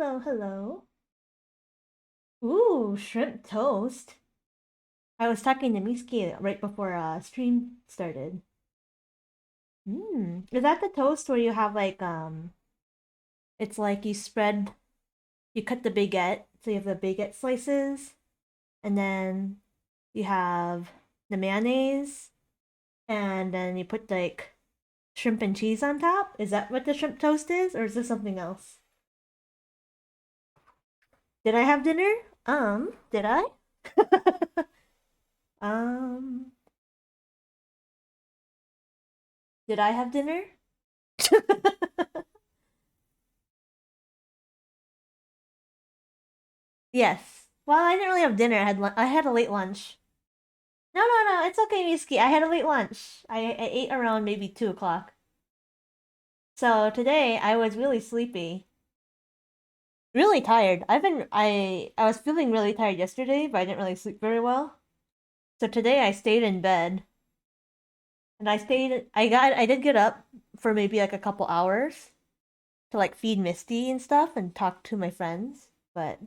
Hello, hello. Ooh, shrimp toast. I was talking to Miski right before stream started. Is that the toast where you have it's like you cut the baguette, so you have the baguette slices, and then you have the mayonnaise, and then you put like shrimp and cheese on top? Is that what the shrimp toast is, or is this something else? Did I have dinner? Did I? Um, did I have dinner? Yes. Well, I didn't really have dinner. I had a late lunch. No, no, no. It's okay, Miski. I had a late lunch. I ate around maybe 2 o'clock. So today I was really sleepy, really tired. I was feeling really tired yesterday, but I didn't really sleep very well. So today I stayed in bed, and I did get up for maybe like a couple hours to like feed Misty and stuff and talk to my friends, but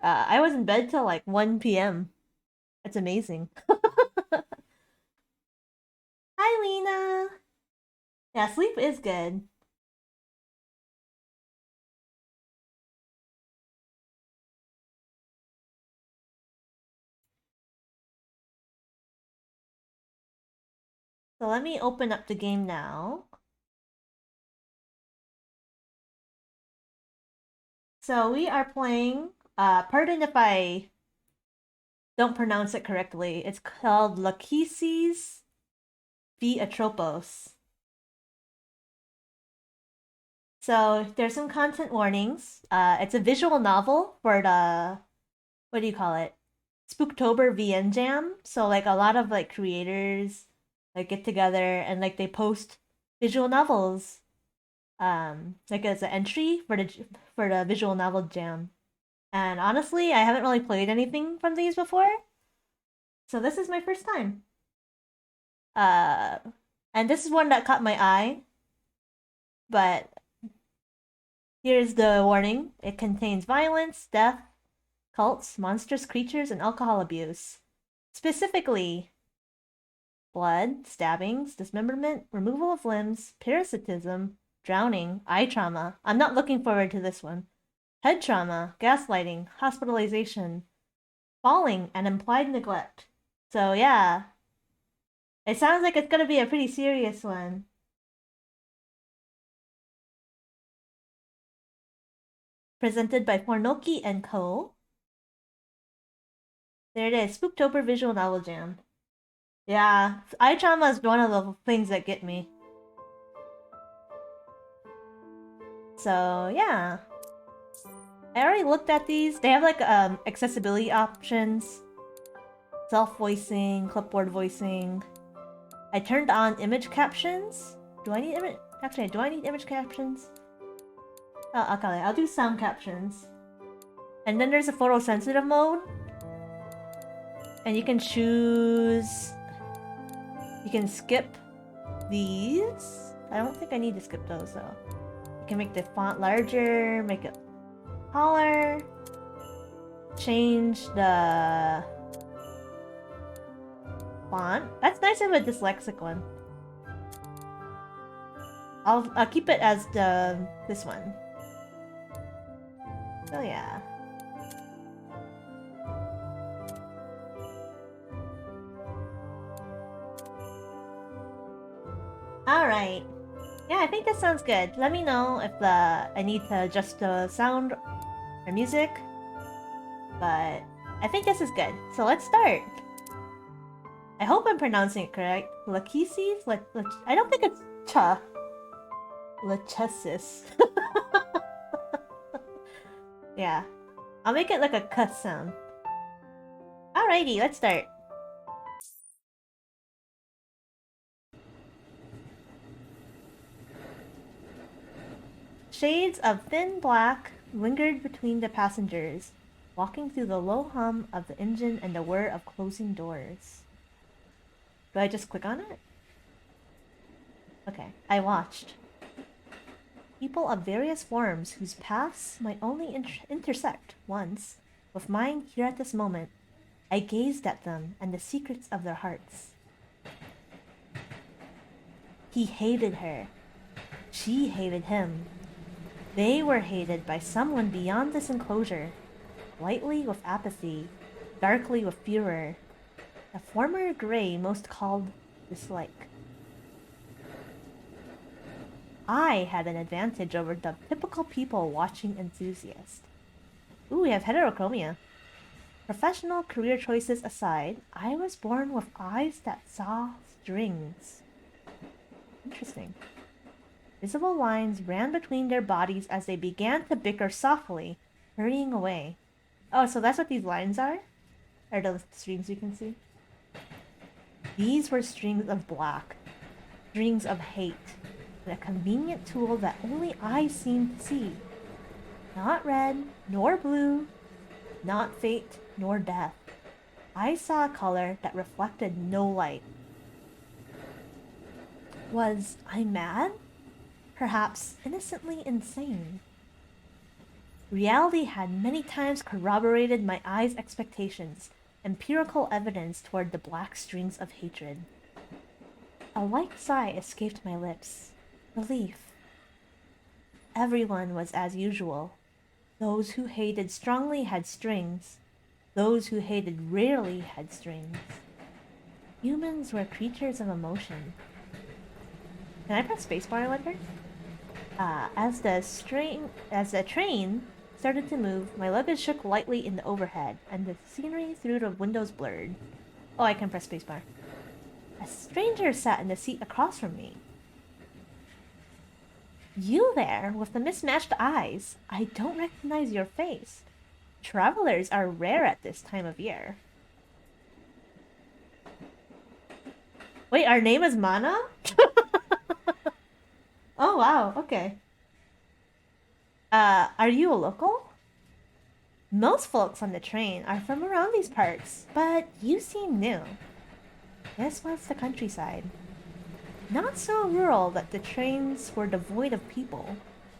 I was in bed till like 1 p.m. It's amazing. Hi, Lena. Yeah, sleep is good. So let me open up the game now. So we are playing, pardon if I don't pronounce it correctly. It's called Lachesis v Atropos. So there's some content warnings. It's a visual novel for the, what do you call it? Spooktober VN Jam. So like a lot of like creators like get together and like they post visual novels like as an entry for the visual novel jam. And honestly, I haven't really played anything from these before, so this is my first time. Uh, and this is one that caught my eye, but here's the warning: it contains violence, death, cults, monstrous creatures, and alcohol abuse. Specifically, blood, stabbings, dismemberment, removal of limbs, parasitism, drowning, eye trauma. I'm not looking forward to this one. Head trauma, gaslighting, hospitalization, falling, and implied neglect. So yeah, it sounds like it's gonna be a pretty serious one. Presented by Fornoki and Co. There it is, Spooktober Visual Novel Jam. Yeah, eye trauma is one of the things that get me. So yeah, I already looked at these. They have like accessibility options, self voicing, clipboard voicing. I turned on image captions. Do I need image? Actually, do I need image captions? Oh, okay, I'll do sound captions. And then there's a photosensitive mode. And you can choose... You can skip these. I don't think I need to skip those though. You can make the font larger, make it taller, change the font. That's nice of a dyslexic one. I'll keep it as this one. So yeah. Alright. Yeah, I think that sounds good. Let me know if I need to adjust the sound or music. But I think this is good. So let's start. I hope I'm pronouncing it correct. Lachesis? I don't think it's cha. Lachesis. Yeah. I'll make it like a cuss sound. Alrighty, let's start. Shades of thin black lingered between the passengers, walking through the low hum of the engine and the whir of closing doors. Do I just click on it? Okay, I watched. people of various forms whose paths might only intersect once with mine here at this moment. I gazed at them and the secrets of their hearts. He hated her. She hated him. They were hated by someone beyond this enclosure, lightly with apathy, darkly with furor. The former gray most called dislike. I had an advantage over the typical people-watching enthusiast. Ooh, we have heterochromia. Professional career choices aside, I was born with eyes that saw strings. Interesting. Visible lines ran between their bodies as they began to bicker softly, hurrying away. Oh, so that's what these lines are? Are the strings you can see? These were strings of black, strings of hate, and a convenient tool that only I seemed to see. Not red, nor blue, not fate, nor death. I saw a color that reflected no light. Was I mad? Perhaps innocently insane. Reality had many times corroborated my eyes' expectations, empirical evidence toward the black strings of hatred. A light sigh escaped my lips. Relief. Everyone was as usual. Those who hated strongly had strings. Those who hated rarely had strings. Humans were creatures of emotion. Can I press spacebar, I wonder? As the train started to move, my luggage shook lightly in the overhead, and the scenery through the windows blurred. Oh, I can press spacebar. A stranger sat in the seat across from me. You there, with the mismatched eyes. I don't recognize your face. Travelers are rare at this time of year. Wait, our name is Mana? Oh, wow, okay. Are you a local? Most folks on the train are from around these parts, but you seem new. This was the countryside. Not so rural that the trains were devoid of people,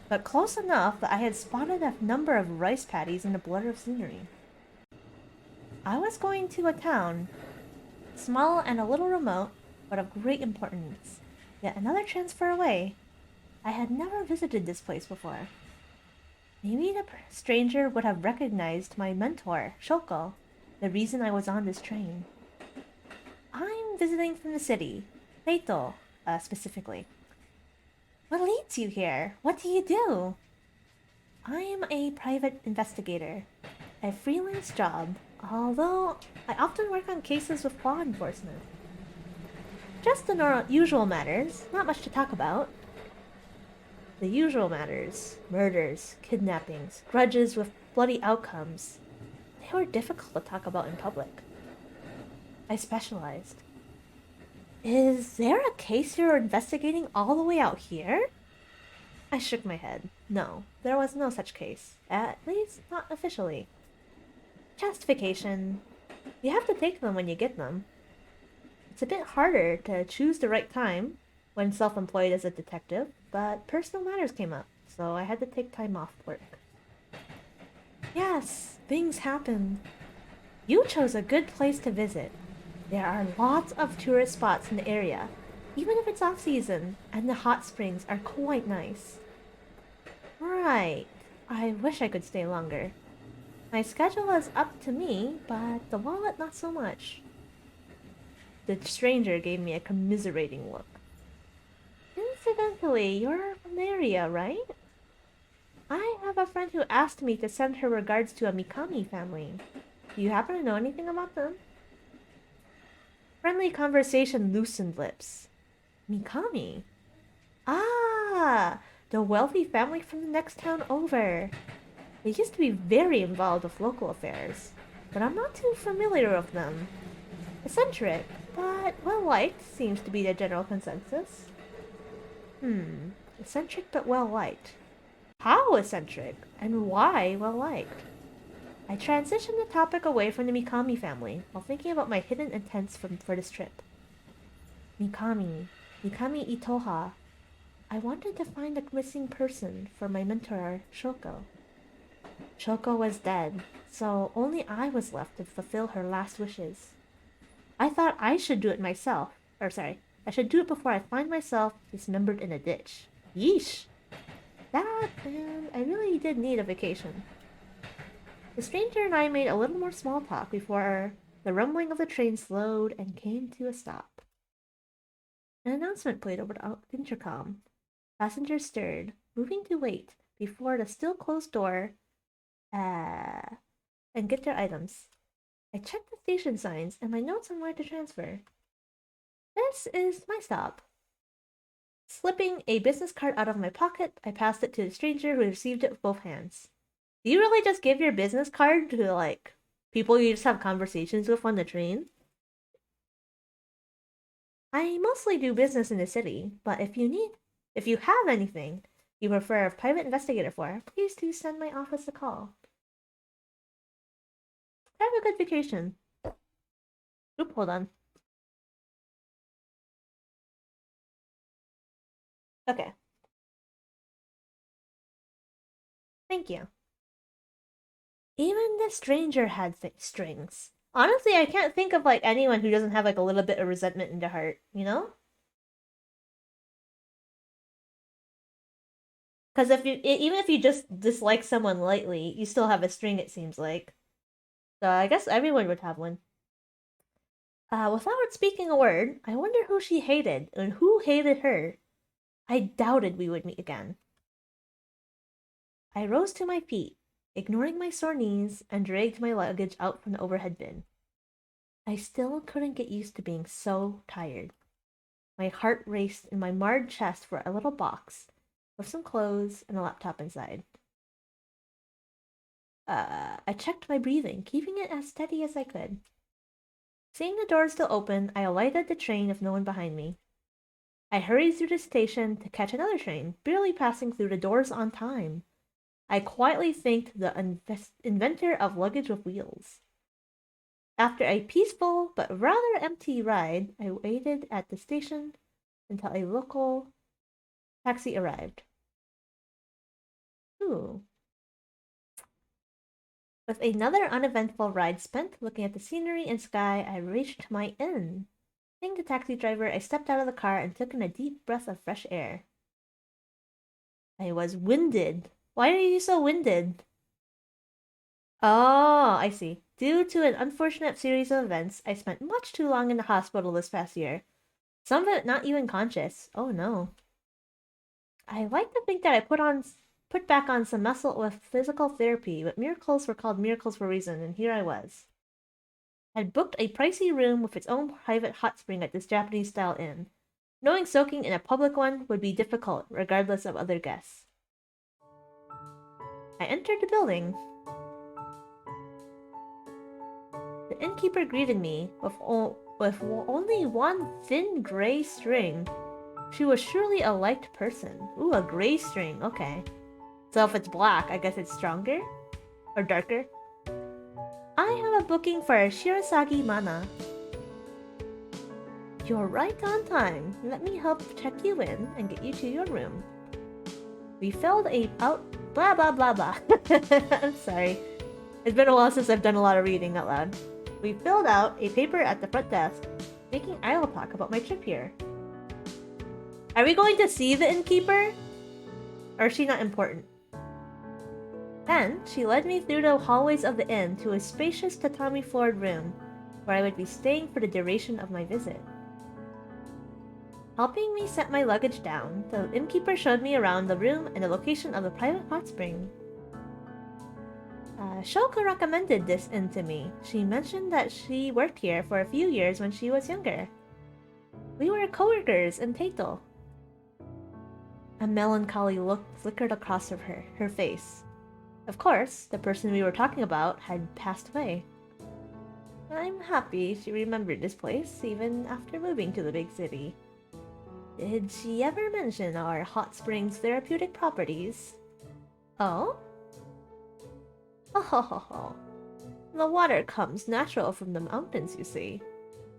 but close enough that I had spotted a number of rice paddies in the blur of scenery. I was going to a town, small and a little remote, but of great importance, yet another transfer away. I had never visited this place before. Maybe the stranger would have recognized my mentor, Shoko, the reason I was on this train. I'm visiting from the city, Leito, specifically. What leads you here? What do you do? I'm a private investigator, a freelance job, although I often work on cases with law enforcement. Just the usual matters, not much to talk about. The usual matters, murders, kidnappings, grudges with bloody outcomes. They were difficult to talk about in public. I specialized. Is there a case you're investigating all the way out here? I shook my head. No, there was no such case. At least, not officially. Justification. You have to take them when you get them. It's a bit harder to choose the right time when self-employed as a detective, but personal matters came up, so I had to take time off work. Yes, things happen. You chose a good place to visit. There are lots of tourist spots in the area, even if it's off-season, and the hot springs are quite nice. Right. I wish I could stay longer. My schedule is up to me, but the wallet not so much. The stranger gave me a commiserating look. Incidentally, you're from the area, right? I have a friend who asked me to send her regards to a Mikami family. Do you happen to know anything about them? Friendly conversation loosened lips. Mikami? Ah, the wealthy family from the next town over. They used to be very involved with local affairs, but I'm not too familiar with them. Eccentric, but well-liked seems to be the general consensus. Eccentric but well-liked. How eccentric, and why well-liked? I transitioned the topic away from the Mikami family while thinking about my hidden intents for this trip. Mikami Itoha. I wanted to find the missing person for my mentor, Shoko. Shoko was dead, so only I was left to fulfill her last wishes. I thought I should do it myself. Or sorry, I should do it before I find myself dismembered in a ditch. Yeesh! That, man, I really did need a vacation. The stranger and I made a little more small talk before the rumbling of the train slowed and came to a stop. An announcement played over the intercom. Passengers stirred, moving to wait before the still closed door and get their items. I checked the station signs and my notes on where to transfer. This is my stop. Slipping a business card out of my pocket, I passed it to the stranger who received it with both hands. Do you really just give your business card to, like, people you just have conversations with on the train? I mostly do business in the city, but if you have anything you prefer a private investigator for, please do send my office a call. Have a good vacation. Oop, hold on. Okay. Thank you. Even the stranger had strings. Honestly, I can't think of like anyone who doesn't have like a little bit of resentment in their heart, you know? Because even if you just dislike someone lightly, you still have a string. It seems like. So I guess everyone would have one. Without speaking a word, I wonder who she hated and who hated her. I doubted we would meet again. I rose to my feet, ignoring my sore knees, and dragged my luggage out from the overhead bin. I still couldn't get used to being so tired. My heart raced in my marred chest for a little box with some clothes and a laptop inside. I checked my breathing, keeping it as steady as I could. Seeing the door still open, I alighted the train with no one behind me. I hurried through the station to catch another train, barely passing through the doors on time. I quietly thanked the inventor of luggage with wheels. After a peaceful but rather empty ride, I waited at the station until a local taxi arrived. Ooh. With another uneventful ride spent looking at the scenery and sky, I reached my inn. Thanking the taxi driver, I stepped out of the car and took in a deep breath of fresh air. I was winded. Why are you so winded? Oh, I see. Due to an unfortunate series of events, I spent much too long in the hospital this past year. Some of it not even conscious. Oh no. I like to think that I put back on some muscle with physical therapy, but miracles were called miracles for a reason, and here I was. I'd booked a pricey room with its own private hot spring at this Japanese-style inn, knowing soaking in a public one would be difficult, regardless of other guests. I entered the building. The innkeeper greeted me with only one thin gray string. She was surely a liked person. Ooh, a gray string, okay. So if it's black, I guess it's stronger? Or darker? I have a booking for Shirasagi Mana. You're right on time. Let me help check you in and get you to your room. We filled out blah blah blah blah. I'm sorry. It's been a while since I've done a lot of reading out loud. We filled out a paper at the front desk, making idle talk about my trip here. Are we going to see the innkeeper? Or is she not important? Then, she led me through the hallways of the inn to a spacious tatami-floored room, where I would be staying for the duration of my visit. Helping me set my luggage down, the innkeeper showed me around the room and the location of the private hot spring. Shoko recommended this inn to me. She mentioned that she worked here for a few years when she was younger. We were co-workers in Taito. A melancholy look flickered across her face. Of course, the person we were talking about had passed away. I'm happy she remembered this place, even after moving to the big city. Did she ever mention our hot springs' therapeutic properties? Oh? Oh, the water comes natural from the mountains, you see.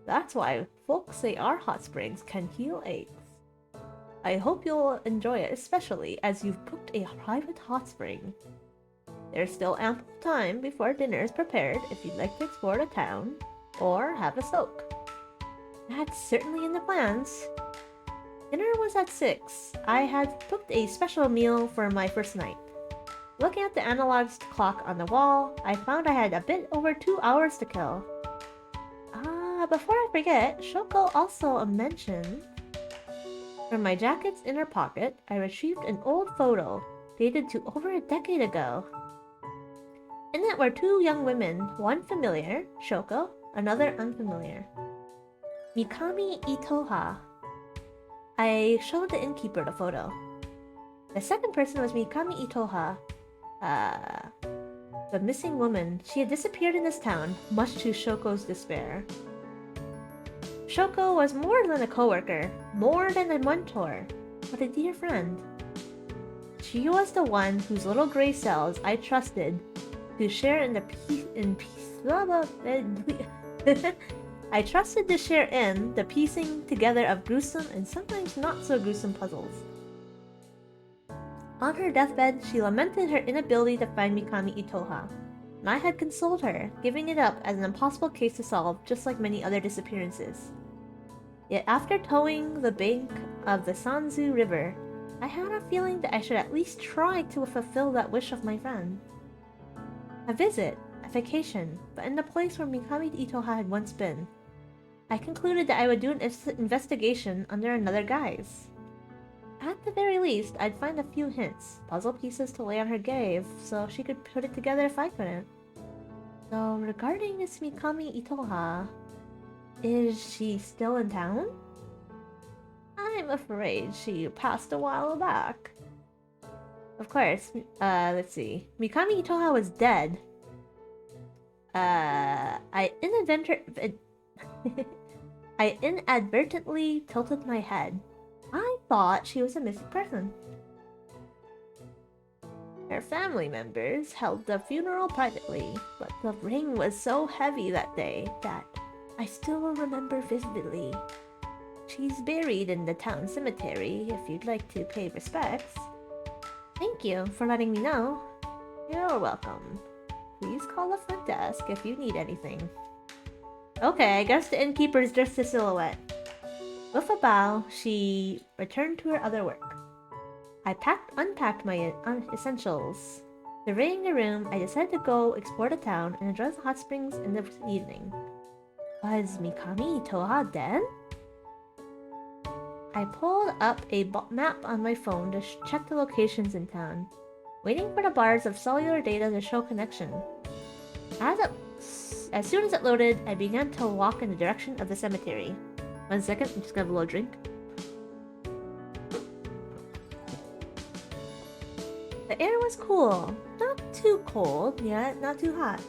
That's why folks say our hot springs can heal aches. I hope you'll enjoy it, especially as you've booked a private hot spring. There's still ample time before dinner is prepared if you'd like to explore the town or have a soak. That's certainly in the plans. Dinner was at 6. I had booked a special meal for my first night. Looking at the analog clock on the wall, I found I had a bit over 2 hours to kill. Before I forget, Shoko also mentioned... From my jacket's inner pocket, I retrieved an old photo dated to over a decade ago. In it were 2 young women, one familiar, Shoko, another unfamiliar. Mikami Itoha. I showed the innkeeper the photo. The second person was Mikami Itoha, the missing woman. She had disappeared in this town, much to Shoko's despair. Shoko was more than a coworker, more than a mentor, but a dear friend. She was the one whose little gray cells I trusted to share in the I trusted to share in the piecing together of gruesome and sometimes not so gruesome puzzles. On her deathbed, she lamented her inability to find Mikami Itoha, and I had consoled her, giving it up as an impossible case to solve, just like many other disappearances. Yet after towing the bank of the Sanzu River, I had a feeling that I should at least try to fulfill that wish of my friend. A visit, a vacation, but in the place where Mikami Itoha had once been. I concluded that I would do an investigation under another guise. At the very least, I'd find a few hints, puzzle pieces to lay on her grave, so she could put it together if I couldn't. So, regarding this Mikami Itoha, is she still in town? I'm afraid she passed a while back. Of course, let's see. Mikami Itoha was dead. I inadvertently tilted my head. I thought she was a missing person. Her family members held the funeral privately, but the ring was so heavy that day that I still remember vividly. She's buried in the town cemetery if you'd like to pay respects. Thank you for letting me know. You're welcome. Please call the front desk if you need anything. Okay, I guess the innkeeper's just a silhouette. With a bow, she returned to her other work. I unpacked my essentials. Surveying the room, I decided to go explore the town and enjoy the hot springs in the evening. Was Mikami Itoha dead? I pulled up a map on my phone to check the locations in town, waiting for the bars of cellular data to show connection. As soon as it loaded, I began to walk in the direction of the cemetery. 1 second, I'm just gonna have a little drink. The air was cool. Not too cold, yet not too hot.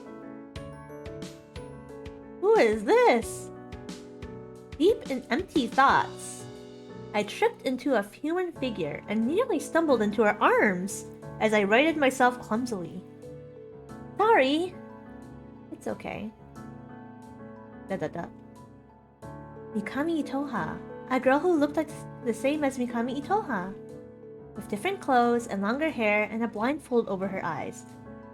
Who is this? Deep in empty thoughts, I tripped into a human figure and nearly stumbled into her arms as I righted myself clumsily. Sorry. It's okay. Mikami Itoha, a girl who looked like the same as Mikami Itoha, with different clothes and longer hair and a blindfold over her eyes.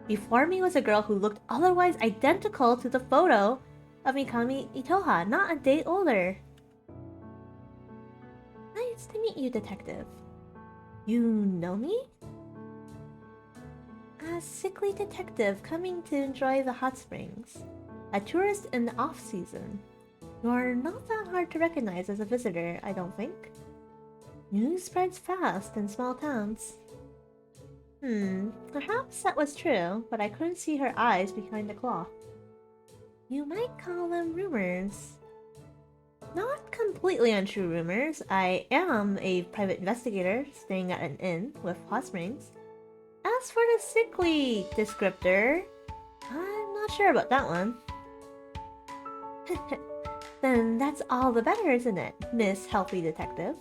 Before me was a girl who looked otherwise identical to the photo of Mikami Itoha, not a day older. Nice to meet you, detective. You know me? A sickly detective coming to enjoy the hot springs. A tourist in the off-season. You're not that hard to recognize as a visitor, I don't think. News spreads fast in small towns. Perhaps that was true, but I couldn't see her eyes behind the cloth. You might call them rumors. Not completely untrue rumors. I am a private investigator staying at an inn with hot springs. As for the sickly descriptor, I'm not sure about that one. Then that's all the better, isn't it, Miss Healthy Detective?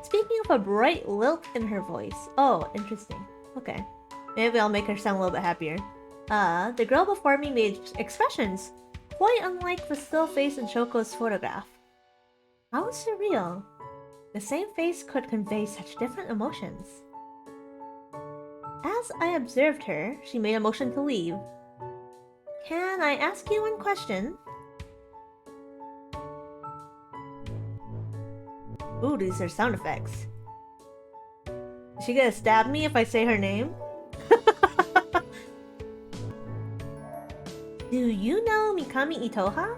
Speaking of a bright lilt in her voice. Oh, interesting. Okay. Maybe I'll make her sound a little bit happier. The girl before me made expressions quite unlike the still face in Shoko's photograph. How surreal. The same face could convey such different emotions. As I observed her, she made a motion to leave. Can I ask you one question? Ooh, these are sound effects. Is she gonna stab me if I say her name? Do you know Mikami Itoha?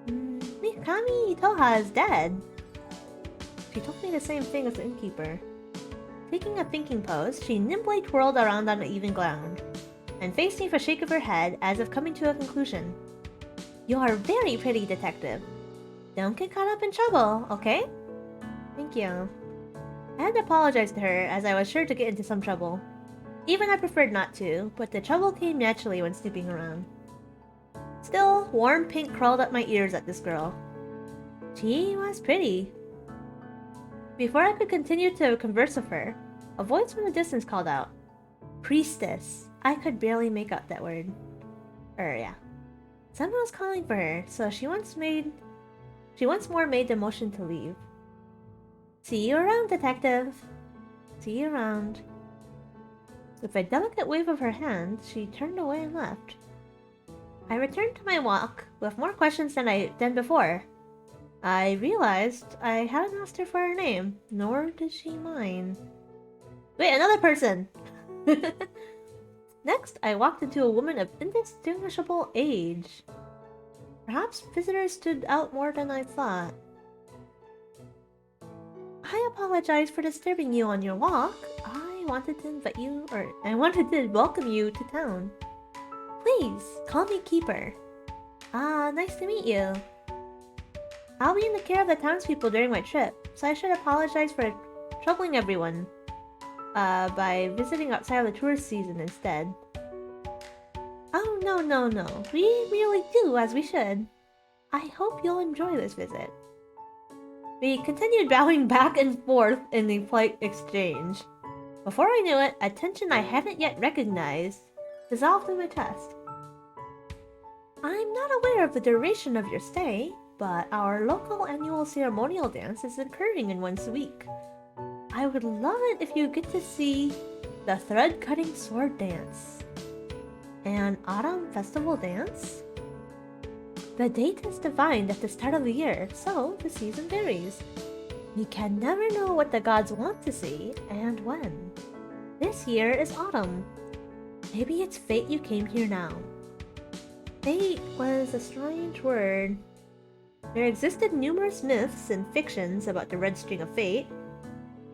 Mikami Itoha is dead. She told me the same thing as the innkeeper. Taking a thinking pose, she nimbly twirled around on the even ground, and faced me with a shake of her head as if coming to a conclusion. You're very pretty, detective. Don't get caught up in trouble, okay? Thank you. I had to apologize to her, as I was sure to get into some trouble. Even I preferred not to, but the trouble came naturally when snooping around. Still, warm pink crawled up my ears at this girl. She was pretty. Before I could continue to converse with her, a voice from the distance called out, "Priestess." I could barely make out that word. Yeah. Someone was calling for her, so she once more made the motion to leave. See you around, detective. See you around. With a delicate wave of her hand, she turned away and left. I returned to my walk with more questions than before. I realized I hadn't asked her for her name, nor did she mine. Wait, another person! Next, I walked into a woman of indistinguishable age. Perhaps visitors stood out more than I thought. I apologize for disturbing you on your walk. I wanted to welcome you to town. Please, call me Keeper. Nice to meet you. I'll be in the care of the townspeople during my trip, so I should apologize for troubling everyone by visiting outside of the tourist season instead. Oh, no. We really do, as we should. I hope you'll enjoy this visit. We continued bowing back and forth in the polite exchange. Before I knew it, a tension I hadn't yet recognized dissolved in my chest. I'm not aware of the duration of your stay, but our local annual ceremonial dance is occurring in once a week. I would love it if you get to see the thread-cutting sword dance. An autumn festival dance? The date is defined at the start of the year, so the season varies. You can never know what the gods want to see, and when. This year is autumn. Maybe it's fate you came here now. Fate was a strange word. There existed numerous myths and fictions about the red string of fate.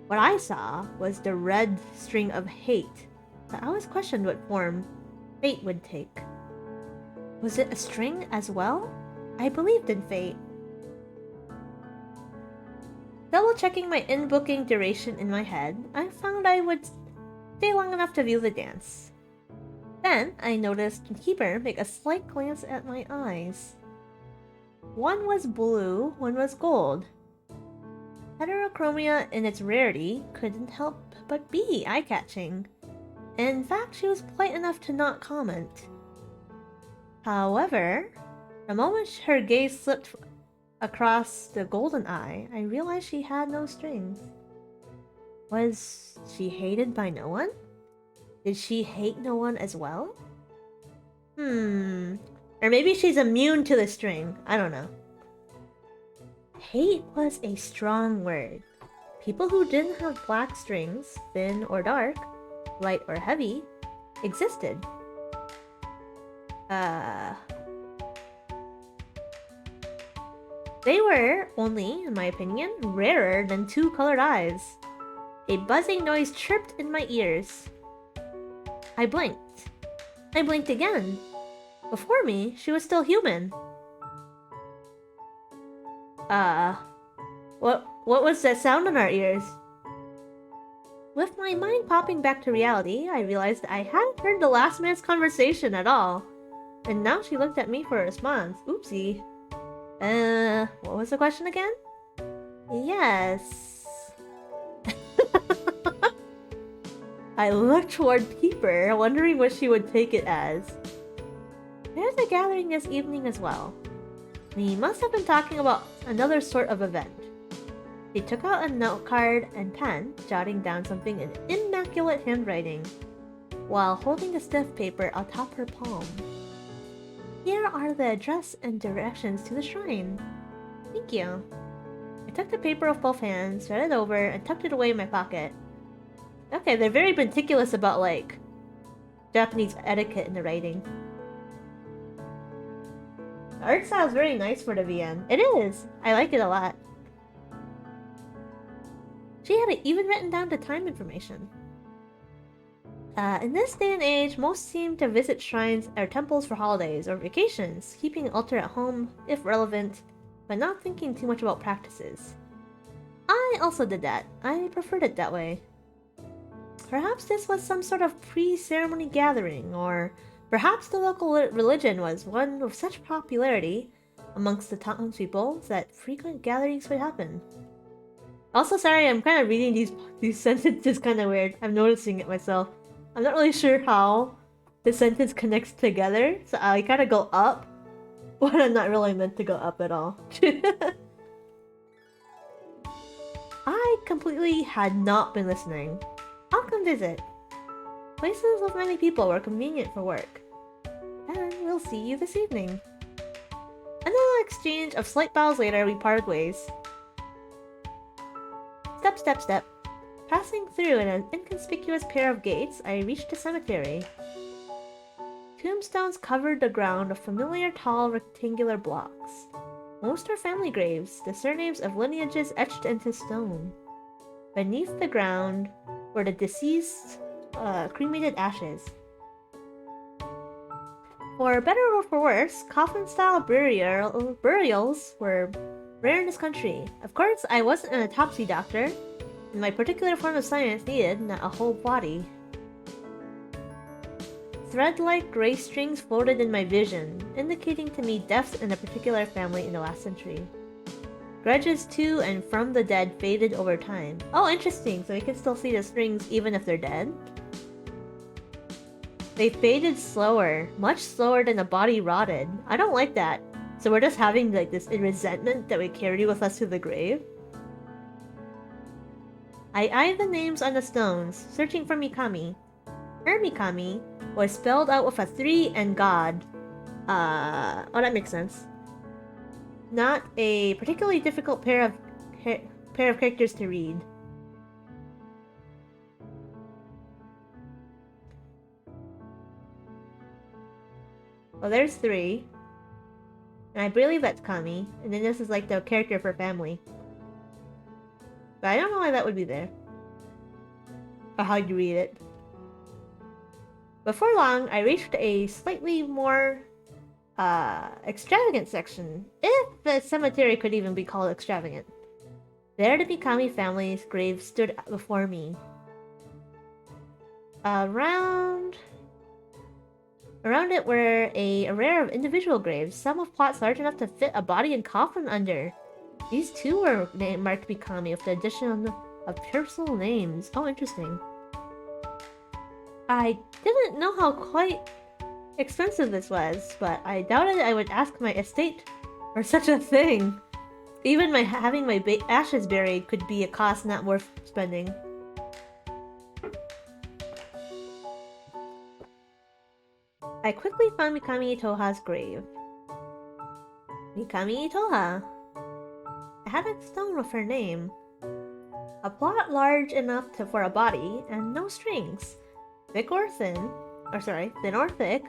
What I saw was the red string of hate, but I always questioned what form fate would take. Was it a string as well? I believed in fate. Double-checking my in-booking duration in my head, I found I would stay long enough to view the dance. Then, I noticed Keeper make a slight glance at my eyes. One was blue, one was gold. Heterochromia in its rarity couldn't help but be eye-catching. In fact, she was polite enough to not comment. However, the moment her gaze slipped across the golden eye, I realized she had no strings. Was she hated by no one? Did she hate no one as well? Or maybe she's immune to the string. I don't know. Hate was a strong word. People who didn't have black strings, thin or dark, light or heavy, existed. They were only, in my opinion, rarer than two colored eyes. A buzzing noise chirped in my ears. I blinked. I blinked again. Before me, she was still human. What was that sound in our ears? With my mind popping back to reality, I realized I hadn't heard the last man's conversation at all. And now she looked at me for a response. Oopsie. What was the question again? Yes. I looked toward Keeper, wondering what she would take it as. There's a gathering this evening as well. We must have been talking about another sort of event. She took out a note card and pen, jotting down something in immaculate handwriting, while holding the stiff paper atop her palm. Here are the address and directions to the shrine. Thank you. I took the paper with both hands, read it over, and tucked it away in my pocket. Okay, they're very meticulous about, like, Japanese etiquette in the writing. The art style is very nice for the VN. It is! I like it a lot. She had even written down the time information. In this day and age, most seem to visit shrines or temples for holidays or vacations, keeping an altar at home, if relevant, but not thinking too much about practices. I also did that. I preferred it that way. Perhaps this was some sort of pre-ceremony gathering, or perhaps the local religion was one of such popularity amongst the townspeople that frequent gatherings would happen. Also, sorry, I'm kind of reading these sentences kind of weird. I'm noticing it myself. I'm not really sure how the sentence connects together, so I kind of go up when I'm not really meant to go up at all. I completely had not been listening. I'll come visit. Places with many people were convenient for work. And we'll see you this evening. Another exchange of slight bows later, we parted ways. Step, step, step. Passing through an inconspicuous pair of gates, I reached a cemetery. Tombstones covered the ground with familiar tall rectangular blocks. Most are family graves, the surnames of lineages etched into stone. Beneath the ground were the deceased cremated ashes. For better or for worse, coffin-style burials were rare in this country. Of course, I wasn't an autopsy doctor, and my particular form of science needed not a whole body. Thread-like gray strings floated in my vision, indicating to me deaths in a particular family in the last century. Grudges to and from the dead faded over time. Oh, interesting, so we can still see the strings even if they're dead? They faded slower, much slower than the body rotted. I don't like that. So we're just having like this resentment that we carry with us to the grave? I eyed the names on the stones, searching for Mikami. Her Mikami was spelled out with a 3 and God. Oh, that makes sense. Not a particularly difficult pair of characters to read. Well, there's 3. And I believe that's Kami. And then this is like the character for family. But I don't know why that would be there. Or how you read it. Before long, I reached a slightly more extravagant section, if the cemetery could even be called extravagant. There the Mikami family's grave stood before me. Around it were a array of individual graves, some with plots large enough to fit a body and coffin under. These too were marked Mikami with the addition of personal names. Oh, interesting. I didn't know how quite expensive this was, but I doubted I would ask my estate for such a thing. Even having my ashes buried could be a cost not worth spending. I quickly found Mikami Itoha's grave. Mikami Itoha. I had a stone with her name. A plot large enough for a body, and no strings. Thick or thin, thin or thick,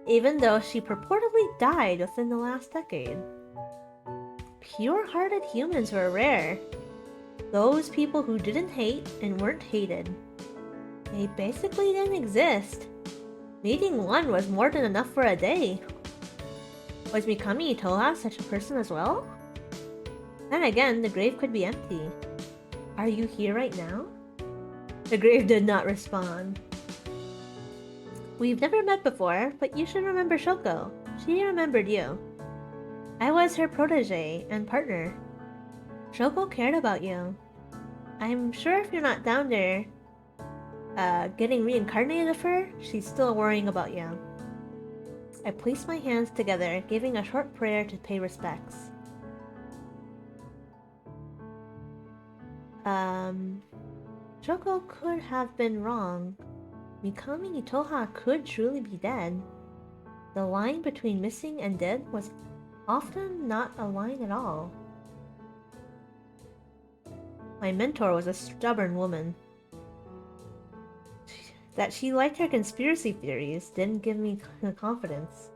even though she purportedly died within the last decade. Pure-hearted humans were rare. Those people who didn't hate and weren't hated. They basically didn't exist. Meeting one was more than enough for a day. Was Mikami Itoha such a person as well? Then again, the grave could be empty. Are you here right now? The grave did not respond. We've never met before, but you should remember Shoko. She remembered you. I was her protege and partner. Shoko cared about you. I'm sure if you're not down there, getting reincarnated of her, she's still worrying about you. I placed my hands together, giving a short prayer to pay respects. Shoko could have been wrong. Mikami Itoha could truly be dead. The line between missing and dead was often not a line at all. My mentor was a stubborn woman. That she liked her conspiracy theories didn't give me confidence.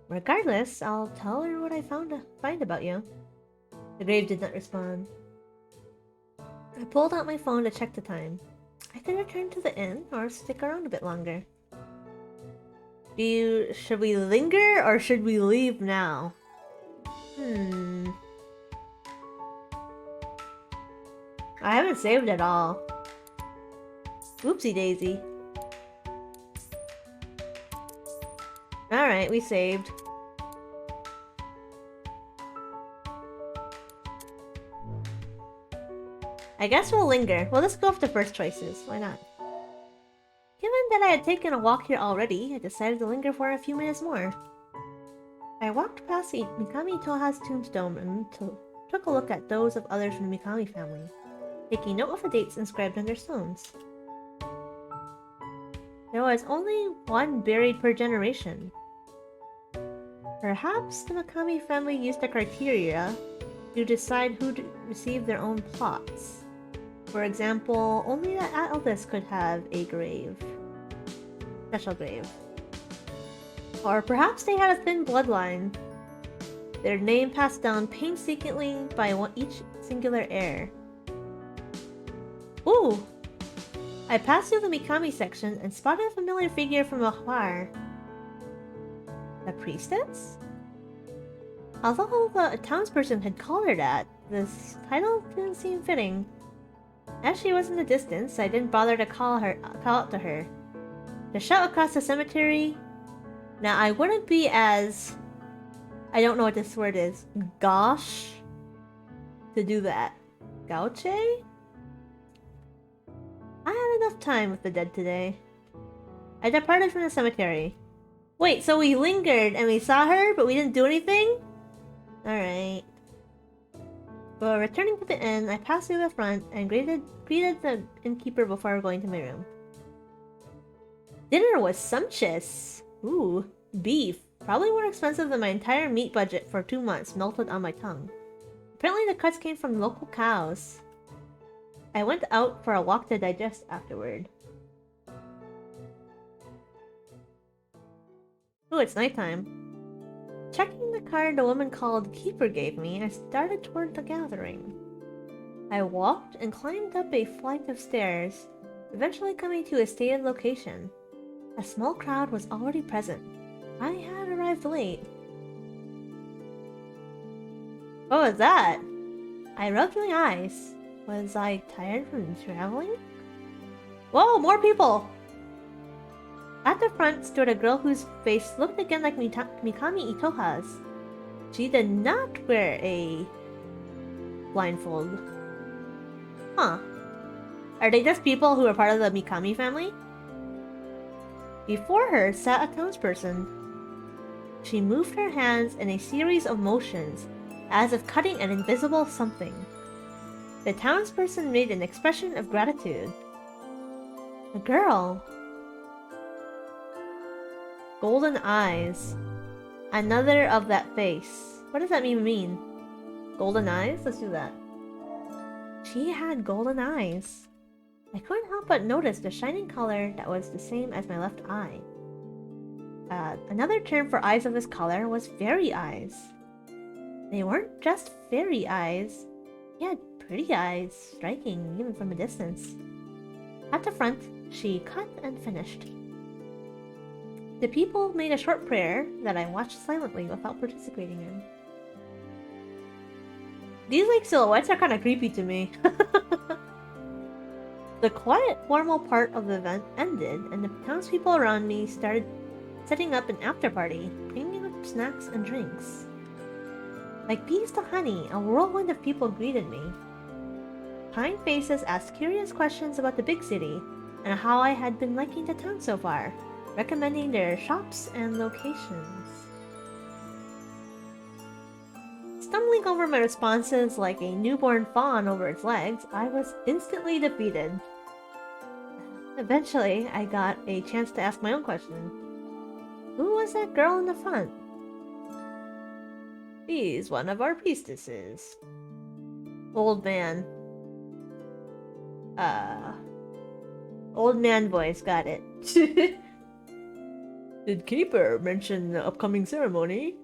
Regardless, I'll tell her what I find about you. The grave did not respond. I pulled out my phone to check the time. I could return to the inn or stick around a bit longer. Should we linger or should we leave now? I haven't saved at all. Oopsie daisy. Alright, we saved. I guess we'll linger. We'll just go with the first choices. Why not? Given that I had taken a walk here already, I decided to linger for a few minutes more. I walked past the Mikami Toha's tombstone and took a look at those of others from the Mikami family, taking note of the dates inscribed on their stones. There was only one buried per generation. Perhaps the Mikami family used the criteria to decide who to receive their own plots. For example, only the eldest could have a grave. Special grave. Or perhaps they had a thin bloodline. Their name passed down painstakingly by each singular heir. Ooh! I passed through the Mikami section and spotted a familiar figure from afar. The priestess? Although the townsperson had called her that, this title didn't seem fitting. As she was in the distance, I didn't bother to call out to her. To shout across the cemetery... Now, I wouldn't be as... I don't know what this word is. Gosh? To do that. Gauche? I had enough time with the dead today. I departed from the cemetery. Wait, so we lingered and we saw her, but we didn't do anything? Alright. But returning to the inn, I passed through the front and greeted the innkeeper before going to my room. Dinner was sumptuous. Ooh, beef. Probably more expensive than my entire meat budget for 2 months melted on my tongue. Apparently the cuts came from local cows. I went out for a walk to digest afterward. Ooh, it's nighttime. Checking the card the woman called Keeper gave me, I started toward the gathering. I walked and climbed up a flight of stairs, eventually coming to a stated location. A small crowd was already present. I had arrived late. What was that? I rubbed my eyes. Was I tired from traveling? Whoa, more people! At the front stood a girl whose face looked again like Mikami Itoha's. She did not wear a blindfold. Huh. Are they just people who are part of the Mikami family? Before her sat a townsperson. She moved her hands in a series of motions, as if cutting an invisible something. The townsperson made an expression of gratitude. A girl. Golden eyes. Another of that face. What does that even mean? Golden eyes? Let's do that. She had golden eyes. I couldn't help but notice the shining color that was the same as my left eye. Another term for eyes of this color was fairy eyes. They weren't just fairy eyes. She had pretty eyes, striking even from a distance. At the front, she cut and finished. The people made a short prayer that I watched silently without participating in. These silhouettes are kind of creepy to me. The quiet, formal part of the event ended, and the townspeople around me started setting up an after-party, bringing up snacks and drinks. Like bees to honey, a whirlwind of people greeted me. Kind faces asked curious questions about the big city, and how I had been liking the town so far, recommending their shops and locations. Stumbling stumbling over my responses like a newborn fawn over its legs, I was instantly defeated. Eventually, I got a chance to ask my own question. Who was that girl in the front? She's one of our priestesses. Old man. Old man voice, got it. Did Keeper mention the upcoming ceremony?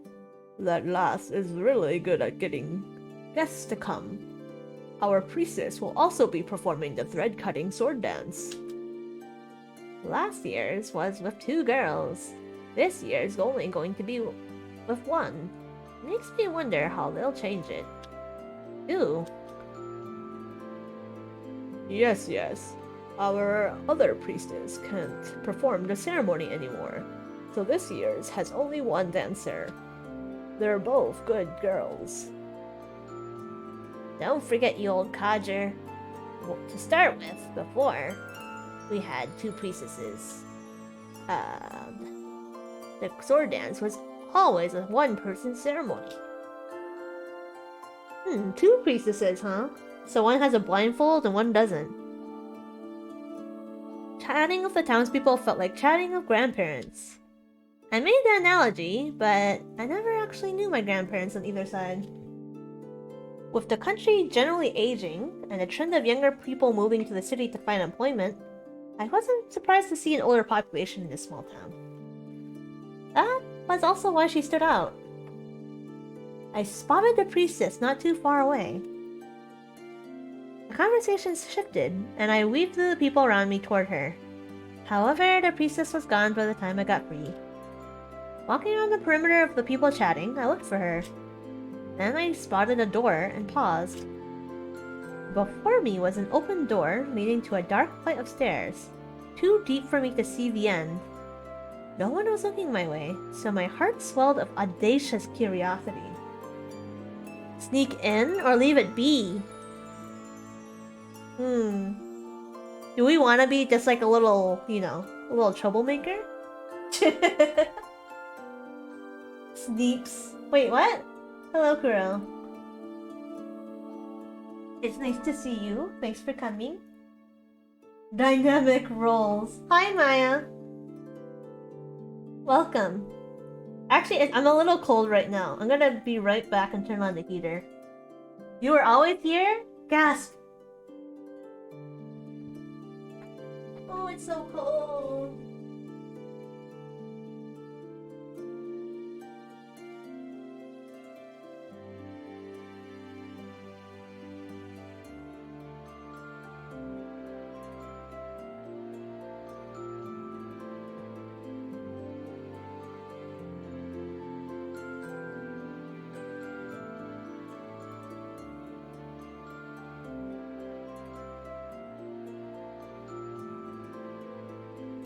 That lass is really good at getting guests to come. Our priestess will also be performing the thread-cutting sword dance. Last year's was with 2 girls. This year's only going to be with 1. Makes me wonder how they'll change it. Ooh. Yes. Our other priestess can't perform the ceremony anymore, so this year's has only 1 dancer. They're both good girls. Don't forget, you old codger. Well, to start with, before, we had 2 priestesses. The sword dance was always a 1-person ceremony. 2 priestesses, huh? So one has a blindfold and one doesn't. Chatting with the townspeople felt like chatting with grandparents. I made the analogy, but I never actually knew my grandparents on either side. With the country generally aging, and the trend of younger people moving to the city to find employment, I wasn't surprised to see an older population in this small town. That was also why she stood out. I spotted the priestess not too far away. The conversation shifted, and I weaved through the people around me toward her. However, the priestess was gone by the time I got free. Walking around the perimeter of the people chatting, I looked for her. Then I spotted a door and paused. Before me was an open door leading to a dark flight of stairs, too deep for me to see the end. No one was looking my way, so my heart swelled of audacious curiosity. Sneak in or leave it be? Do we want to be just like a little, a little troublemaker? Sneeps. Wait, what? Hello, Kuro. It's nice to see you. Thanks for coming. Dynamic roles. Hi, Maya. Welcome. Actually, I'm a little cold right now. I'm gonna be right back and turn on the heater. You were always here? Gasp. Oh, it's so cold.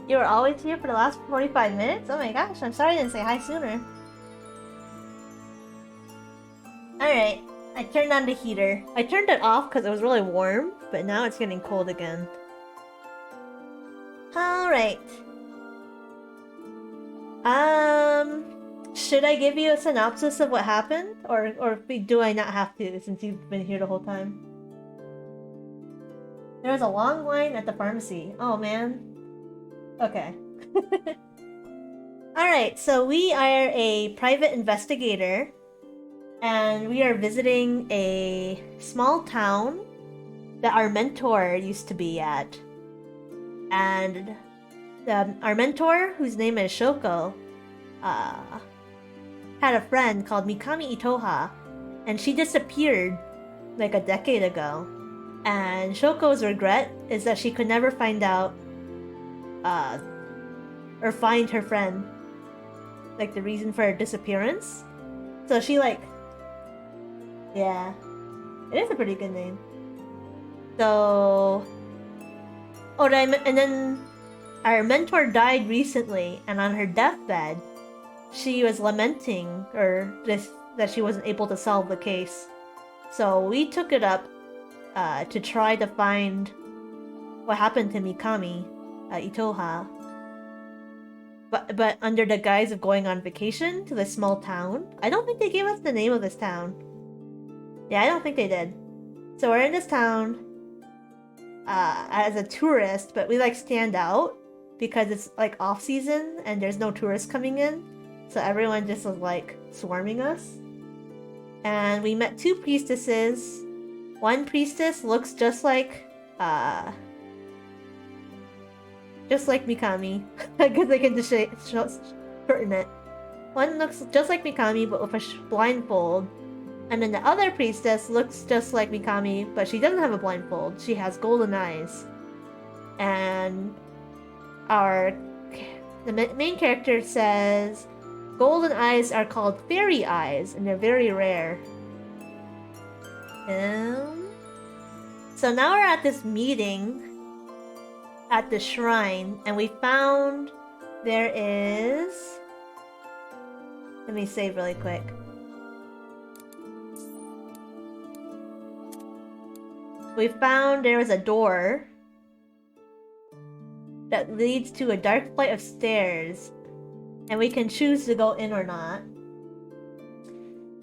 You were always here for the last 45 minutes? Oh my gosh, I'm sorry I didn't say hi sooner. Alright, I turned on the heater. I turned it off because it was really warm, but now it's getting cold again. Alright. Should I give you a synopsis of what happened? Or do I not have to since you've been here the whole time? There was a long line at the pharmacy. Oh man. Okay. Alright, so we are a private investigator, and we are visiting a small town that our mentor used to be at. And our mentor, whose name is Shoko, had a friend called Mikami Itoha, and she disappeared like a decade ago. And Shoko's regret is that she could never find out or find her friend, like the reason for her disappearance. So she yeah, it is a pretty good name. So, and then our mentor died recently, and on her deathbed, she was lamenting that she wasn't able to solve the case. So we took it up to try to find what happened to Mikami Itoha, but under the guise of going on vacation to this small town. I don't think they gave us the name of this town. Yeah, I don't think they did. So we're in this town as a tourist, but we like stand out because it's like off season and there's no tourists coming in. So everyone just was like swarming us. And we met two priestesses. One priestess looks just like Mikami. I guess I can just shorten it. One looks just like Mikami but with a blindfold. And then the other priestess looks just like Mikami, but she doesn't have a blindfold. She has golden eyes. And the main character says golden eyes are called fairy eyes, and they're very rare. So now we're at this meeting at the shrine, and we found there is... Let me save really quick. We found there was a door that leads to a dark flight of stairs, and we can choose to go in or not.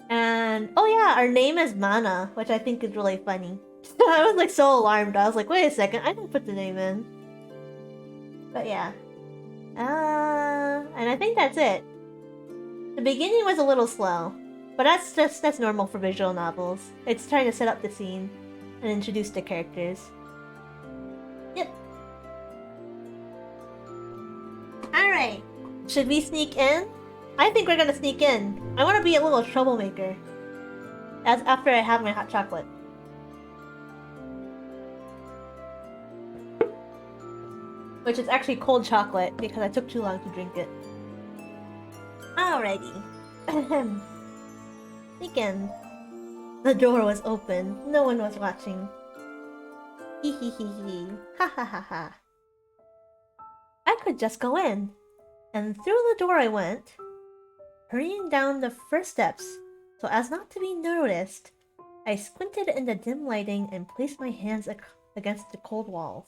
And oh yeah, our name is Mana, which I think is really funny. I was like so alarmed. I was like, wait a second, I didn't put the name in. But yeah. And I think that's it. The beginning was a little slow, but that's normal for visual novels. It's trying to set up the scene and introduce the characters. Yep. Alright. Should we sneak in? I think we're gonna sneak in. I want to be a little troublemaker. As after I have my hot chocolate. Which is actually cold chocolate because I took too long to drink it. Alrighty. Sneak in. The door was open. No one was watching. Hee hee hee hee. Ha ha ha ha. I could just go in. And through the door I went, hurrying down the first steps so as not to be noticed. I squinted in the dim lighting and placed my hands against the cold walls.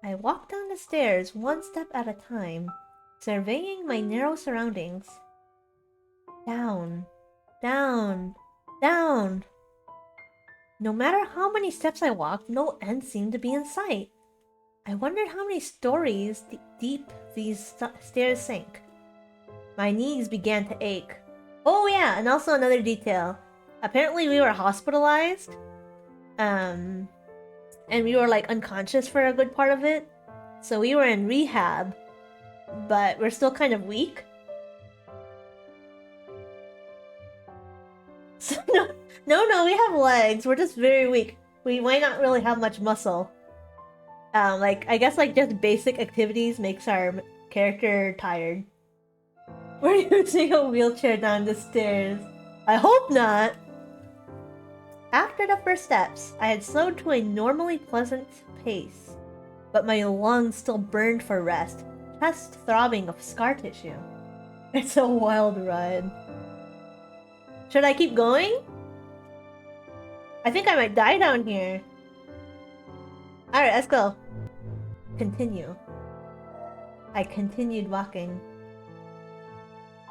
I walked down the stairs one step at a time, surveying my narrow surroundings. Down, down, down. No matter how many steps I walked, no end seemed to be in sight. I wondered how many stories deep these stairs sank. My knees began to ache. Oh yeah, and also another detail. Apparently we were hospitalized. And we were like unconscious for a good part of it. So we were in rehab, but we're still kind of weak. So no, we have legs. We're just very weak. We might not really have much muscle. I guess like just basic activities makes our character tired. We're using a wheelchair down the stairs. I hope not. After the first steps, I had slowed to a normally pleasant pace, but my lungs still burned for rest, chest throbbing of scar tissue. It's a wild ride. Should I keep going? I think I might die down here. Alright, let's go. Continue. I continued walking.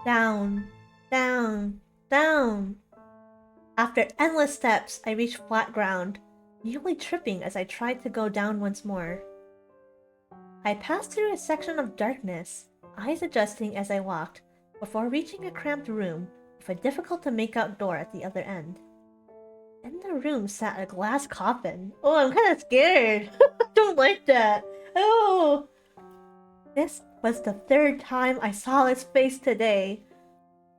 Down, down, down. After endless steps, I reached flat ground, nearly tripping as I tried to go down once more. I passed through a section of darkness, eyes adjusting as I walked, before reaching a cramped room with a difficult-to-make-out door at the other end. In the room sat a glass coffin. Oh, I'm kind of scared. I don't like that. Oh! This was the third time I saw its face today.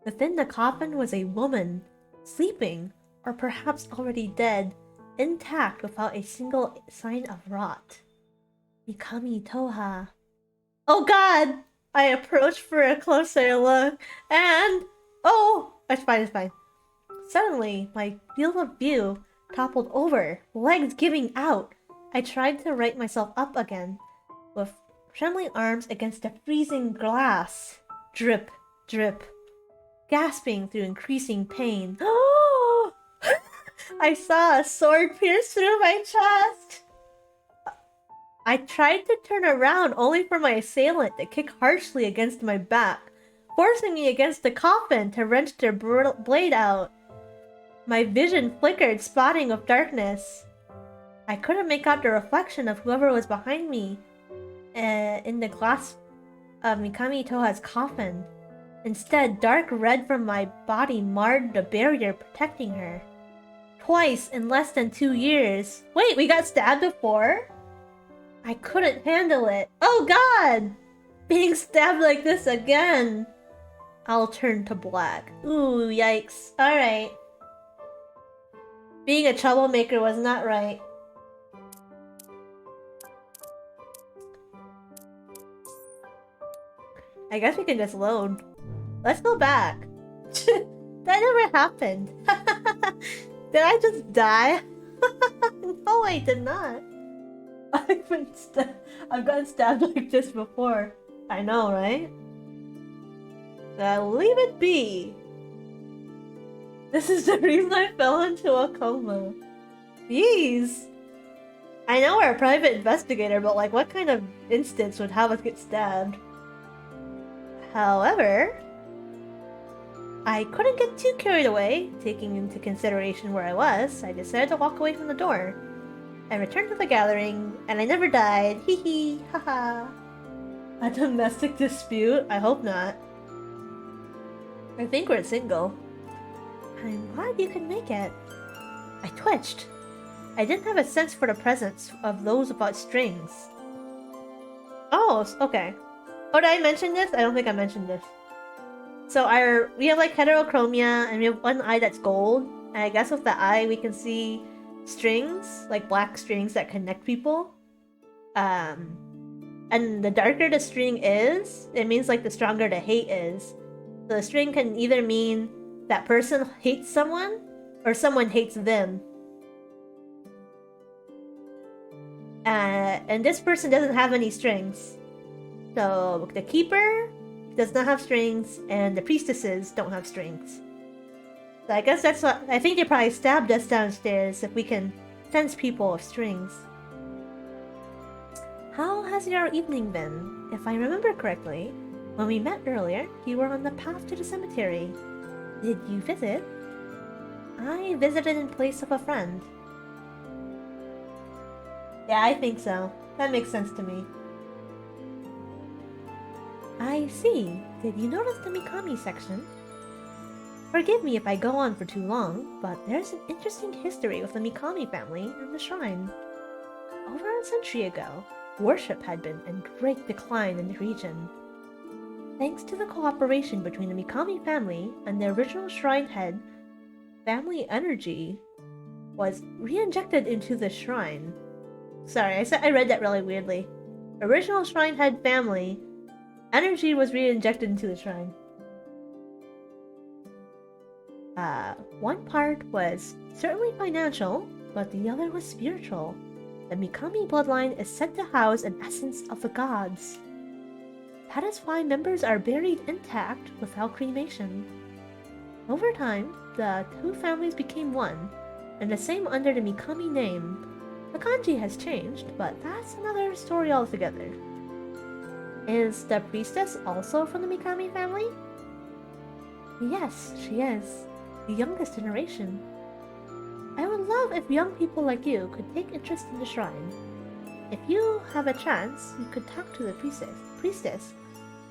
Within the coffin was a woman, sleeping, or perhaps already dead, intact without a single sign of rot. Mikami Toha. Oh god! I approached for a closer look, and... Oh! It's fine. Suddenly, my field of view toppled over, legs giving out. I tried to right myself up again, with trembling arms against the freezing glass. Drip, drip. Gasping through increasing pain. Oh! I saw a sword pierce through my chest. I tried to turn around only for my assailant to kick harshly against my back, forcing me against the coffin to wrench their blade out. My vision flickered, spotting of darkness. I couldn't make out the reflection of whoever was behind me in the glass of Mikami Toha's coffin. Instead, dark red from my body marred the barrier protecting her. Twice in less than 2 years. Wait, we got stabbed before? I couldn't handle it. Oh god! Being stabbed like this again. I'll turn to black. Ooh, yikes. Alright. Being a troublemaker was not right. I guess we can just load. Let's go back. That never happened. Did I just die? No, I did not. I've gotten stabbed like this before. I know, right? Leave it be. This is the reason I fell into a coma. Jeez. I know we're a private investigator, but like, what kind of instance would have us get stabbed? However, I couldn't get too carried away. Taking into consideration where I was, I decided to walk away from the door. I returned to the gathering, and I never died. Hee hee, haha. A domestic dispute? I hope not. I think we're single. I'm glad you could make it. I twitched. I didn't have a sense for the presence of those without strings. Oh, okay. Oh, did I mention this? I don't think I mentioned this. So we have like heterochromia, and we have one eye that's gold. And I guess with the eye we can see strings, like black strings that connect people. And the darker the string is, it means like the stronger the hate is. So the string can either mean that person hates someone, or someone hates them. And this person doesn't have any strings. So the keeper does not have strings, and the priestesses don't have strings. So I guess that's what... I think they probably stabbed us downstairs if we can sense people with strings. How has your evening been? If I remember correctly, when we met earlier, you were on the path to the cemetery. Did you visit? I visited in place of a friend. Yeah, I think so. That makes sense to me. I see. Did you notice the Mikami section? Forgive me if I go on for too long, but there's an interesting history with the Mikami family and the shrine. Over a century ago, worship had been in great decline in the region. Thanks to the cooperation between the Mikami family and the original shrine head, family energy was re-injected into the shrine. Sorry, I read that really weirdly. Original shrine head family energy was re-injected into the shrine. One part was certainly financial, but the other was spiritual. The Mikami bloodline is said to house an essence of the gods. That is why members are buried intact without cremation. Over time, the two families became one, and the same under the Mikami name. The kanji has changed, but that's another story altogether. Is the priestess also from the Mikami family? Yes, she is. The youngest generation. I would love if young people like you could take interest in the shrine. If you have a chance, you could talk to the priestess,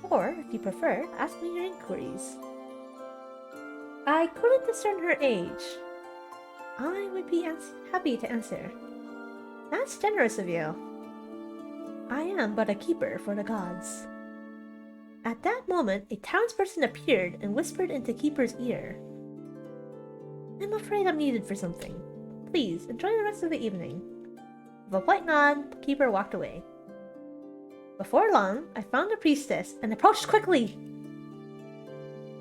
or, if you prefer, ask me your inquiries. I couldn't discern her age. I would be happy to answer. That's generous of you. I am but a keeper for the gods. At that moment, a townsperson appeared and whispered into Keeper's ear. I'm afraid I'm needed for something. Please, enjoy the rest of the evening. With a white nod, Keeper walked away. Before long, I found the priestess and approached quickly.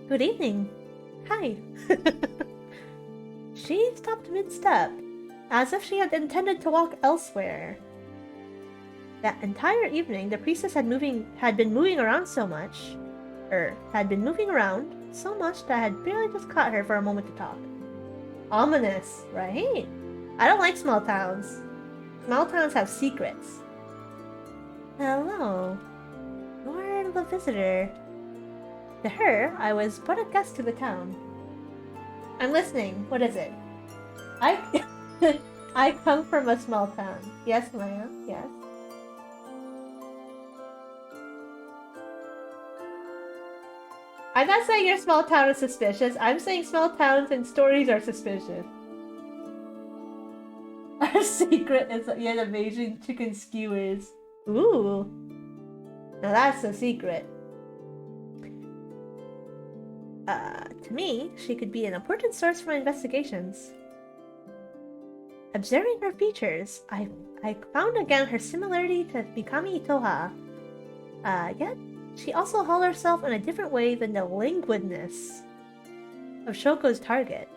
Good evening. Hi. She stopped mid-step, as if she had intended to walk elsewhere. That entire evening, the priestess had been moving around so much that I had barely just caught her for a moment to talk. Ominous, right? I don't like small towns. Small towns have secrets. Hello. You're the visitor. To her, I was but a guest to the town. I'm listening. What is it? I I come from a small town. Yes, Maya. Yes. I'm not saying your small town is suspicious. I'm saying small towns and stories are suspicious. Our secret is yet amazing chicken skewers. Ooh. Now that's a secret. To me, she could be an important source for my investigations. Observing her features, I found again her similarity to Mikami Itoha. Yet, she also held herself in a different way than the languidness of Shoko's target.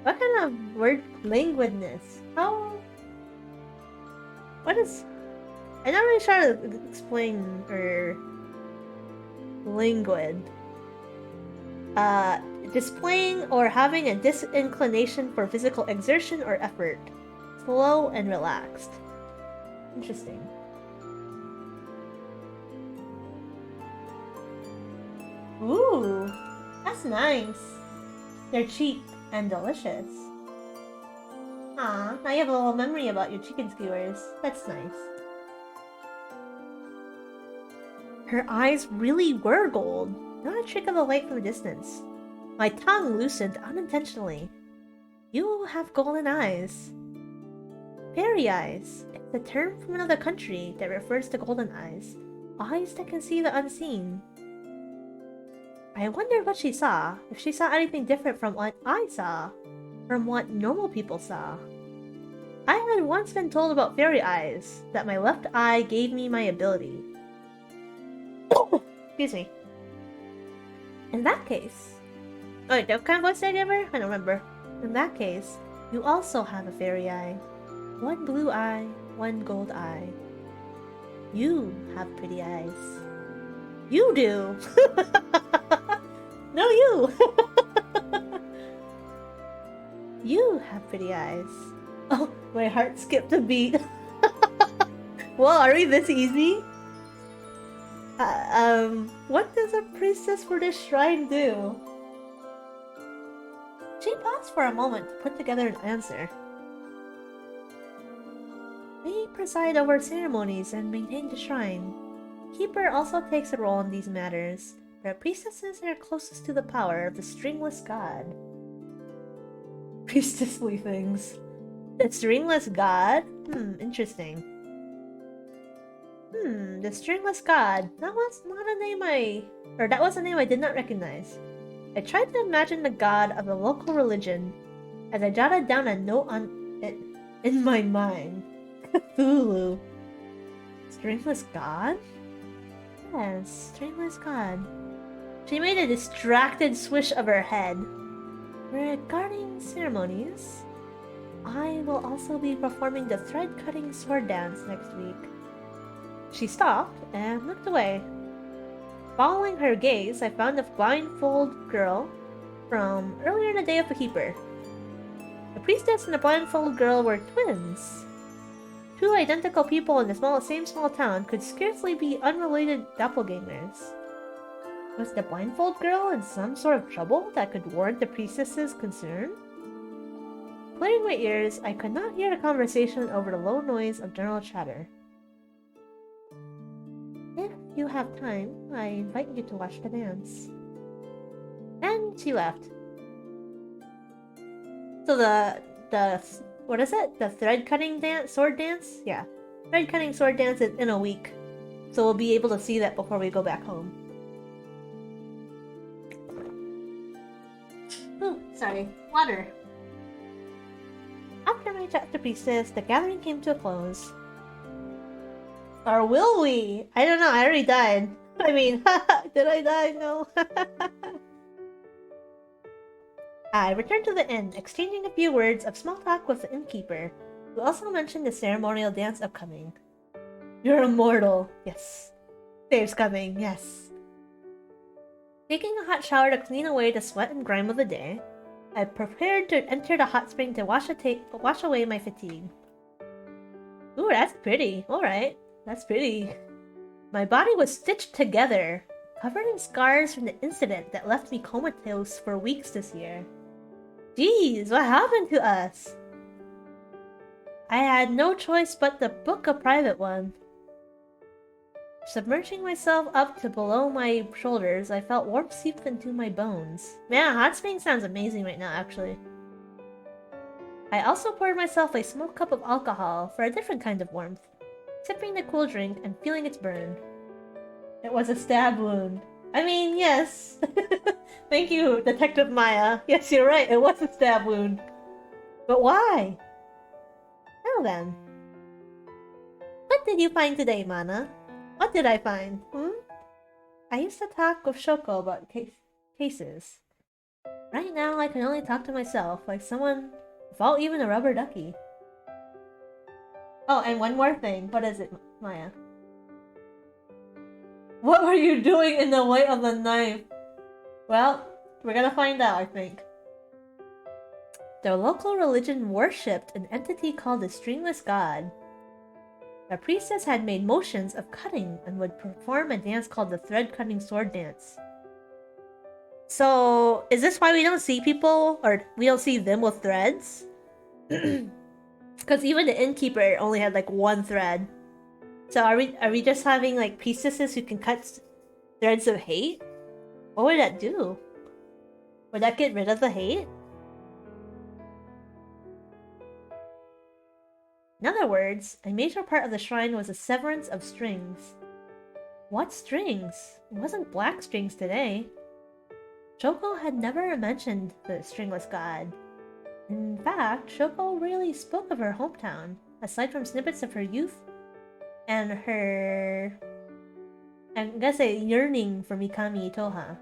What kind of word languidness? How? What is? I'm not really sure to explain her languid. Displaying or having a disinclination for physical exertion or effort. Slow and relaxed. Interesting. Ooh, that's nice. They're cheap and delicious. Aw, now you have a little memory about your chicken skewers. That's nice. Her eyes really were gold, not a trick of the light from a distance. My tongue loosened unintentionally. You have golden eyes. Fairy eyes. It's a term from another country that refers to golden eyes. Eyes that can see the unseen. I wondered what she saw, if she saw anything different from what I saw, from what normal people saw. I had once been told about fairy eyes, that my left eye gave me my ability. Excuse me. In that case... Oh, wait, what kind of voice did I give her? I don't remember. In that case, you also have a fairy eye. One blue eye, one gold eye. You have pretty eyes. You do! No, you! You have pretty eyes. Oh, my heart skipped a beat. Well, are we this easy? What does a priestess for this shrine do? She paused for a moment to put together an answer. We preside over ceremonies and maintain the shrine. Keeper also takes a role in these matters, but priestesses are closest to the power of the stringless god. Priestessly things. The stringless god? Interesting. The stringless god. That was not a name that was a name I did not recognize. I tried to imagine the god of the local religion as I jotted down a note on it in my mind. Cthulhu. Stringless god? Yes, stringless god. She made a distracted swish of her head. Regarding ceremonies, I will also be performing the thread-cutting sword dance next week. She stopped and looked away. Following her gaze, I found the blindfold girl from earlier in the day of the Keeper. The priestess and the blindfold girl were twins. Two identical people in the same small town could scarcely be unrelated doppelgangers. Was the blindfold girl in some sort of trouble that could warrant the priestess's concern? Clearing my ears, I could not hear the conversation over the low noise of general chatter. If you have time, I invite you to watch the dance. And she left. So what is it? The thread-cutting dance? Sword dance? Yeah. Thread-cutting sword dance is in a week. So we'll be able to see that before we go back home. Oh, sorry. Water. After my chat with the priestess, the gathering came to a close. Or will we? I don't know, I already died. I mean, did I die? No. I returned to the inn, exchanging a few words of small talk with the innkeeper, who also mentioned the ceremonial dance upcoming. You're immortal. Yes. Dave's coming. Yes. Taking a hot shower to clean away the sweat and grime of the day, I prepared to enter the hot spring to wash away my fatigue. Ooh, that's pretty. Alright. That's pretty. My body was stitched together. covered in scars from the incident that left me comatose for weeks this year. Jeez, what happened to us? I had no choice but to book a private one. Submerging myself up to below my shoulders, I felt warmth seep into my bones. Man, hot spring sounds amazing right now, actually. I also poured myself a small cup of alcohol for a different kind of warmth, sipping the cool drink and feeling its burn. It was a stab wound. I mean, yes. Thank you, Detective Maya. Yes, you're right, it was a stab wound. But why? Now then. What did you find today, Mana? What did I find? I used to talk with Shoko about cases. Right now, I can only talk to myself, like someone without even a rubber ducky. Oh, and one more thing. What is it, Maya? What were you doing in the way of the knife? Well, we're gonna find out, I think. The local religion worshipped an entity called the Stringless God. The priestess had made motions of cutting and would perform a dance called the thread-cutting sword dance. So, is this why we don't see people, or we don't see them with threads? Because even the innkeeper only had like one thread. So are we just having like priestesses who can cut threads of hate? What would that do? Would that get rid of the hate? In other words, a major part of the shrine was a severance of strings. What strings? It wasn't black strings today. Shoko had never mentioned the stringless god. In fact, Shoko rarely spoke of her hometown, aside from snippets of her youth and her, I'm gonna say, yearning for Mikami Itoha.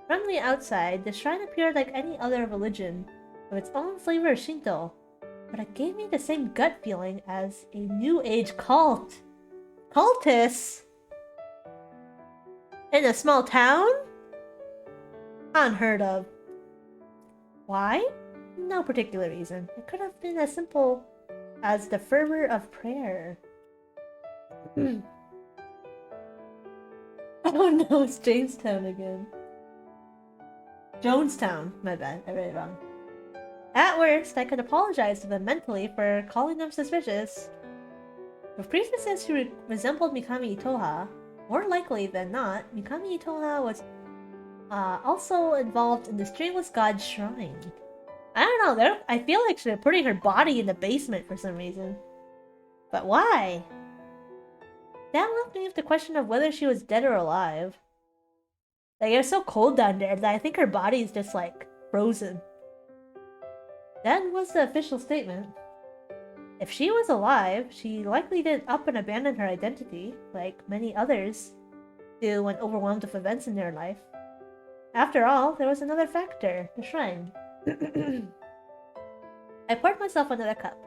From the outside, the shrine appeared like any other religion, with its own flavor of Shinto, but it gave me the same gut feeling as a new age cult. Cultists? In a small town? Unheard of. Why? No particular reason. It could have been as simple as the fervor of prayer. Oh no, it's Jamestown again. Jonestown. My bad, I read it wrong. At worst, I could apologize to them mentally for calling them suspicious. With priestesses who resembled Mikami Itoha, more likely than not, Mikami Itoha was also involved in the Stringless God's shrine. I don't know, I feel like they're putting her body in the basement for some reason. But why? That left me with the question of whether she was dead or alive. Like, it was so cold down there that I think her body is just, like, frozen. That was the official statement. If she was alive, she likely didn't up and abandon her identity, like many others do when overwhelmed with events in their life. After all, there was another factor, the shrine. I poured myself another cup.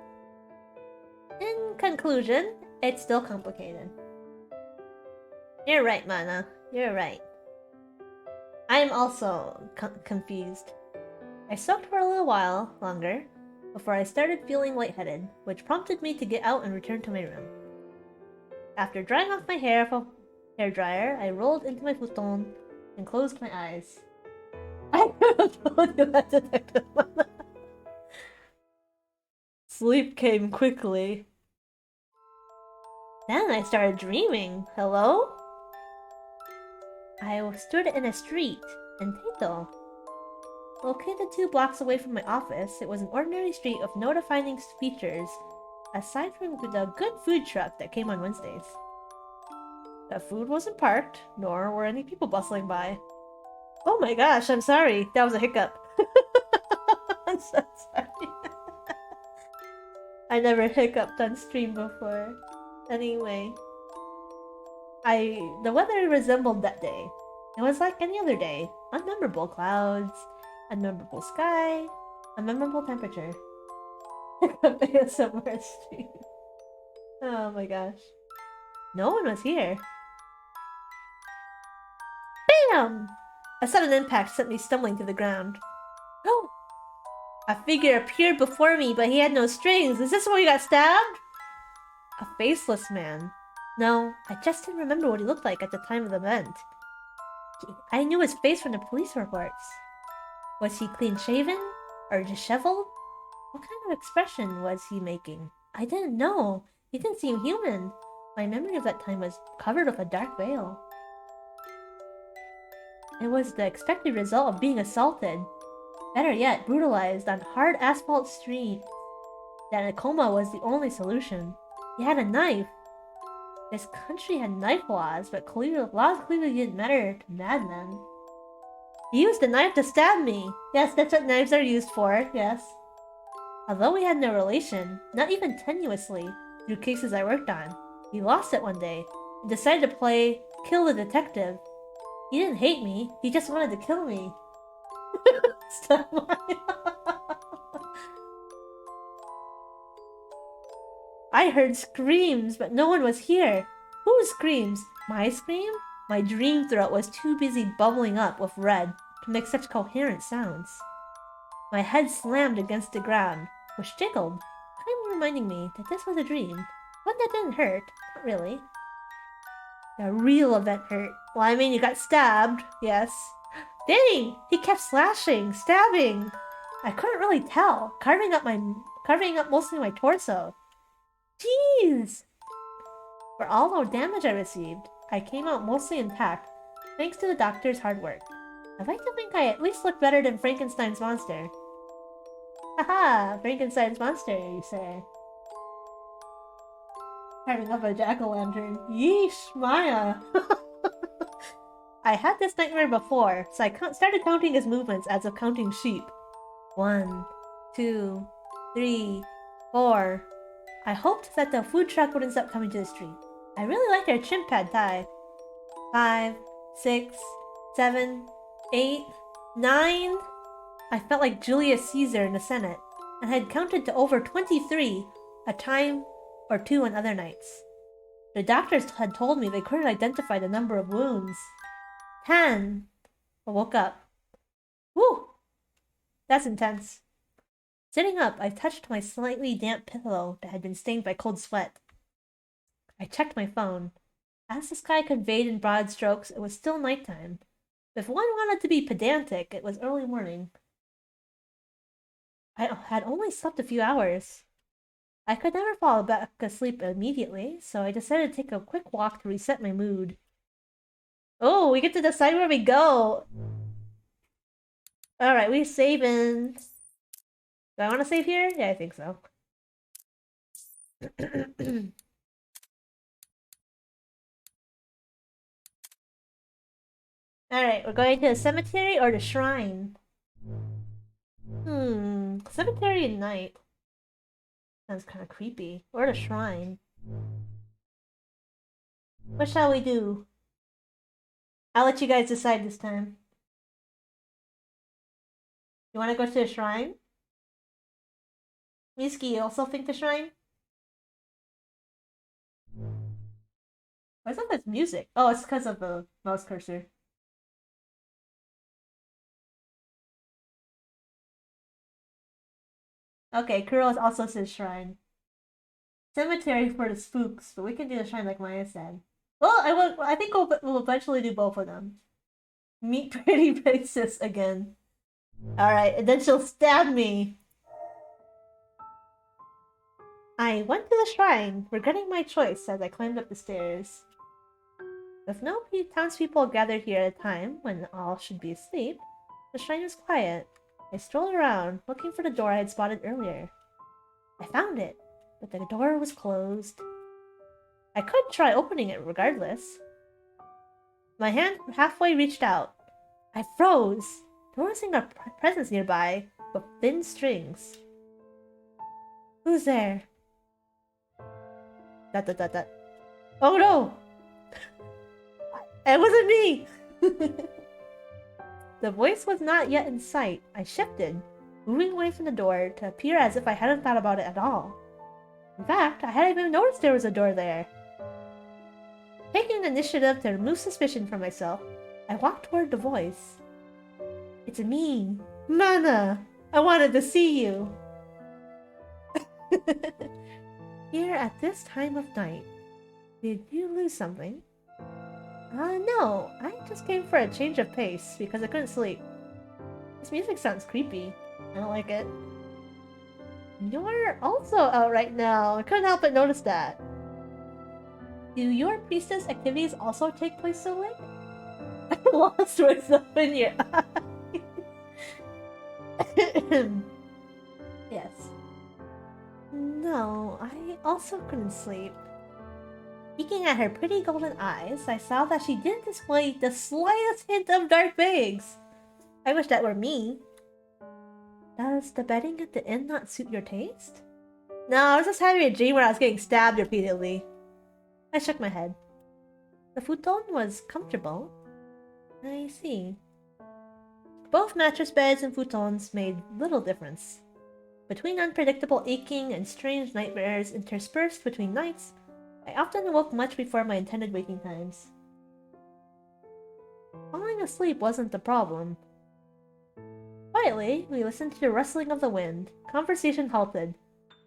In conclusion, it's still complicated. You're right, Mana. You're right. I'm also confused. I soaked for a little while longer before I started feeling lightheaded, which prompted me to get out and return to my room. After drying off my hair with a hairdryer, I rolled into my futon and closed my eyes. I told you that, Detective Mana. Sleep came quickly. Then I started dreaming. Hello? I stood in a street in Teito. Located 2 blocks away from my office, it was an ordinary street with no defining features, aside from the good food truck that came on Wednesdays. The food wasn't parked, nor were any people bustling by. Oh my gosh, I'm sorry. That was a hiccup. I'm so sorry. I never hiccuped on stream before. Anyway. The weather resembled that day. It was like any other day. Unmemorable clouds, unmemorable sky, unmemorable temperature. ASMR stream. Oh my gosh. No one was here. Bam! A sudden impact sent me stumbling to the ground. Oh! A figure appeared before me, but he had no strings. Is this where you got stabbed? A faceless man. No, I just didn't remember what he looked like at the time of the event. I knew his face from the police reports. Was he clean-shaven? Or disheveled? What kind of expression was he making? I didn't know. He didn't seem human. My memory of that time was covered with a dark veil. It was the expected result of being assaulted. Better yet, brutalized on hard asphalt street. That a coma was the only solution. He had a knife. This country had knife laws, but laws clearly didn't matter to madmen. He used the knife to stab me. Yes, that's what knives are used for, yes. Although we had no relation, not even tenuously, through cases I worked on, he lost it one day and decided to play kill the detective. He didn't hate me, he just wanted to kill me. Stop my... I heard screams, but no one was here. Whose screams? My scream? My dream throat was too busy bubbling up with red to make such coherent sounds. My head slammed against the ground, which jiggled, kindly reminding me that this was a dream. One that didn't hurt, not really. The real event hurt. Well, I mean, you got stabbed, yes. Dang! He kept slashing, stabbing. I couldn't really tell, carving up mostly my torso. Jeez! For all the damage I received, I came out mostly intact, thanks to the doctor's hard work. I'd like to think I at least look better than Frankenstein's monster. Haha, Frankenstein's monster, you say. Carving up a jack-o'-lantern. Yeesh, Maya! I had this nightmare before, so I started counting his movements as of counting sheep. 1, 2, 3, 4... I hoped that the food truck wouldn't stop coming to the street. I really liked their chimp pad thai. 5, 6, 7, 8, 9... I felt like Julius Caesar in the Senate, and had counted to over 23 a time or two on other nights. The doctors had told me they couldn't identify the number of wounds. 10. I woke up. Whew! That's intense. Sitting up, I touched my slightly damp pillow that had been stained by cold sweat. I checked my phone. As the sky conveyed in broad strokes, it was still nighttime. If one wanted to be pedantic, it was early morning. I had only slept a few hours. I could never fall back asleep immediately, so I decided to take a quick walk to reset my mood. Oh, we get to decide where we go! Alright, we're saving. Do I want to save here? Yeah, I think so. Alright, we're going to the cemetery or the shrine? Cemetery at night. Sounds kind of creepy. Or the shrine. What shall we do? I'll let you guys decide this time. You want to go to the shrine? Miski, you also think the shrine? What's up with music? Oh, it's because of the mouse cursor. Okay, Kuro also says shrine. Cemetery for the spooks, but we can do the shrine like Maya said. Well, I think we'll eventually do both of them. Meet pretty princess again. Alright, and then she'll stab me. I went to the shrine, regretting my choice as I climbed up the stairs. With no townspeople gathered here at a time when all should be asleep, the shrine was quiet. I strolled around, looking for the door I had spotted earlier. I found it, but the door was closed. I could try opening it regardless. My hand halfway reached out. I froze, noticing a presence nearby, with thin strings. Who's there? ... Oh no! It wasn't me! The voice was not yet in sight. I shifted, moving away from the door to appear as if I hadn't thought about it at all. In fact, I hadn't even noticed there was a door there. Taking the initiative to remove suspicion from myself, I walked toward the voice. It's me, Mana! I wanted to see you! Here at this time of night, did you lose something? No. I just came for a change of pace because I couldn't sleep. This music sounds creepy. I don't like it. You're also out right now. I couldn't help but notice that. Do your priestess activities also take place so late? I lost myself in your eye. Yes. No, I also couldn't sleep. Peeking at her pretty golden eyes, I saw that she didn't display the slightest hint of dark bags. I wish that were me. Does the bedding at the inn not suit your taste? No, I was just having a dream where I was getting stabbed repeatedly. I shook my head. The futon was comfortable. I see. Both mattress beds and futons made little difference. Between unpredictable aching and strange nightmares interspersed between nights, I often awoke much before my intended waking times. Falling asleep wasn't the problem. Quietly, we listened to the rustling of the wind. Conversation halted,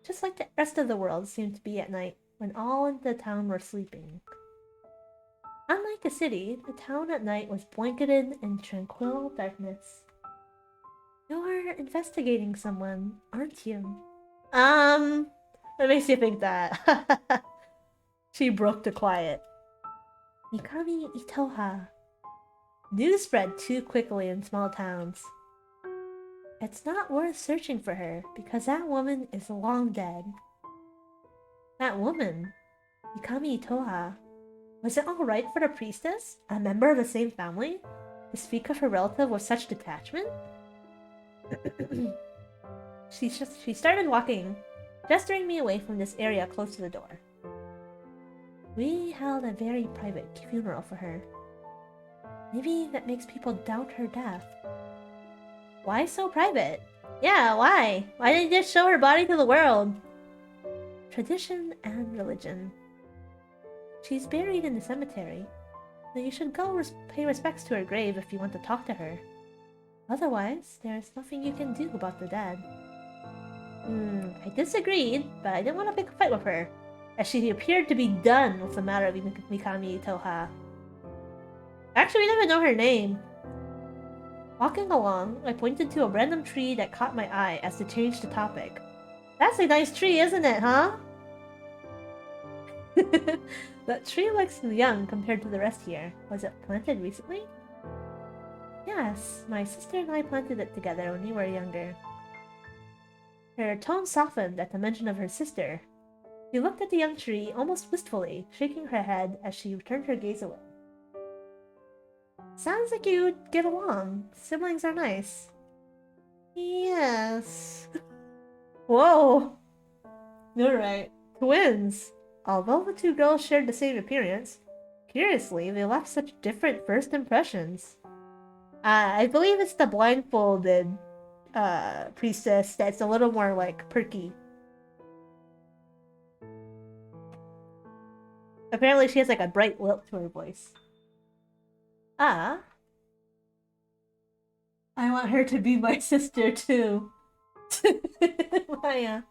just like the rest of the world seemed to be at night when all in the town were sleeping. Unlike a city, the town at night was blanketed in tranquil darkness. You're investigating someone, aren't you? What makes you think that? She broke the quiet. Mikami Itoha. News spread too quickly in small towns. It's not worth searching for her, because that woman is long dead. That woman? Mikami Itoha. Was it alright for the priestess, a member of the same family, to speak of her relative with such detachment? She started walking, gesturing me away from this area close to the door. We held a very private funeral for her. Maybe that makes people doubt her death. Why so private? Yeah, why? Why didn't you just show her body to the world? Tradition and religion. She's buried in the cemetery, so you should go pay respects to her grave if you want to talk to her. Otherwise, there's nothing you can do about the dead. I disagreed, but I didn't want to pick a fight with her, as she appeared to be done with the matter of Mikami Itoha. Actually, we didn't even know her name. Walking along, I pointed to a random tree that caught my eye as to change the topic. That's a nice tree, isn't it, huh? That tree looks young compared to the rest here. Was it planted recently? Yes, my sister and I planted it together when we were younger. Her tone softened at the mention of her sister. She looked at the young tree almost wistfully, shaking her head as she turned her gaze away. Sounds like you get along. Siblings are nice. Yes. Whoa. You're right. Twins. Although the two girls shared the same appearance, curiously, they left such different first impressions. I believe it's the blindfolded priestess that's a little more, like, perky. Apparently she has, like, a bright lilt to her voice. I want her to be my sister, too. Maya.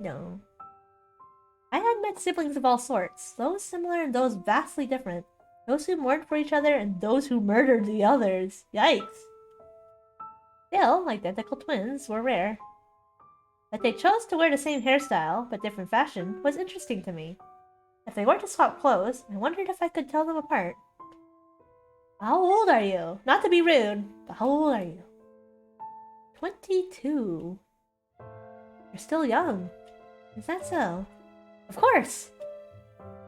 No. I had met siblings of all sorts, those similar and those vastly different. Those who mourned for each other and those who murdered the others. Yikes. Still, identical twins were rare. That they chose to wear the same hairstyle, but different fashion, was interesting to me. If they were to swap clothes, I wondered if I could tell them apart. How old are you? Not to be rude, but how old are you? 22. You're still young. Is that so? Of course!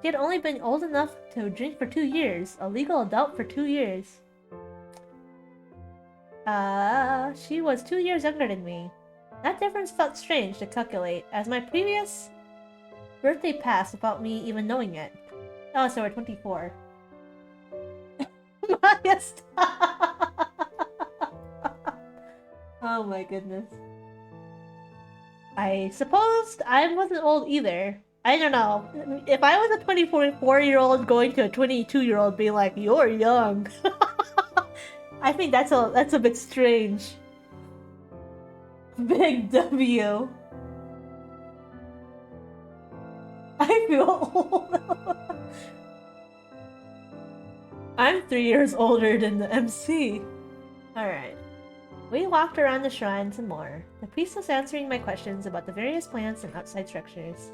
She had only been old enough to drink for 2 years, a legal adult for 2 years. She was 2 years younger than me. That difference felt strange to calculate, as my previous birthday passed without me even knowing it. Oh, so we're 24. Maya, stop! Oh my goodness. I supposed I wasn't old either. I don't know. If I was a 24-year-old going to a 22-year-old being like, you're young. I think that's a bit strange. Big W. I feel old. I'm 3 years older than the MC. Alright. We walked around the shrine some more, the priestess answering my questions about the various plants and outside structures.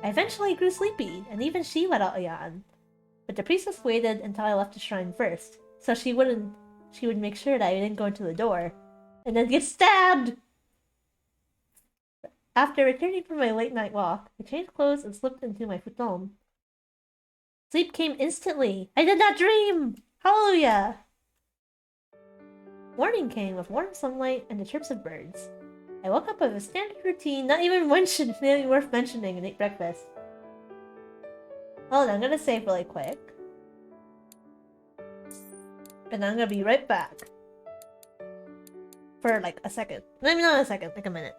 I eventually grew sleepy, and even she let out a yawn. But the priestess waited until I left the shrine first, so she would make sure that I didn't go into the door, and then get stabbed! After returning from my late night walk, I changed clothes and slipped into my futon. Sleep came instantly! I did not dream! Hallelujah! Morning came with warm sunlight and the chirps of birds. I woke up with a standard routine, not even worth mentioning, and ate breakfast. Hold on, I'm gonna save really quick. And I'm gonna be right back. For like a second. Maybe not a second, like a minute.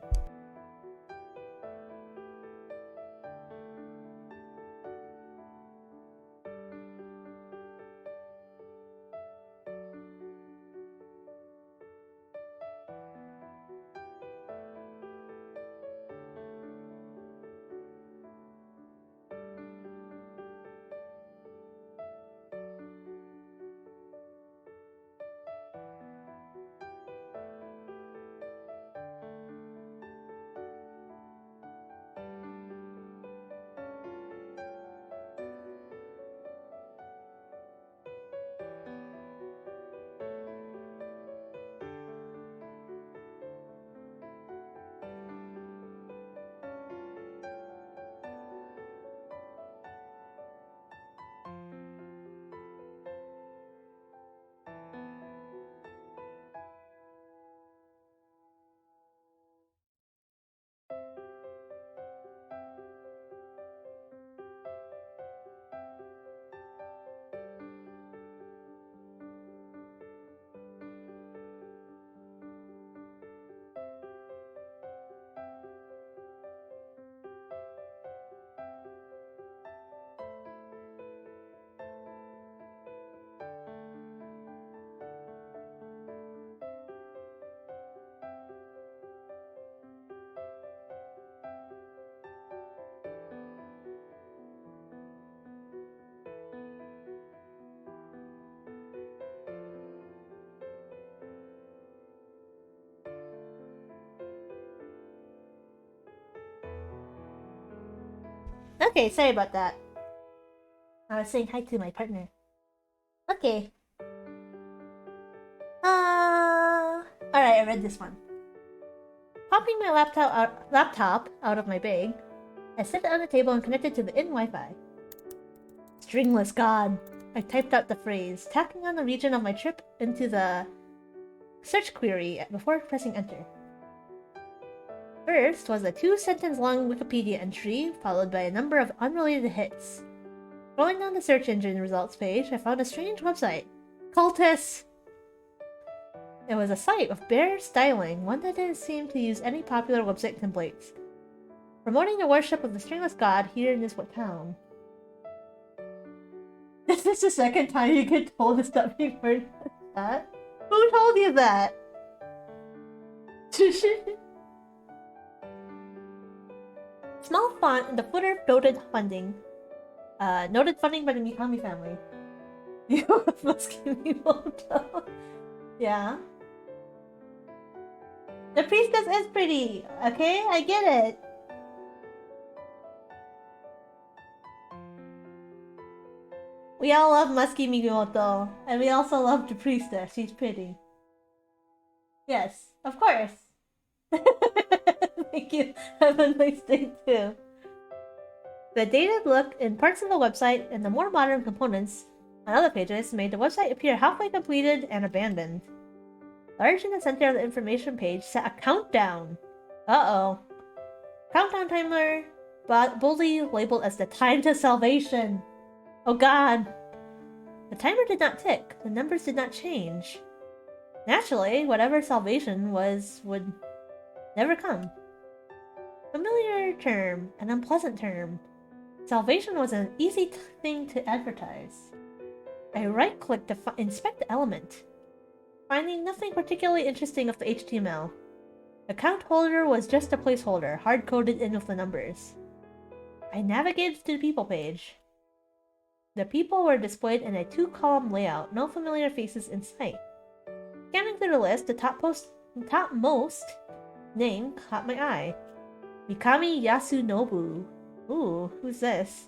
Okay, sorry about that. I was saying hi to my partner. Okay. Alright, I read this one. Popping my laptop out of my bag, I set it on the table and connected to the inn Wi-Fi. Stringless God. I typed out the phrase, tacking on the region of my trip into the search query before pressing enter. First was a 2-sentence-long Wikipedia entry, followed by a number of unrelated hits. Scrolling down the search engine results page, I found a strange website. Cultists! It was a site with bare styling, one that didn't seem to use any popular website templates. Promoting the worship of the stringless god here in this town. Is this the second time you get told to stop being heard that? Who told you that? Small font in the footer noted funding. Noted funding by the Mikami family. You must give me photo. Yeah. The priestess is pretty, okay? I get it. We all love Musky Miyamoto, and we also love the priestess. She's pretty. Yes, of course. Thank you. Have a nice day too. The dated look in parts of the website and the more modern components on other pages made the website appear halfway completed and abandoned. Large in the center of the information page sat a countdown. Uh-oh. Countdown timer, boldly labeled as the time to salvation. Oh god. The timer did not tick. The numbers did not change. Naturally, whatever salvation was would never come. Familiar term, an unpleasant term. Salvation was an easy thing to advertise. I right-clicked to inspect the element, finding nothing particularly interesting of the HTML. The count holder was just a placeholder, hard-coded in with the numbers. I navigated to the people page. The people were displayed in a 2-column layout, no familiar faces in sight. Scanning through the list, the topmost name caught my eye. Mikami Yasunobu. Ooh, who's this?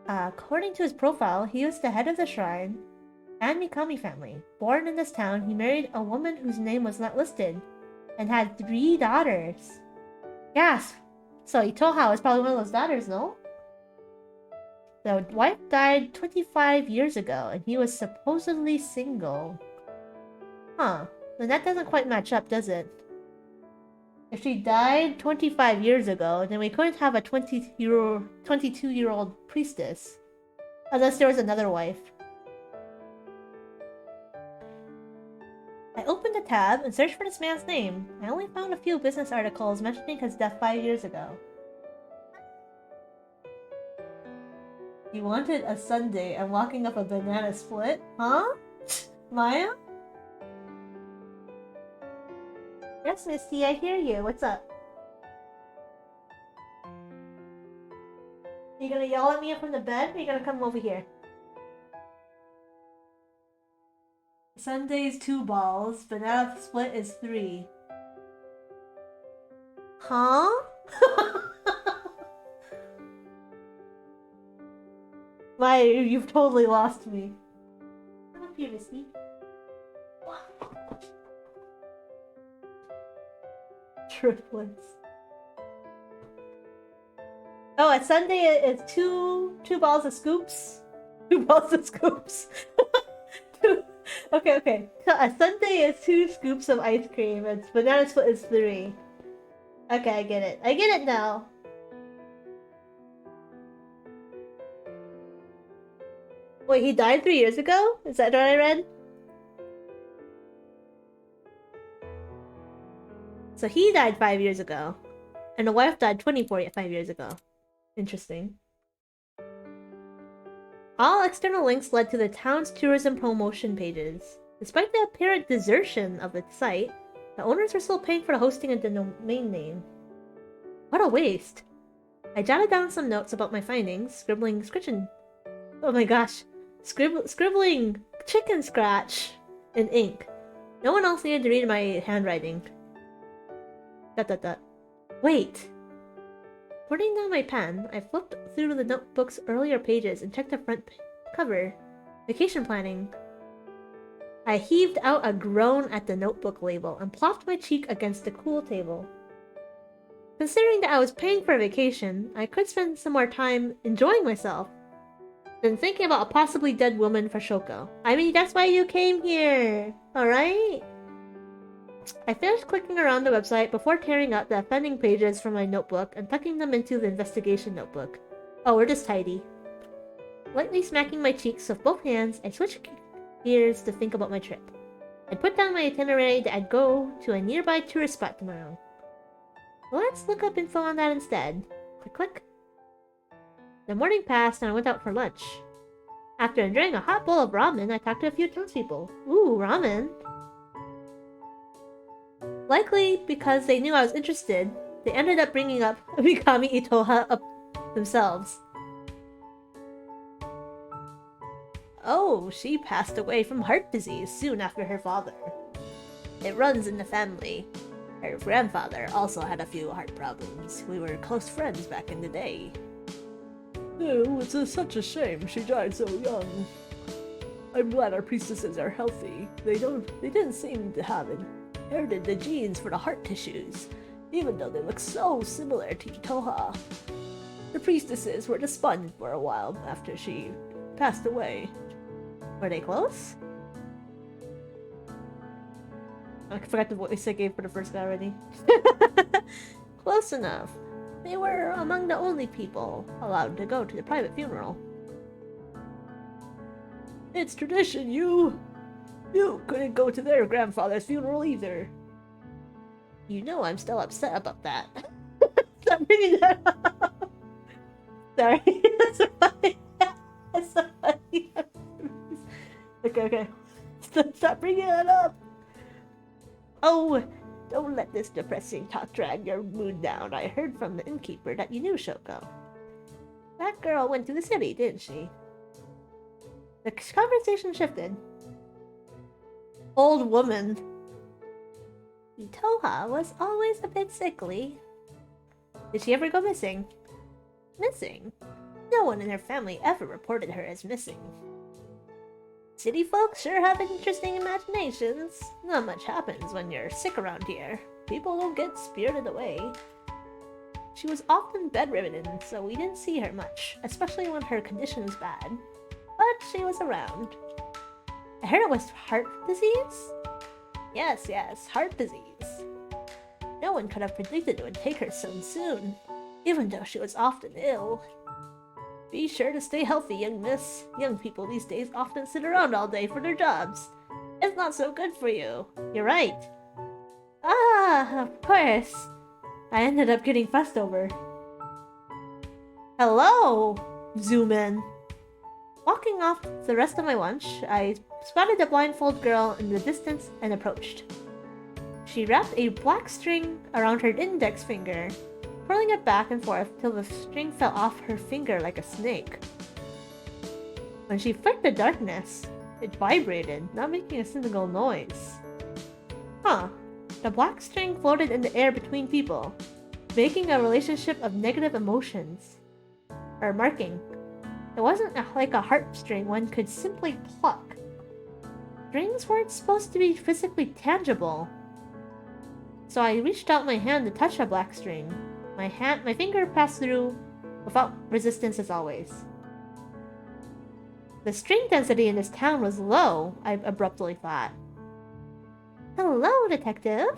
According to his profile, he was the head of the shrine and Mikami family. Born in this town, he married a woman whose name was not listed and had 3 daughters. Gasp! So Itoha was probably one of those daughters, no? The wife died 25 years ago, and he was supposedly single. Huh. Then that doesn't quite match up, does it? If she died 25 years ago, then we couldn't have a 22-year-old priestess. Unless there was another wife. I opened the tab and searched for this man's name. I only found a few business articles mentioning his death 5 years ago. He wanted a sundae and walking up a banana split? Huh? Maya? Yes, Misty, I hear you. What's up? Are you gonna yell at me from the bed, or are you gonna come over here? Sundae is 2 balls, banana split is 3. Huh? Maya, you've totally lost me. Come up here, Misty. Triplets. Oh, a sundae is two balls of scoops. 2 balls of scoops. Okay. So a sundae is 2 scoops of ice cream, and banana split is 3. Okay, I get it. I get it now. Wait, he died 3 years ago? Is that what I read? So he died 5 years ago, and the wife died 5 years ago. Interesting. All external links led to the town's tourism promotion pages. Despite the apparent desertion of the site, the owners were still paying for the hosting of the domain name. What a waste. I jotted down some notes about my findings, scribbling chicken scratch in ink. No one else needed to read my handwriting. ... Wait. Putting down my pen, I flipped through the notebook's earlier pages and checked the front cover. Vacation planning. I heaved out a groan at the notebook label and plopped my cheek against the cool table. Considering that I was paying for a vacation, I could spend some more time enjoying myself than thinking about a possibly dead woman for Shoko. I mean, that's why you came here, alright? I finished clicking around the website before tearing out the offending pages from my notebook and tucking them into the investigation notebook. Oh, we're just tidy. Lightly smacking my cheeks with both hands, I switched gears to think about my trip. I put down my itinerary that I'd go to a nearby tourist spot tomorrow. Let's look up info on that instead. Click, click. The morning passed and I went out for lunch. After enjoying a hot bowl of ramen, I talked to a few townspeople. Ooh, ramen. Likely because they knew I was interested, they ended up bringing up Mikami Itoha up themselves. Oh, she passed away from heart disease soon after her father. It runs in the family. Her grandfather also had a few heart problems. We were close friends back in the day. It was such a shame she died so young. I'm glad our priestesses are healthy. They didn't seem to have inherited the genes for the heart tissues, even though they look so similar to Itoha. The priestesses were despondent for a while after she passed away. Were they close? I forgot the voice I gave for the first guy already. Close enough. They were among the only people allowed to go to the private funeral. It's tradition, you couldn't go to their grandfather's funeral either. You know I'm still upset about that. Stop bringing that up. Sorry. That's so funny. That's so funny. Okay. Stop bringing that up. Oh, don't let this depressing talk drag your mood down. I heard from the innkeeper that you knew Shoko. That girl went to the city, didn't she? The conversation shifted. Old woman. Itoha was always a bit sickly. Did she ever go missing? Missing? No one in her family ever reported her as missing. City folks sure have interesting imaginations. Not much happens when you're sick around here. People don't get spirited away. She was often bedridden, so we didn't see her much, especially when her condition was bad. But she was around. I heard it was heart disease? Yes, heart disease. No one could have predicted it would take her so soon, even though she was often ill. Be sure to stay healthy, young miss. Young people these days often sit around all day for their jobs. It's not so good for you. You're right. Ah, of course. I ended up getting fussed over. Hello! Zoom in. Walking off the rest of my lunch, I spotted a blindfold girl in the distance and approached. She wrapped a black string around her index finger, twirling it back and forth till the string fell off her finger like a snake. When she flicked the darkness, it vibrated, not making a single noise. Huh. The black string floated in the air between people, making a relationship of negative emotions. Or marking. It wasn't like a heartstring one could simply pluck. Strings weren't supposed to be physically tangible. So I reached out my hand to touch a black string. My finger passed through without resistance as always. The string density in this town was low, I abruptly thought. Hello, detective.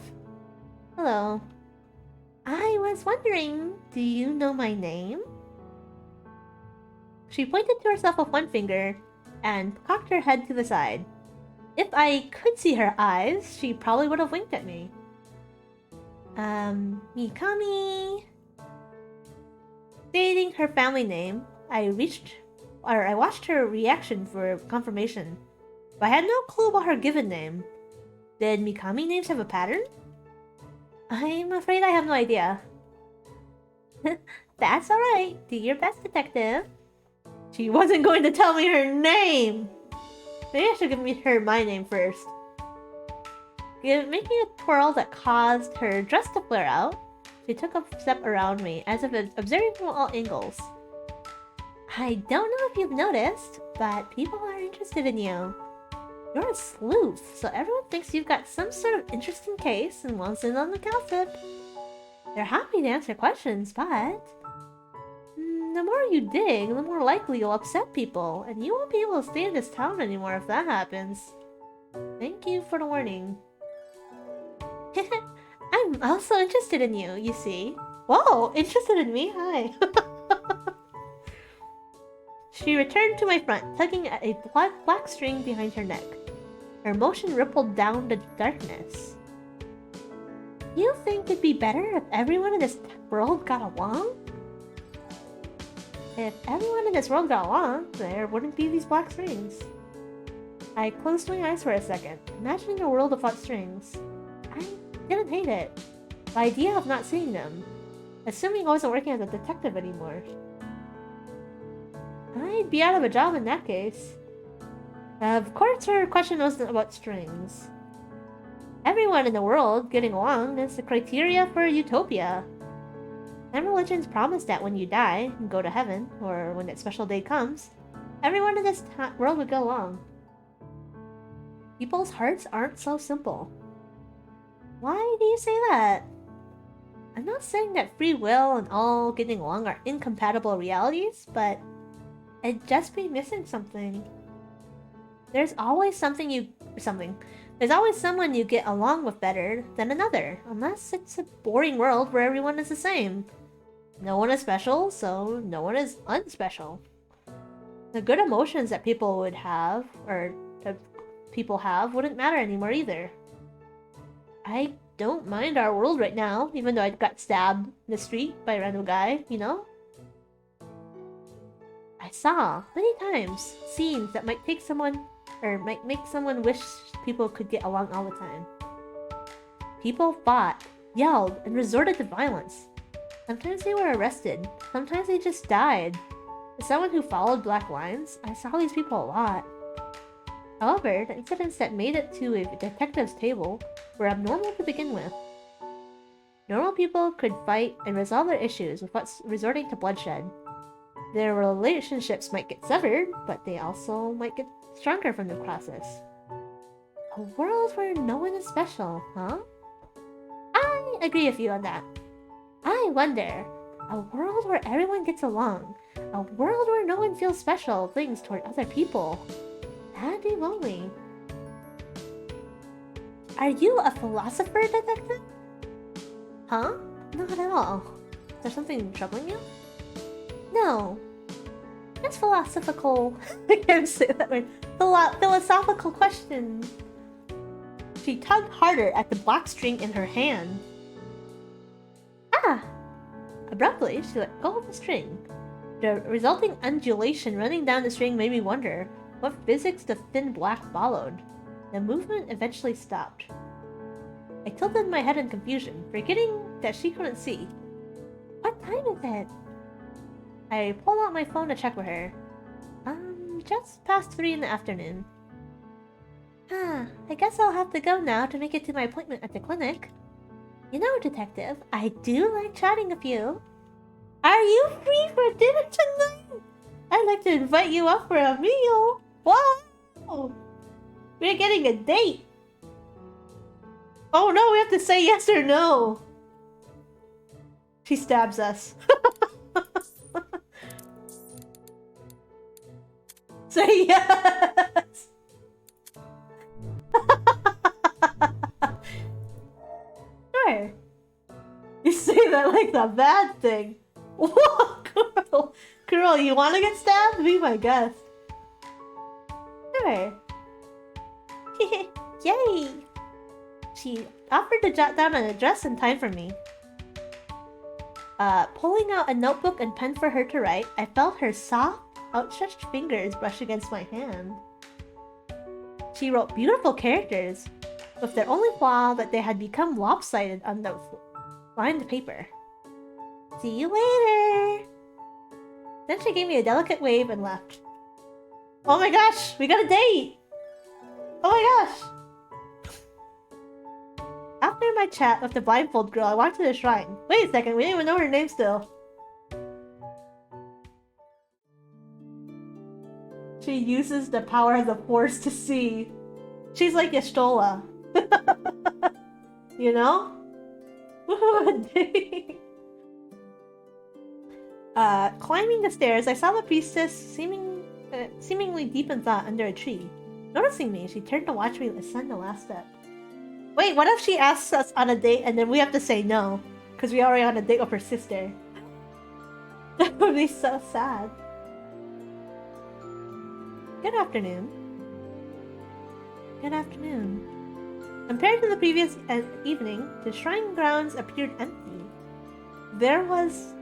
Hello. I was wondering, do you know my name? She pointed to herself with one finger and cocked her head to the side. If I could see her eyes, she probably would have winked at me. Mikami. Stating her family name, I watched her reaction for confirmation, but I had no clue about her given name. Did Mikami names have a pattern? I'm afraid I have no idea. That's alright. Do your best, detective. She wasn't going to tell me her name! Maybe I should give her my name first. Making a twirl that caused her dress to flare out, she took a step around me, as if observing from all angles. I don't know if you've noticed, but people are interested in you. You're a sleuth, so everyone thinks you've got some sort of interesting case and wants in on the gossip. They're happy to answer questions, but the more you dig, the more likely you'll upset people, and you won't be able to stay in this town anymore if that happens. Thank you for the warning. I'm also interested in you, you see. Whoa, interested in me? Hi. She returned to my front, tugging at a black string behind her neck. Her motion rippled down the darkness. You think it'd be better if everyone in this world got along? If everyone in this world got along, there wouldn't be these black strings. I closed my eyes for a second, imagining a world without strings. I didn't hate it. The idea of not seeing them, assuming I wasn't working as a detective anymore. I'd be out of a job in that case. Of course her question wasn't about strings. Everyone in the world getting along is the criteria for utopia. Some religions promise that when you die and go to heaven, or when that special day comes, everyone in this world would go along. People's hearts aren't so simple. Why do you say that? I'm not saying that free will and all getting along are incompatible realities, but I'd just be missing something. There's always There's always someone you get along with better than another, unless it's a boring world where everyone is the same. No one is special, so no one is unspecial. The good emotions that people would have, or that people have, wouldn't matter anymore either. I don't mind our world right now, even though I got stabbed in the street by a random guy, you know? I saw, many times, scenes that might make someone wish people could get along all the time. People fought, yelled, and resorted to violence. Sometimes they were arrested, sometimes they just died. As someone who followed black lines, I saw these people a lot. However, the incidents that made it to a detective's table were abnormal to begin with. Normal people could fight and resolve their issues without resorting to bloodshed. Their relationships might get severed, but they also might get stronger from the process. A world where no one is special, huh? I agree with you on that. I wonder. A world where everyone gets along. A world where no one feels special things toward other people. That'd be lonely. Are you a philosopher, detective? Huh? Not at all. Is there something troubling you? No. Just philosophical... I can't say that word. Philosophical questions. She tugged harder at the black string in her hand. Ah! Abruptly, she let go of the string. The resulting undulation running down the string made me wonder what physics the thin black followed. The movement eventually stopped. I tilted my head in confusion, forgetting that she couldn't see. What time is it? I pulled out my phone to check with her. Just past 3 in the afternoon. I guess I'll have to go now to make it to my appointment at the clinic. You know, detective, I do like chatting with you. Are you free for dinner tonight? I'd like to invite you up for a meal. Wow! We're getting a date. Oh no, we have to say yes or no. She stabs us. Say yes! Sure. You say that like the bad thing. Whoa, girl! Girl, you wanna get stabbed? Be my guest. Sure. Yay! She offered to jot down an address in time for me. Pulling out a notebook and pen for her to write, I felt her soft, outstretched fingers brush against my hand. She wrote beautiful characters, with their only flaw that they had become lopsided on the lined paper. See you later! Then she gave me a delicate wave and left. Oh my gosh, we got a date! Oh my gosh! After my chat with the blindfold girl, I walked to the shrine. Wait a second, we didn't even know her name still. She uses the power of the force to see. She's like Yestola. You know? Climbing the stairs, I saw the priestess seemingly deep in thought under a tree. Noticing me, she turned to watch me ascend the last step. Wait, what if she asks us on a date and then we have to say no? Because we already on a date with her sister. That would be so sad. Good afternoon. Good afternoon. Compared to the previous evening, the shrine grounds appeared empty. There was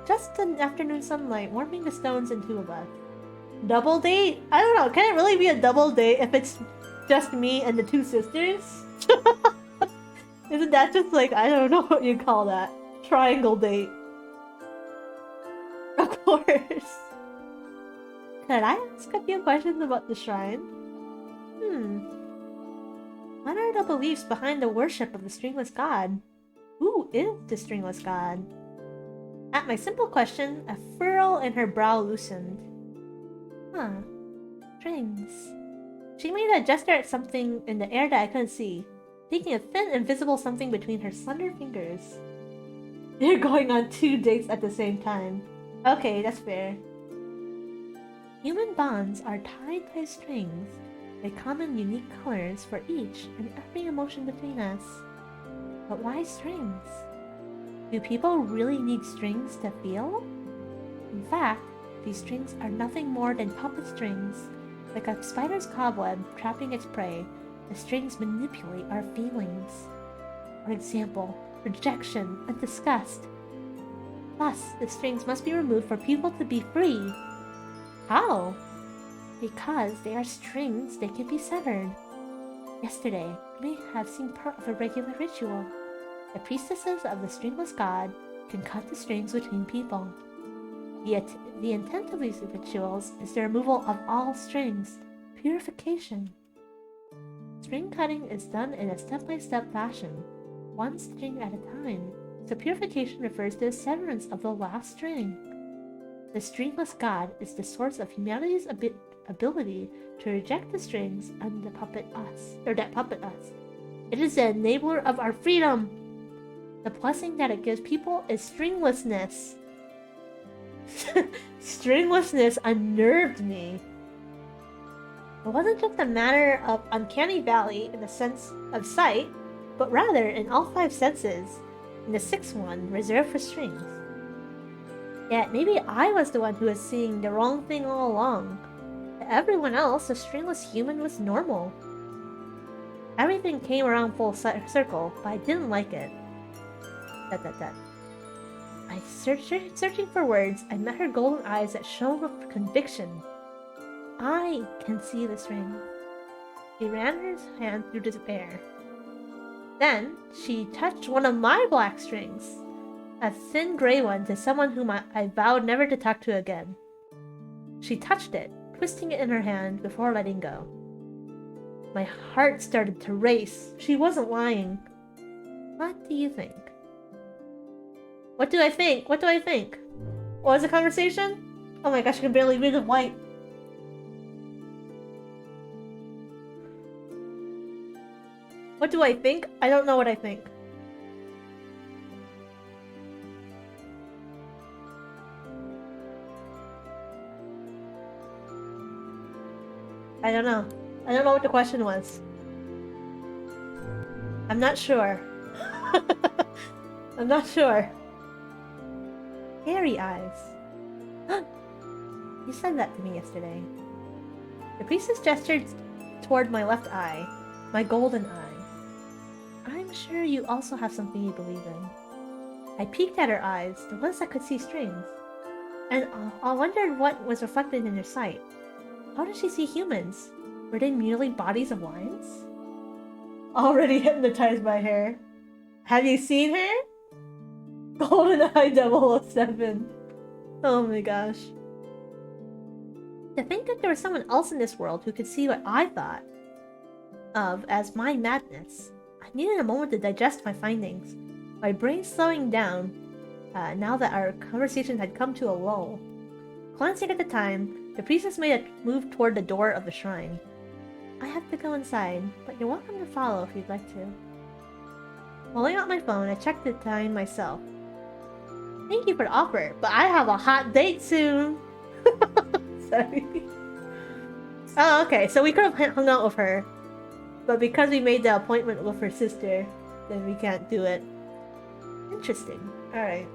just an afternoon sunlight warming the stones and two of us. Double date? I don't know, can it really be a double date if it's just me and the two sisters? Isn't that just like, I don't know what you call that. Triangle date. Of course. Could I ask a few questions about the shrine? What are the beliefs behind the worship of the stringless god? Who is the stringless god? At my simple question, a furrow in her brow loosened. Strings. She made a gesture at something in the air that I couldn't see, taking a thin, invisible something between her slender fingers. They're going on 2 dates at the same time. Okay, that's fair. Human bonds are tied by strings, with common unique colors for each and every emotion between us. But why strings? Do people really need strings to feel? In fact, these strings are nothing more than puppet strings. Like a spider's cobweb trapping its prey, the strings manipulate our feelings. For example, rejection and disgust. Thus, the strings must be removed for people to be free. How? Because they are strings, they can be severed. Yesterday, you may have seen part of a regular ritual. The priestesses of the stringless god can cut the strings between people. The intent of these rituals is the removal of all strings, purification. String cutting is done in a step-by-step fashion, one string at a time, so purification refers to the severance of the last string. The stringless god is the source of humanity's ability to reject the strings and that puppet us. It is the enabler of our freedom. The blessing that it gives people is stringlessness. Stringlessness unnerved me. It wasn't just a matter of uncanny valley in the sense of sight, but rather in all 5 senses, in the 6th one reserved for strings. Yet maybe I was the one who was seeing the wrong thing all along. To everyone else, a stringless human was normal. Everything came around full circle, but I didn't like it. I searching for words, I met her golden eyes that shone with conviction. I can see the string. She ran her hand through the air. Then she touched one of my black strings, a thin gray one to someone whom I vowed never to talk to again. She touched it, twisting it in her hand before letting go. My heart started to race. She wasn't lying. What do you think? What do I think? What do I think? What was the conversation? Oh my gosh, I can barely read the white. What do I think? I don't know what I think. I don't know. I don't know what the question was. I'm not sure. I'm not sure. Hairy eyes. You said that to me yesterday. The priestess gestured toward my left eye, my golden eye. I'm sure you also have something you believe in. I peeked at her eyes, the ones that could see strings, and I wondered what was reflected in her sight. How did she see humans? Were they merely bodies of lines? Already hypnotized by her. Have you seen her? GoldenEye 007. Oh my gosh. To think that there was someone else in this world who could see what I thought of as my madness. I needed a moment to digest my findings, my brain slowing down now that our conversation had come to a lull. Glancing at the time, the priestess made a move toward the door of the shrine. I have to go inside, but you're welcome to follow if you'd like to. Pulling out my phone, I checked the time myself. Thank you for the offer, but I have a hot date soon. Sorry. Oh, okay, so we could have hung out with her, but because we made the appointment with her sister, then we can't do it. Interesting. Alright.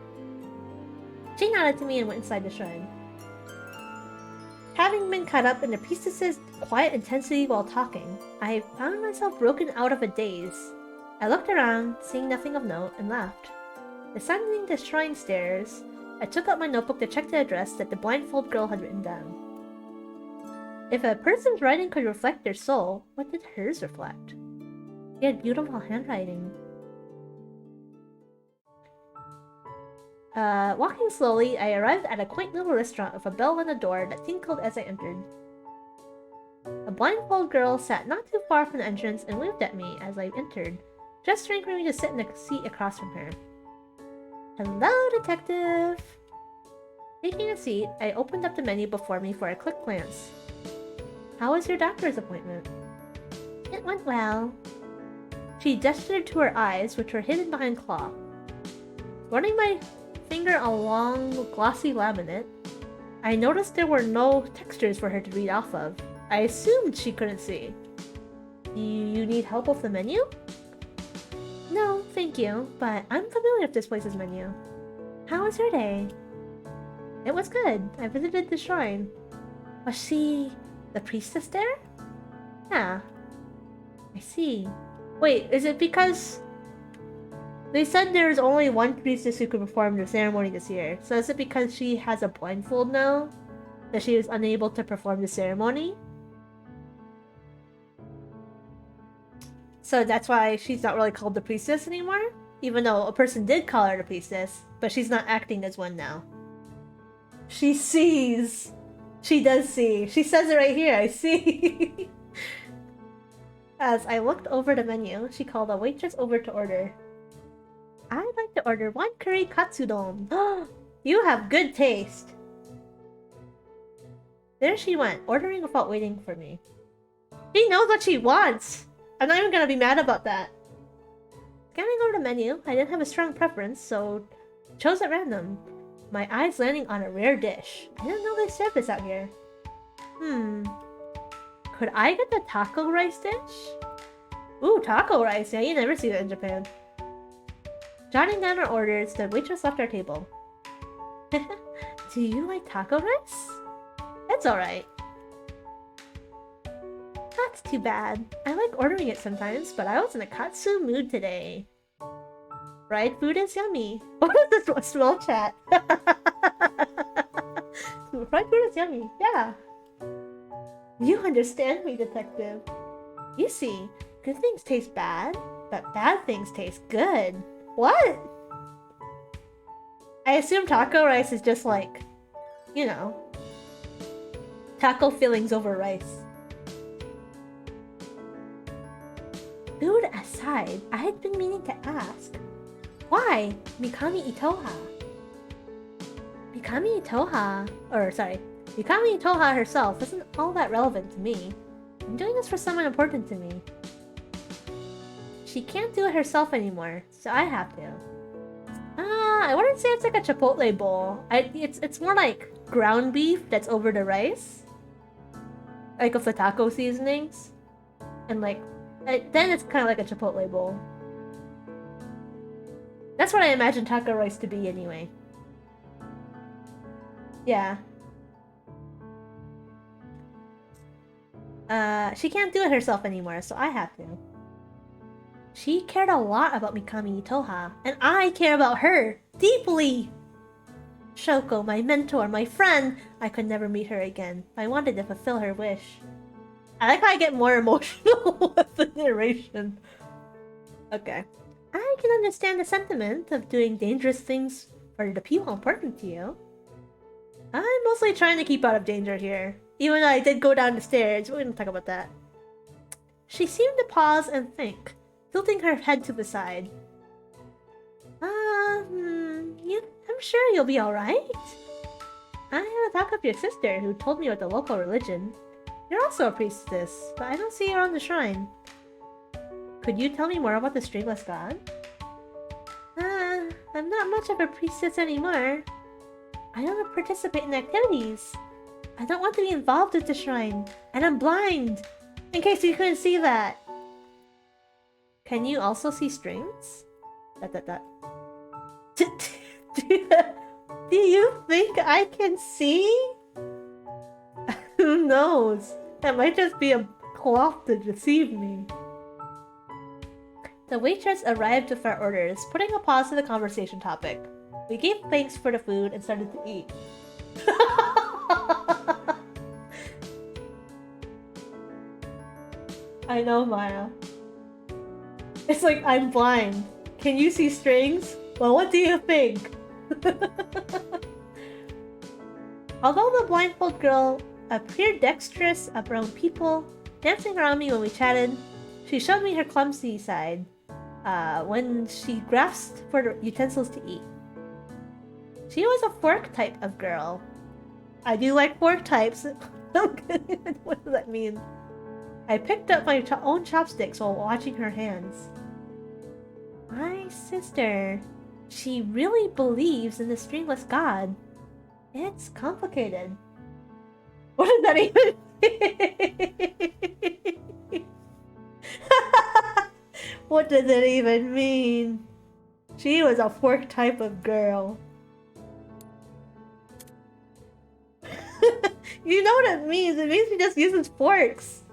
She nodded to me and went inside the shrine. Having been caught up in the priestess's quiet intensity while talking, I found myself broken out of a daze. I looked around, seeing nothing of note, and left. Descending the shrine stairs, I took out my notebook to check the address that the blindfold girl had written down. If a person's writing could reflect their soul, what did hers reflect? She had beautiful handwriting. Walking slowly, I arrived at a quaint little restaurant with a bell on the door that tinkled as I entered. A blindfold girl sat not too far from the entrance and waved at me as I entered, gesturing for me to sit in the seat across from her. Hello, detective! Taking a seat, I opened up the menu before me for a quick glance. How was your doctor's appointment? It went well. She gestured to her eyes, which were hidden behind cloth. Running my finger along the glossy laminate, I noticed there were no textures for her to read off of. I assumed she couldn't see. Do you need help with the menu? No, thank you, but I'm familiar with this place's menu. How was your day? It was good. I visited the shrine. Was she the priestess there? Yeah. I see. Wait, is it because they said there's only one priestess who could perform the ceremony this year? So is it because she has a blindfold now that she was unable to perform the ceremony? So that's why she's not really called the priestess anymore? Even though a person did call her the priestess, but she's not acting as one now. She sees. She does see. She says it right here. I see. As I looked over the menu, she called a waitress over to order. I'd like to order 1 curry katsudon. You have good taste. There she went, ordering without waiting for me. She knows what she wants. I'm not even gonna be mad about that. Scanning over the menu, I didn't have a strong preference, so chose at random. My eyes landing on a rare dish. I didn't know they served this out here. Could I get the taco rice dish? Ooh, taco rice. Yeah, you never see that in Japan. Jotting down our orders, the waitress left our table. Do you like taco rice? It's alright. That's too bad. I like ordering it sometimes, but I was in a katsu mood today. Fried food is yummy. What is this small chat? Fried food is yummy. Yeah. You understand me, detective. You see, good things taste bad, but bad things taste good. What? I assume taco rice is just like, you know, taco fillings over rice. Food aside, I had been meaning to ask, why Mikami Itoha? Mikami Itoha herself isn't all that relevant to me. I'm doing this for someone important to me. She can't do it herself anymore, so I have to. I wouldn't say it's like a chipotle bowl. It's more like ground beef that's over the rice. Like of the taco seasonings. And like, then it's kind of like a chipotle bowl. That's what I imagine taco rice to be anyway. Yeah. She can't do it herself anymore, so I have to. She cared a lot about Mikami Itoha, and I care about her deeply! Shoko, my mentor, my friend! I could never meet her again, but I wanted to fulfill her wish. I like how I get more emotional with the narration. Okay. I can understand the sentiment of doing dangerous things for the people important to you. I'm mostly trying to keep out of danger here. Even though I did go down the stairs, we're gonna talk about that. She seemed to pause and think, tilting her head to the side. I'm sure you'll be alright. I had a talk with your sister, who told me about the local religion. You're also a priestess, but I don't see her on the shrine. Could you tell me more about the Stringless God? I'm not much of a priestess anymore. I don't participate in activities. I don't want to be involved with the shrine, and I'm blind, in case you couldn't see that. Can you also see strings? Do you think I can see? Who knows? That might just be a cloth to deceive me. The waitress arrived with our orders, putting a pause to the conversation topic. We gave thanks for the food and started to eat. I know, Maya. It's like, I'm blind. Can you see strings? Well, what do you think? Although the blindfold girl appeared dexterous around people, dancing around me when we chatted, she showed me her clumsy side when she grasped for the utensils to eat. She was a fork type of girl. I do like fork types. What does that mean? I picked up my own chopsticks while watching her hands. My sister. She really believes in the Stringless God. It's complicated. What does that even mean? What does it even mean? She was a fork type of girl. You know what it means? It means she just uses forks.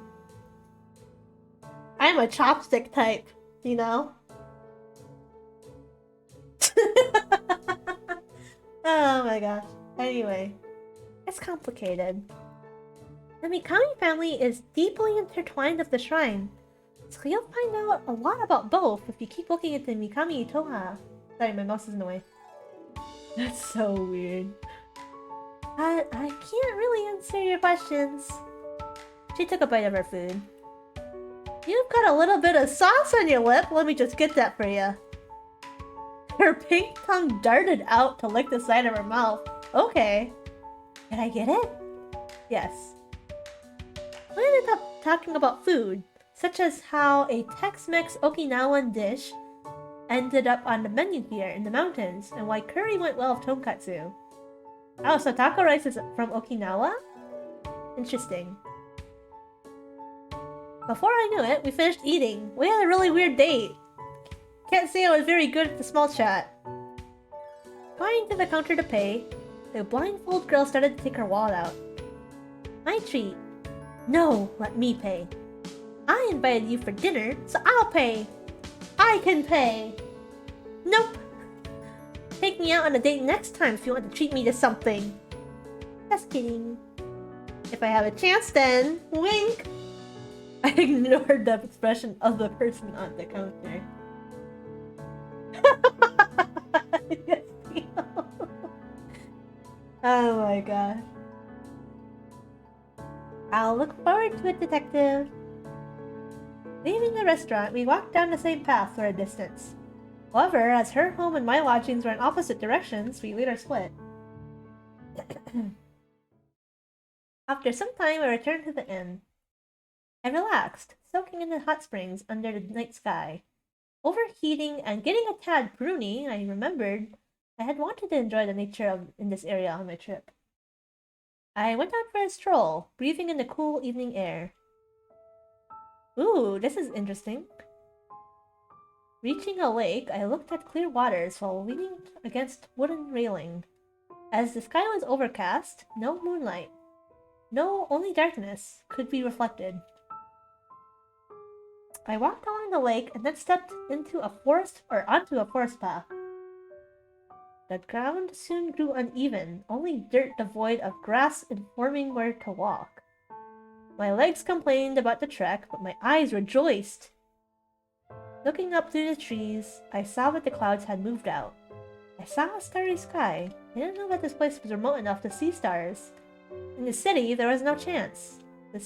I'm a chopstick type, you know? Oh my gosh. Anyway, it's complicated. The Mikami family is deeply intertwined with the shrine, so you'll find out a lot about both if you keep looking at the Mikami Itoha. Sorry, my mouse is in the way. That's so weird. I can't really answer your questions. She took a bite of her food. You've got a little bit of sauce on your lip. Let me just get that for you. Her pink tongue darted out to lick the side of her mouth. Okay. Can I get it? Yes. We ended up talking about food, such as how a Tex-Mex Okinawan dish ended up on the menu here in the mountains, and why curry went well with tonkatsu. Oh, so taco rice is from Okinawa? Interesting. Before I knew it, we finished eating. We had a really weird date. Can't say I was very good at the small chat. Going to the counter to pay, the blindfold girl started to take her wallet out. My treat. No, let me pay. I invited you for dinner, so I'll pay. I can pay. Nope. Take me out on a date next time if you want to treat me to something. Just kidding. If I have a chance then, wink. I ignored the expression of the person on the counter. Yes, oh my god. I'll look forward to it, detective. Leaving the restaurant, we walked down the same path for a distance. However, as her home and my lodgings were in opposite directions, we later split. After some time, I returned to the inn. I relaxed, soaking in the hot springs under the night sky. Overheating and getting a tad pruny, I remembered I had wanted to enjoy the nature in this area on my trip. I went out for a stroll, breathing in the cool evening air. Ooh, this is interesting. Reaching a lake, I looked at clear waters while leaning against wooden railing. As the sky was overcast, no moonlight, no, only darkness could be reflected. I walked along the lake and then stepped onto a forest path. The ground soon grew uneven, only dirt devoid of grass informing where to walk. My legs complained about the trek, but my eyes rejoiced. Looking up through the trees, I saw that the clouds had moved out. I saw a starry sky. I didn't know that this place was remote enough to see stars. In the city, there was no chance. The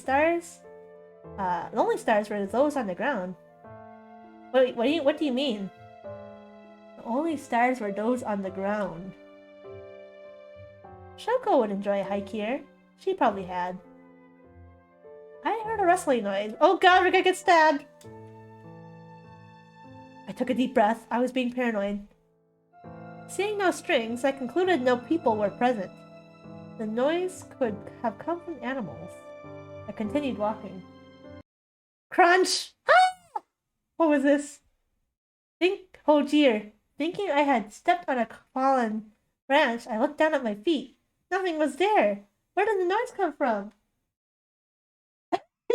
only stars were those on the ground. Wait, what do you mean? The only stars were those on the ground. Shoko would enjoy a hike here. She probably had. I heard a rustling noise. Oh god, we're gonna get stabbed! I took a deep breath. I was being paranoid. Seeing no strings, I concluded no people were present. The noise could have come from animals. I continued walking. Crunch! Ah! What was this? Oh dear. Thinking I had stepped on a fallen branch, I looked down at my feet. Nothing was there. Where did the noise come from?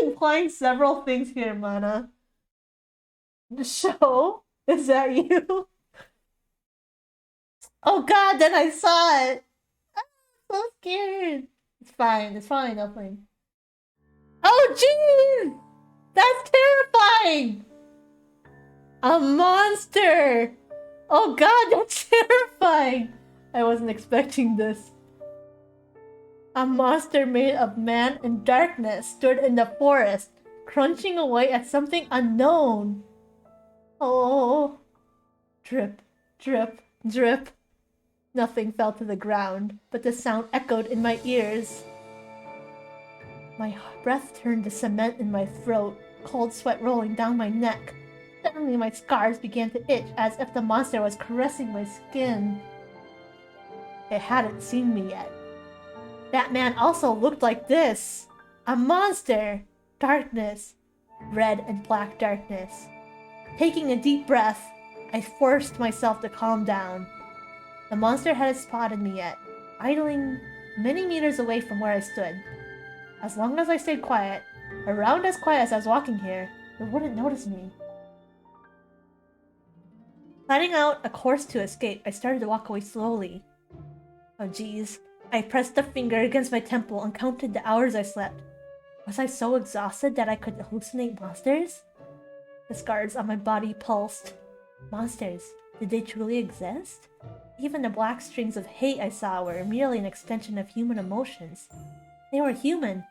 Implying several things here, Mana. The show? Is that you? Oh god, then I saw it! I'm so scared. It's fine, nothing. Oh jeez! That's terrifying! A monster! Oh god, that's terrifying! I wasn't expecting this. A monster made of man and darkness stood in the forest, crunching away at something unknown. Oh. Drip, drip, drip. Nothing fell to the ground, but the sound echoed in my ears. My breath turned to cement in my throat, cold sweat rolling down my neck. Suddenly my scars began to itch as if the monster was caressing my skin. It hadn't seen me yet. That man also looked like this. A monster. Darkness. Red and black darkness. Taking a deep breath, I forced myself to calm down. The monster hadn't spotted me yet, idling many meters away from where I stood. As long as I stayed quiet, around as quiet as I was walking here, it wouldn't notice me. Planning out a course to escape, I started to walk away slowly. Oh jeez. I pressed a finger against my temple and counted the hours I slept. Was I so exhausted that I could hallucinate monsters? The scars on my body pulsed. Monsters. Did they truly exist? Even the black strings of hate I saw were merely an extension of human emotions. They were human,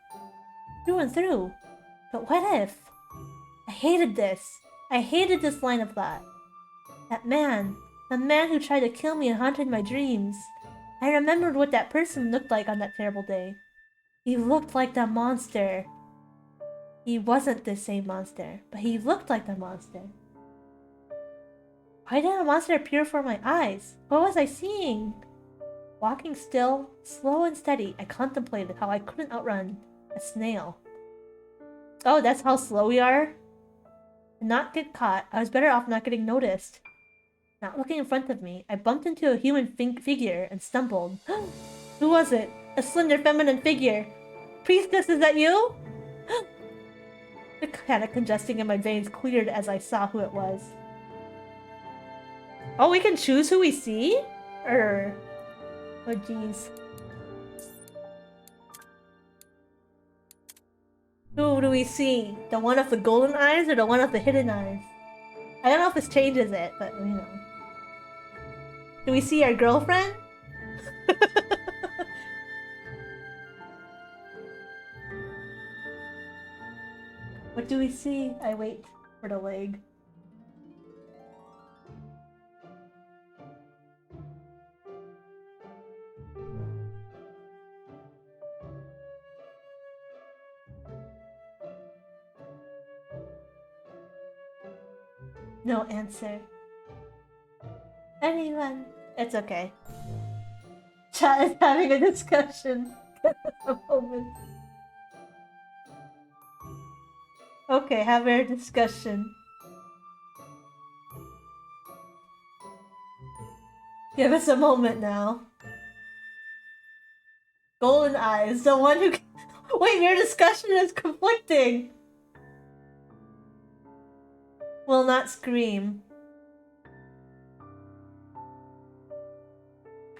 through and through. But what if? I hated this. I hated this line of thought. That man, the man who tried to kill me and haunted my dreams. I remembered what that person looked like on that terrible day. He looked like the monster. He wasn't the same monster, but he looked like the monster. Why did a monster appear before my eyes? What was I seeing? Walking still, slow and steady, I contemplated how I couldn't outrun a snail. Oh, that's how slow we are? To not get caught, I was better off not getting noticed. Not looking in front of me, I bumped into a human figure and stumbled. Who was it? A slender feminine figure. Priestess, is that you? The panic congesting in my veins cleared as I saw who it was. Oh, we can choose who we see? Oh, jeez. Who do we see? The one with the golden eyes or the one with the hidden eyes? I don't know if this changes it, but you know. Do we see our girlfriend? What do we see? I wait for the leg. No answer. Anyone? It's okay. Chat is having a discussion at the moment. Okay, have our discussion. Give us a moment now. Golden eyes, the one who... Wait, your discussion is conflicting! Will not scream.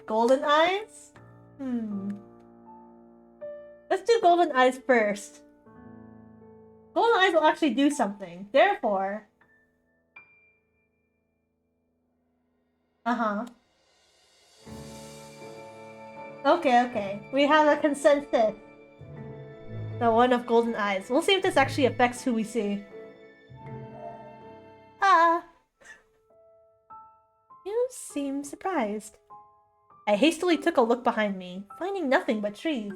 Golden eyes? Let's do golden eyes first. Golden eyes will actually do something. Therefore... Okay. We have a consensus. The one of golden eyes. We'll see if this actually affects who we see. You seem surprised. I hastily took a look behind me, finding nothing but trees.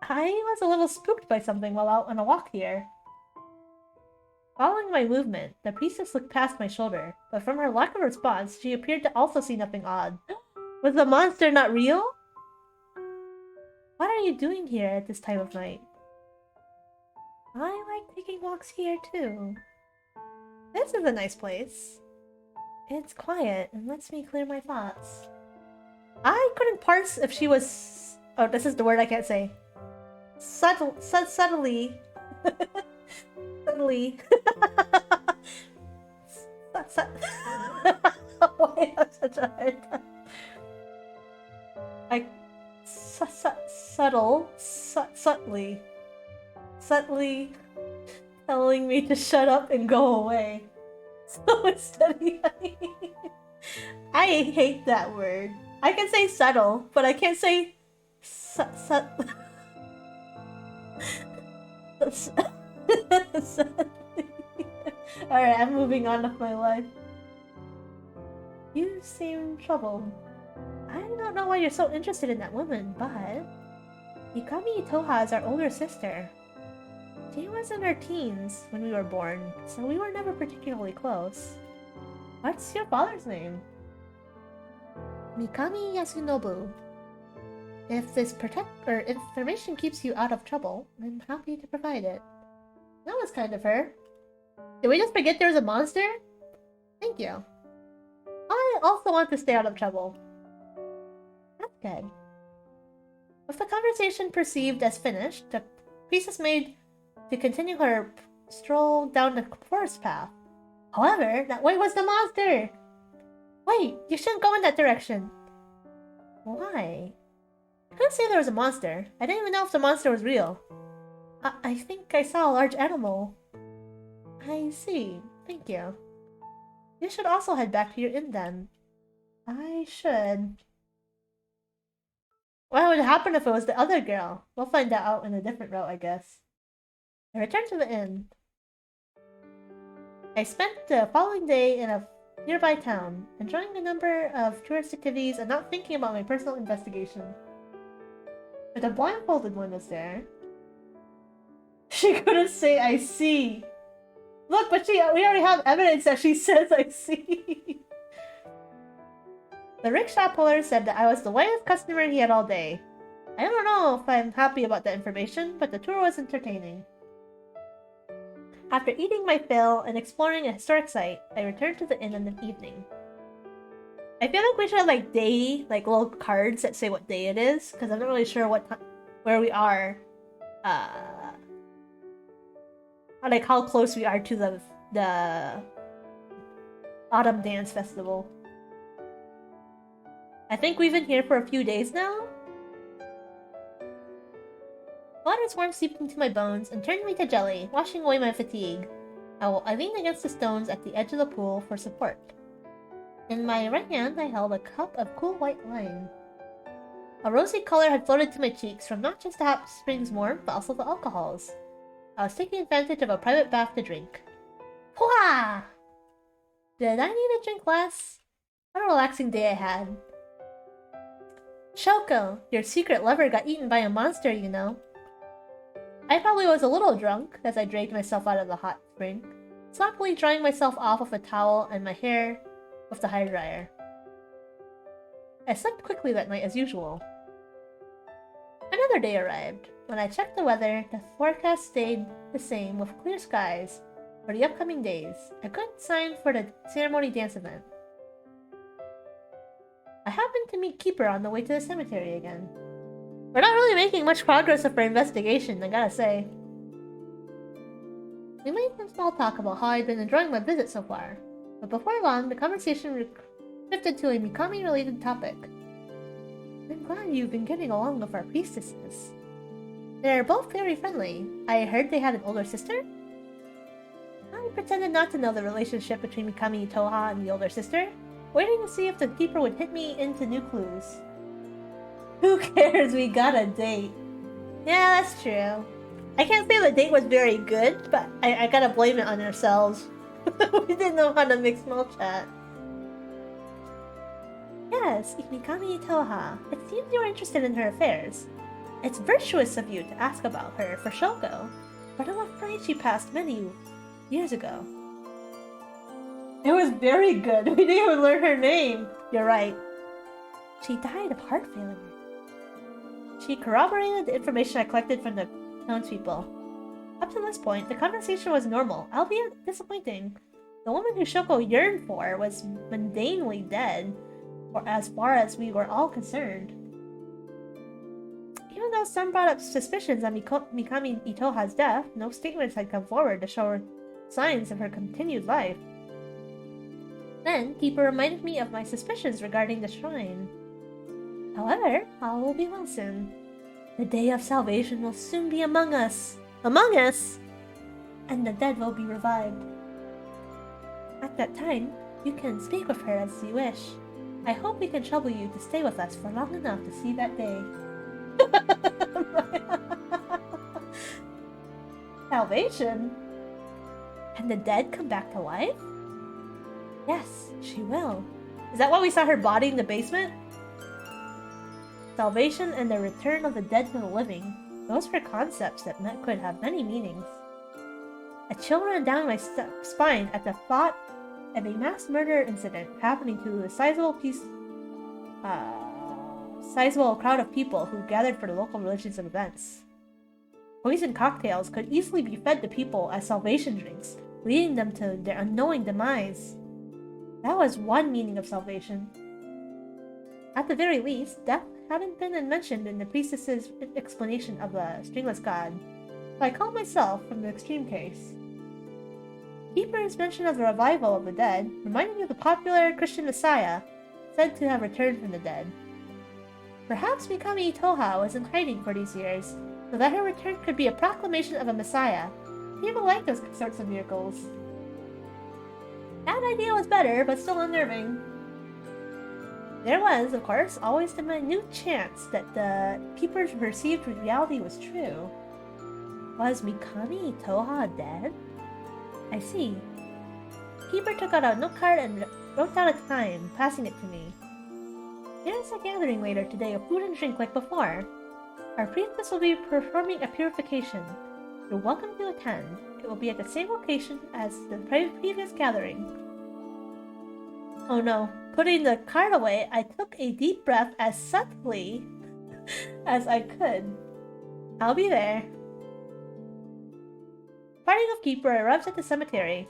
I was a little spooked by something while out on a walk here. Following my movement, the priestess looked past my shoulder, but from her lack of response, she appeared to also see nothing odd. Was the monster not real? What are you doing here at this time of night? I like taking walks here too. This is a nice place. It's quiet and lets me clear my thoughts. I couldn't parse if she was... Oh, this is the word I can't say. Subtly. Subtly. Why I have such a hard time? Subtly telling me to shut up and go away. So steady. I hate that word. I can say subtle, but I can't say Alright, I'm moving on with my life. You seem troubled. I don't know why you're so interested in that woman, but... Mikami Toha is our older sister. She was in her teens when we were born, so we were never particularly close. What's your father's name? Mikami Yasunobu. If this information keeps you out of trouble, I'm happy to provide it. That was kind of her. Did we just forget there was a monster? Thank you. I also want to stay out of trouble. That's good. With the conversation perceived as finished, the priestess made to continue her stroll down the forest path. However, that way was the monster! Wait, you shouldn't go in that direction. Why? I couldn't say there was a monster. I didn't even know if the monster was real. I think I saw a large animal. I see. Thank you. You should also head back to your inn then. I should. What would happen if it was the other girl? We'll find that out in a different route, I guess. I returned to the inn. I spent the following day in a nearby town, enjoying a number of tourist activities and not thinking about my personal investigation. But the blindfolded one was there. She couldn't say I see. Look, but we already have evidence that she says I see. The rickshaw puller said that I was the whitest customer he had all day. I don't know if I'm happy about that information, but the tour was entertaining. After eating my fill and exploring a historic site, I returned to the inn in the evening. I feel like we should have little cards that say what day it is, because I'm not really sure where we are. How close we are to the Autumn Dance Festival. I think we've been here for a few days now. Water's warm seeped into my bones and turned me to jelly, washing away my fatigue. I leaned against the stones at the edge of the pool for support. In my right hand, I held a cup of cool white wine. A rosy color had floated to my cheeks from not just the hot spring's warmth, but also the alcohols. I was taking advantage of a private bath to drink. Pwah! Did I need a drink less? What a relaxing day I had. Shoko, your secret lover got eaten by a monster, you know. I probably was a little drunk as I dragged myself out of the hot spring, sloppily drying myself off with a towel and my hair with the hairdryer. I slept quickly that night as usual. Another day arrived. When I checked the weather, the forecast stayed the same with clear skies for the upcoming days, a good sign for the ceremony dance event. I happened to meet Keeper on the way to the cemetery again. We're not really making much progress with our investigation, I gotta say. We made some small talk about how I'd been enjoying my visit so far, but before long, the conversation shifted to a Mikami-related topic. I'm glad you've been getting along with our priestesses. They're both very friendly. I heard they had an older sister? I pretended not to know the relationship between Mikami Toha and the older sister, waiting to see if the keeper would hit me into new clues. Who cares? We got a date. Yeah, that's true. I can't say the date was very good, but I gotta blame it on ourselves. We didn't know how to make small chat. Yes, Mikami Toha. It seems you're interested in her affairs. It's virtuous of you to ask about her for Shoko, but I'm afraid she passed many years ago. It was very good. We didn't even learn her name. You're right. She died of heart failure. She corroborated the information I collected from the townspeople. Up to this point, the conversation was normal, albeit disappointing. The woman who Shoko yearned for was mundanely dead, or as far as we were all concerned. Even though some brought up suspicions on Mikami Itoha's death, no statements had come forward to show signs of her continued life. Then, Keeper reminded me of my suspicions regarding the shrine. However, all will be well soon. The day of salvation will soon be among us. Among us? And the dead will be revived. At that time, you can speak with her as you wish. I hope we can trouble you to stay with us for long enough to see that day. Salvation? And the dead come back to life? Yes, she will. Is that why we saw her body in the basement? Salvation and the return of the dead to the living. Those were concepts that could have many meanings. A chill ran down my spine at the thought of a mass murder incident happening to a sizable crowd of people who gathered for the local religions and events. Poison cocktails could easily be fed to people as salvation drinks, leading them to their unknowing demise. That was one meaning of salvation. At the very least, death hadn't been mentioned in the priestess's explanation of the stringless god, so I called myself from the extreme case. Keeper's mention of the revival of the dead reminded me of the popular Christian Messiah, said to have returned from the dead. Perhaps Mikami Toha was in hiding for these years, so that her return could be a proclamation of a Messiah. People like those sorts of miracles. That That idea was better, but still unnerving. There was, of course, always the minute chance that the Keeper's perceived reality was true. Was Mikami Toha dead? I see. Keeper took out a note card and wrote down a time, passing it to me. There's a gathering later today of food and drink like before. Our priestess will be performing a purification. You're welcome to attend. It will be at the same location as the previous gathering. Oh no. Putting the card away, I took a deep breath as subtly as I could. I'll be there. Party of Keeper arrives at the cemetery.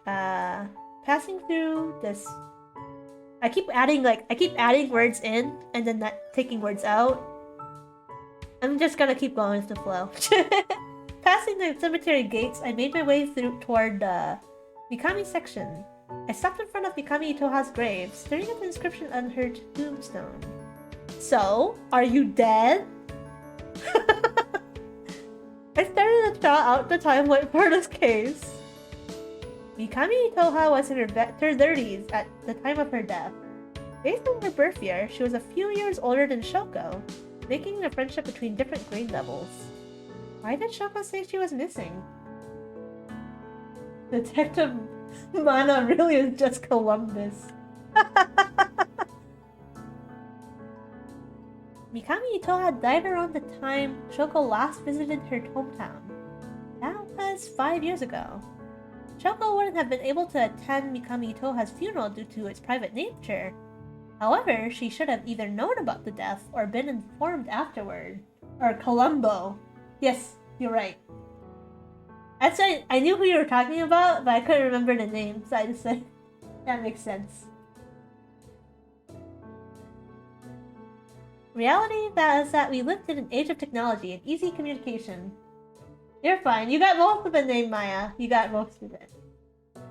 Passing through this... I keep adding words in and then taking words out. I'm just gonna keep going with the flow. Passing the cemetery gates, I made my way toward the Mikami section. I stopped in front of Mikami Itoha's grave, staring at the inscription on her tombstone. So, are you dead? I started to draw out the timeline for this case. Mikami Itoha was in her 30s at the time of her death. Based on her birth year, she was a few years older than Shoko, making a friendship between different grade levels. Why did Shoko say she was missing? Detective Mana really is just Columbus. Mikami Itoha died around the time Shoko last visited her hometown. That was 5 years ago. Shoko wouldn't have been able to attend Mikami Itoha's funeral due to its private nature. However, she should have either known about the death or been informed afterward. Or Columbo. Yes, you're right. Actually, I knew who you were talking about, but I couldn't remember the name, so I just said, that makes sense. Reality is that we lived in an age of technology and easy communication. You're fine. You got most of the name, Maya. You got most of it.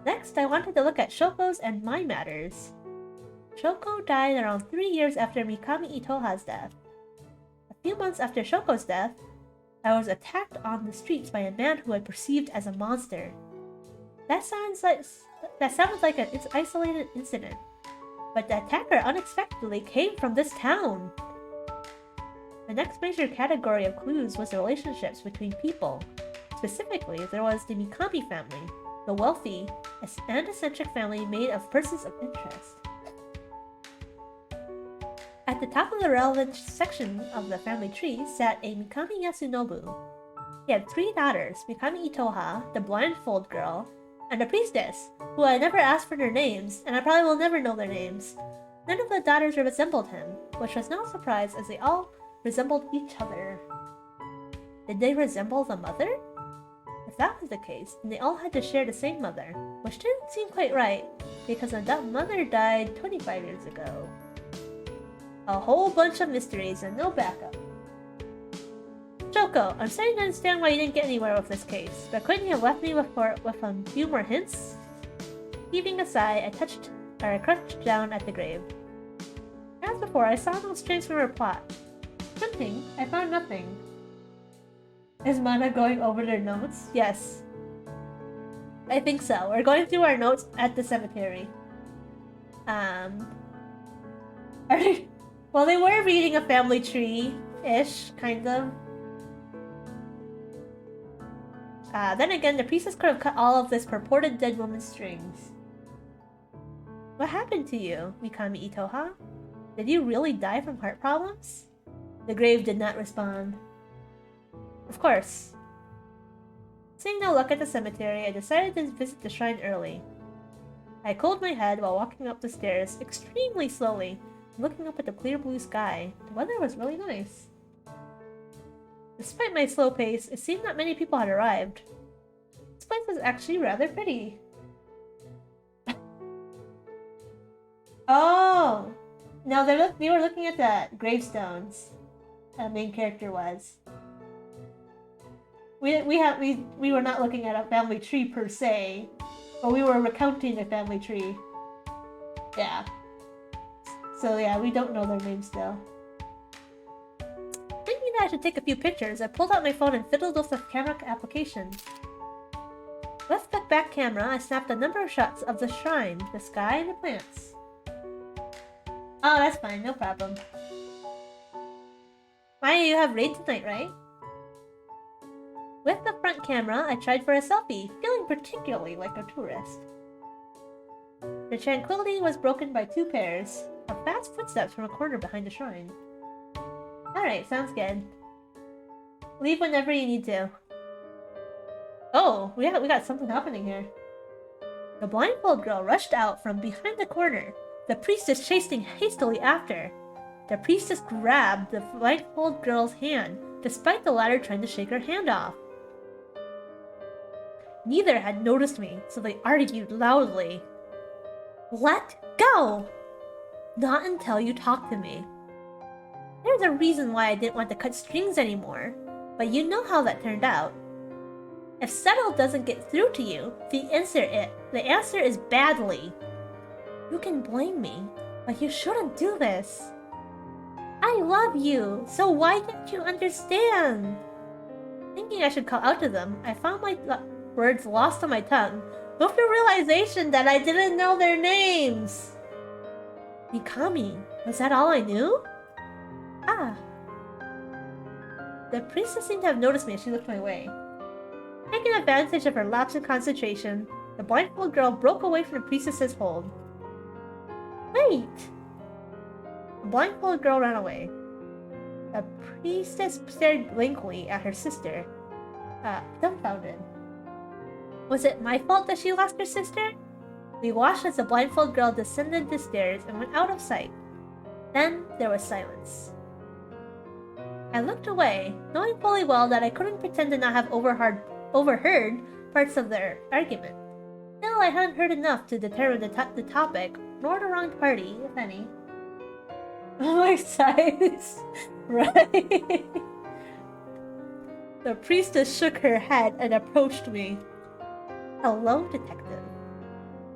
Next, I wanted to look at Shoko's and my matters. Shoko died around 3 years after Mikami Itoha's death. A few months after Shoko's death, I was attacked on the streets by a man who I perceived as a monster. That sounds like an isolated incident, but the attacker unexpectedly came from this town. The next major category of clues was the relationships between people. Specifically, there was the Mikami family, the wealthy and eccentric family made of persons of interest. At the top of the relevant section of the family tree sat a Mikami Yasunobu. He had 3 daughters, Mikami Itoha, the blindfold girl, and a priestess, who I never asked for their names, and I probably will never know their names. None of the daughters resembled him, which was no surprise as they all resembled each other. Did they resemble the mother? If that was the case, then they all had to share the same mother, which didn't seem quite right, because that mother died 25 years ago. A whole bunch of mysteries and no backup. Shoko, I'm starting to understand why you didn't get anywhere with this case, but couldn't you have left me with a few more hints? Heaving a sigh, I crouched down at the grave. As before, I saw no strings from her plot. Hunting, I found nothing. Is Mana going over their notes? Yes. I think so. We're going through our notes at the cemetery. Well, they were reading a family tree-ish, kind of. Then again, the priestess could have cut all of this purported dead woman's strings. What happened to you, Mikami Itoha? Did you really die from heart problems? The grave did not respond. Of course. Seeing no luck at the cemetery, I decided to visit the shrine early. I cooled my head while walking up the stairs extremely slowly, looking up at the clear blue sky. The weather was really nice. Despite my slow pace, it seemed that many people had arrived. This place was actually rather pretty. Oh! No, they were looking at the gravestones. The main character was. We were not looking at a family tree per se, but we were recounting a family tree. Yeah. So yeah, we don't know their names still. Thinking that I should take a few pictures, I pulled out my phone and fiddled with the camera application. With the back camera, I snapped a number of shots of the shrine, the sky, and the plants. Oh, that's fine, no problem. Maya, you have raid tonight, right? With the front camera, I tried for a selfie, feeling particularly like a tourist. The tranquility was broken by two pairs of fast footsteps from a corner behind the shrine. Alright, sounds good. Leave whenever you need to. Oh, we got something happening here. The blindfold girl rushed out from behind the corner, the priestess chasing hastily after. The priestess grabbed the blindfold girl's hand, despite the latter trying to shake her hand off. Neither had noticed me, so they argued loudly. Let go! Not until you talk to me. There's a reason why I didn't want to cut strings anymore, but you know how that turned out. If Settle doesn't get through to you, the answer is badly. You can blame me, but you shouldn't do this. I love you, so why can't you understand? Thinking I should call out to them, I found my words lost on my tongue, with the realization that I didn't know their names. Mikami, was that all I knew? Ah. The priestess seemed to have noticed me as she looked my way. Taking advantage of her lapse in concentration, the blindfold girl broke away from the priestess's hold. Wait! The blindfold girl ran away. The priestess stared blankly at her sister, dumbfounded. Was it my fault that she lost her sister? We watched as the blindfold girl descended the stairs and went out of sight. Then there was silence. I looked away, knowing fully well that I couldn't pretend to not have overheard parts of their argument. Still, I hadn't heard enough to determine the topic, nor the wrong party, if any. My size, right? The priestess shook her head and approached me. Hello, detective.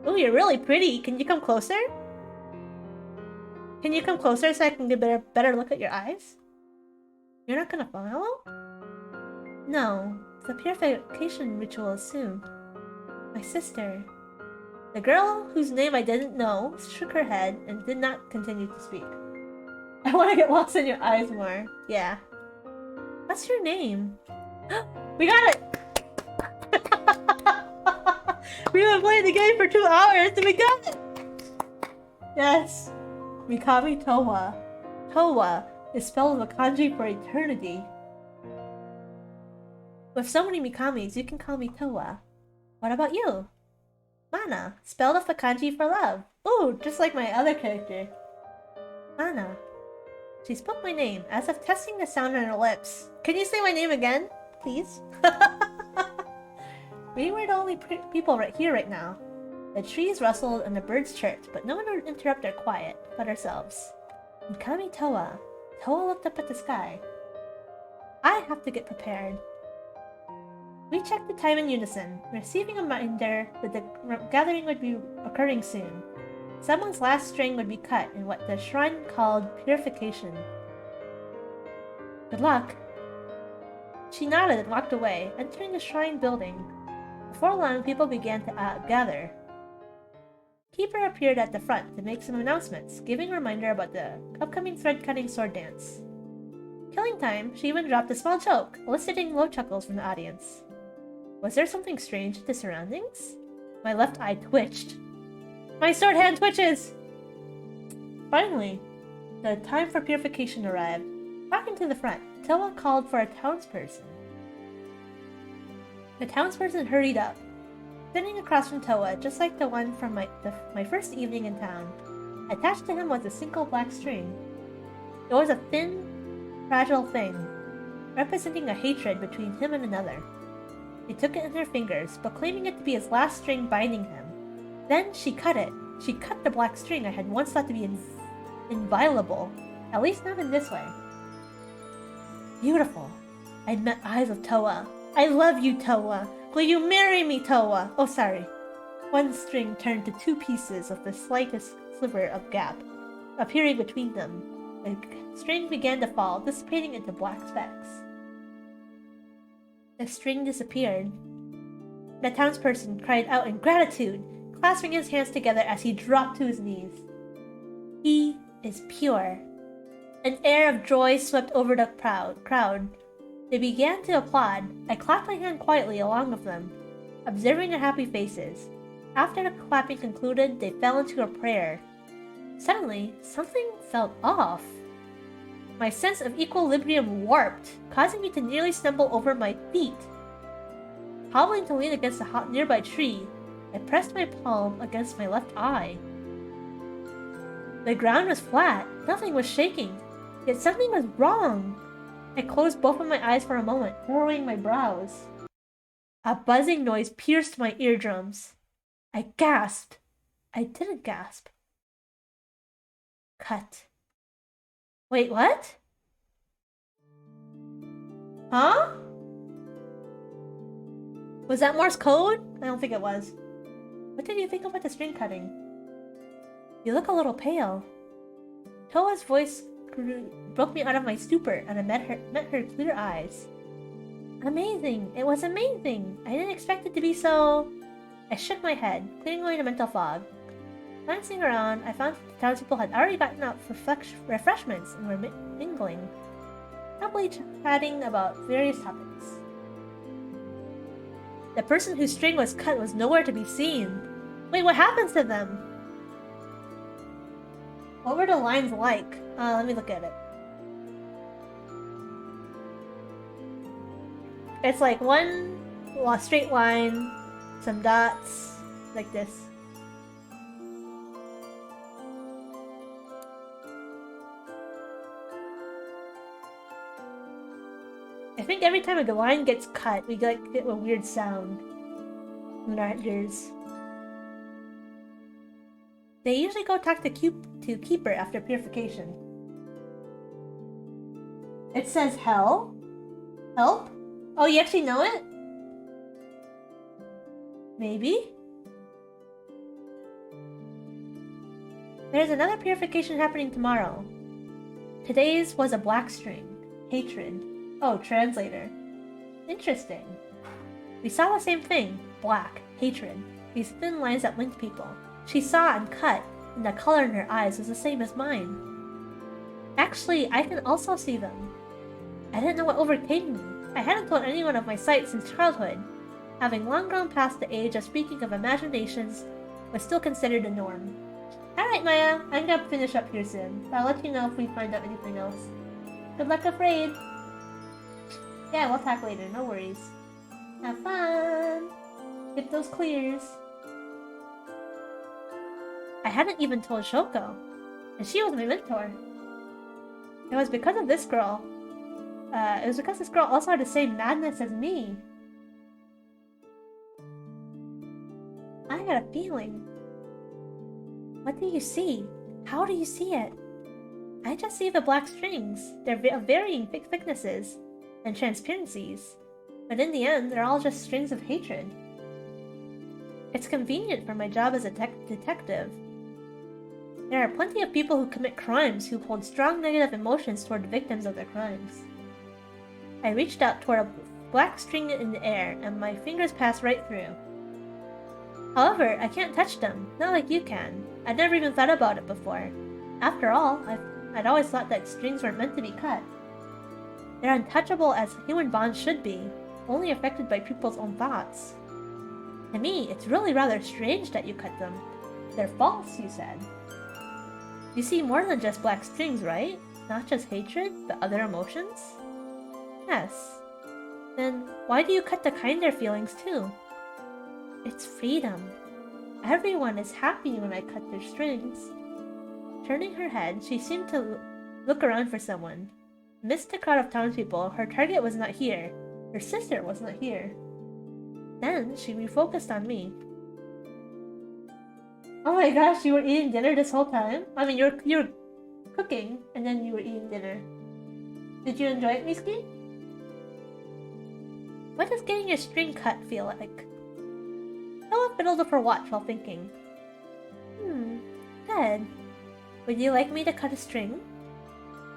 Oh, you're really pretty. Can you come closer? Can you come closer so I can get a better look at your eyes? You're not gonna follow? No, the purification ritual is soon. My sister. The girl, whose name I didn't know, shook her head and did not continue to speak. I want to get lost in your eyes more. Yeah. What's your name? We got it! We've been playing the game for 2 hours and we got it! Yes. Mikami Towa. Towa is spelled with a kanji for eternity. With so many Mikamis, you can call me Towa. What about you? Mana, spelled with a kanji for love. Ooh, just like my other character. Mana. She spoke my name, as if testing the sound on her lips. Can you say my name again, please? We were the only people here right now. The trees rustled and the birds chirped, but no one would interrupt our quiet, but ourselves. Mikami Towa. Towa looked up at the sky. I have to get prepared. We checked the time in unison, receiving a reminder that the gathering would be occurring soon. Someone's last string would be cut in what the shrine called purification. Good luck. She nodded and walked away, entering the shrine building. Before long, people began to gather. Keeper appeared at the front to make some announcements, giving a reminder about the upcoming thread-cutting sword dance. Killing time, she even dropped a small joke, eliciting low chuckles from the audience. Was there something strange with the surroundings? My left eye twitched. My sword hand twitches! Finally, the time for purification arrived. Walking to the front, Towa called for a townsperson. The townsperson hurried up, sitting across from Towa, just like the one from my first evening in town. Attached to him was a single black string. It was a thin, fragile thing, representing a hatred between him and another. She took it in her fingers, proclaiming it to be his last string binding him. Then she cut it. She cut the black string I had once thought to be inviolable, at least not in this way. Beautiful. I met eyes with Towa. I love you, Towa. Will you marry me, Towa? Oh, sorry. One string turned to 2 pieces of the slightest sliver of gap, appearing between them. The string began to fall, dissipating into black specks. The string disappeared. The townsperson cried out in gratitude, clasping his hands together as he dropped to his knees. He is pure. An air of joy swept over the crowd. They began to applaud. I clapped my hand quietly along with them, observing their happy faces. After the clapping concluded, they fell into a prayer. Suddenly, something felt off. My sense of equilibrium warped, causing me to nearly stumble over my feet. Hobbling to lean against a nearby tree, I pressed my palm against my left eye. The ground was flat, nothing was shaking, yet something was wrong. I closed both of my eyes for a moment, furrowing my brows. A buzzing noise pierced my eardrums. I gasped. I didn't gasp. Cut. Wait, what? Huh? Was that Morse code? I don't think it was. What did you think about the string cutting? You look a little pale. Toa's voice broke me out of my stupor, and I met her clear eyes. Amazing! It was amazing! I didn't expect it to be so... I shook my head, clearing away the mental fog. Glancing around, I found the townspeople had already gotten out for refreshments and were mingling, happily chatting about various topics. The person whose string was cut was nowhere to be seen. Wait, what happens to them? What were the lines like? Let me look at it. It's like one straight line, some dots, like this. I think every time a line gets cut, we get a weird sound in our ears. They usually go talk to Keeper after purification. It says hell? Help? Oh, you actually know it? Maybe? There's another purification happening tomorrow. Today's was a black string. Hatred. Oh, translator. Interesting. We saw the same thing. Black. Hatred. These thin lines that linked people. She saw and cut, and the color in her eyes was the same as mine. Actually, I can also see them. I didn't know what overcame me. I hadn't told anyone of my sight since childhood. Having long grown past the age of speaking of imaginations was still considered the norm. Alright, Maya, I'm gonna finish up here soon. I'll let you know if we find out anything else. Good luck afraid! Yeah, we'll talk later, no worries. Have fun! Get those clears. I hadn't even told Shoko, and she was my mentor. It was because of this girl. It was because this girl also had the same madness as me. I had a feeling. What do you see? How do you see it? I just see the black strings. They're of varying thicknesses and transparencies, but in the end, they're all just strings of hatred. It's convenient for my job as a detective. There are plenty of people who commit crimes who hold strong negative emotions toward the victims of their crimes. I reached out toward a black string in the air, and my fingers passed right through. However, I can't touch them, not like you can. I'd never even thought about it before. After all, I'd always thought that strings weren't meant to be cut. They're untouchable as human bonds should be, only affected by people's own thoughts. To me, it's really rather strange that you cut them. They're false, you said. You see more than just black strings, right? Not just hatred, but other emotions? Yes. Then why do you cut the kinder feelings too? It's freedom. Everyone is happy when I cut their strings. Turning her head, she seemed to look around for someone. Amidst the crowd of townspeople, her target was not here. Her sister was not here. Then she refocused on me. Oh my gosh, you were eating dinner this whole time? I mean, you were cooking, and then you were eating dinner. Did you enjoy it, Miski? What does getting your string cut feel like? Ella fiddled with her watch while thinking. Good. Would you like me to cut a string?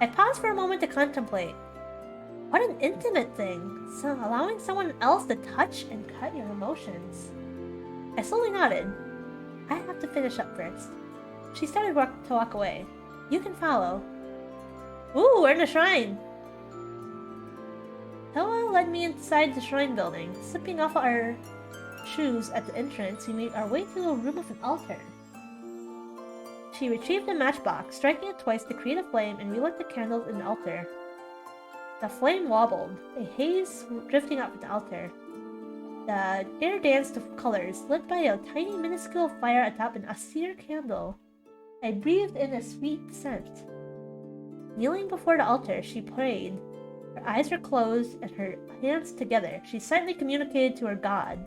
I paused for a moment to contemplate. What an intimate thing! So allowing someone else to touch and cut your emotions. I slowly nodded. I have to finish up first. She started to walk away. You can follow. Ooh, we're in the shrine! Toa led me inside the shrine building. Slipping off our shoes at the entrance, we made our way to a room with an altar. She retrieved a matchbox, striking it twice to create a flame, and relit the candles in the altar. The flame wobbled, a haze drifting up the altar. The air danced of colors, lit by a tiny minuscule fire atop an austere candle. I breathed in a sweet scent. Kneeling before the altar, she prayed. Her eyes were closed and her hands together. She silently communicated to her god.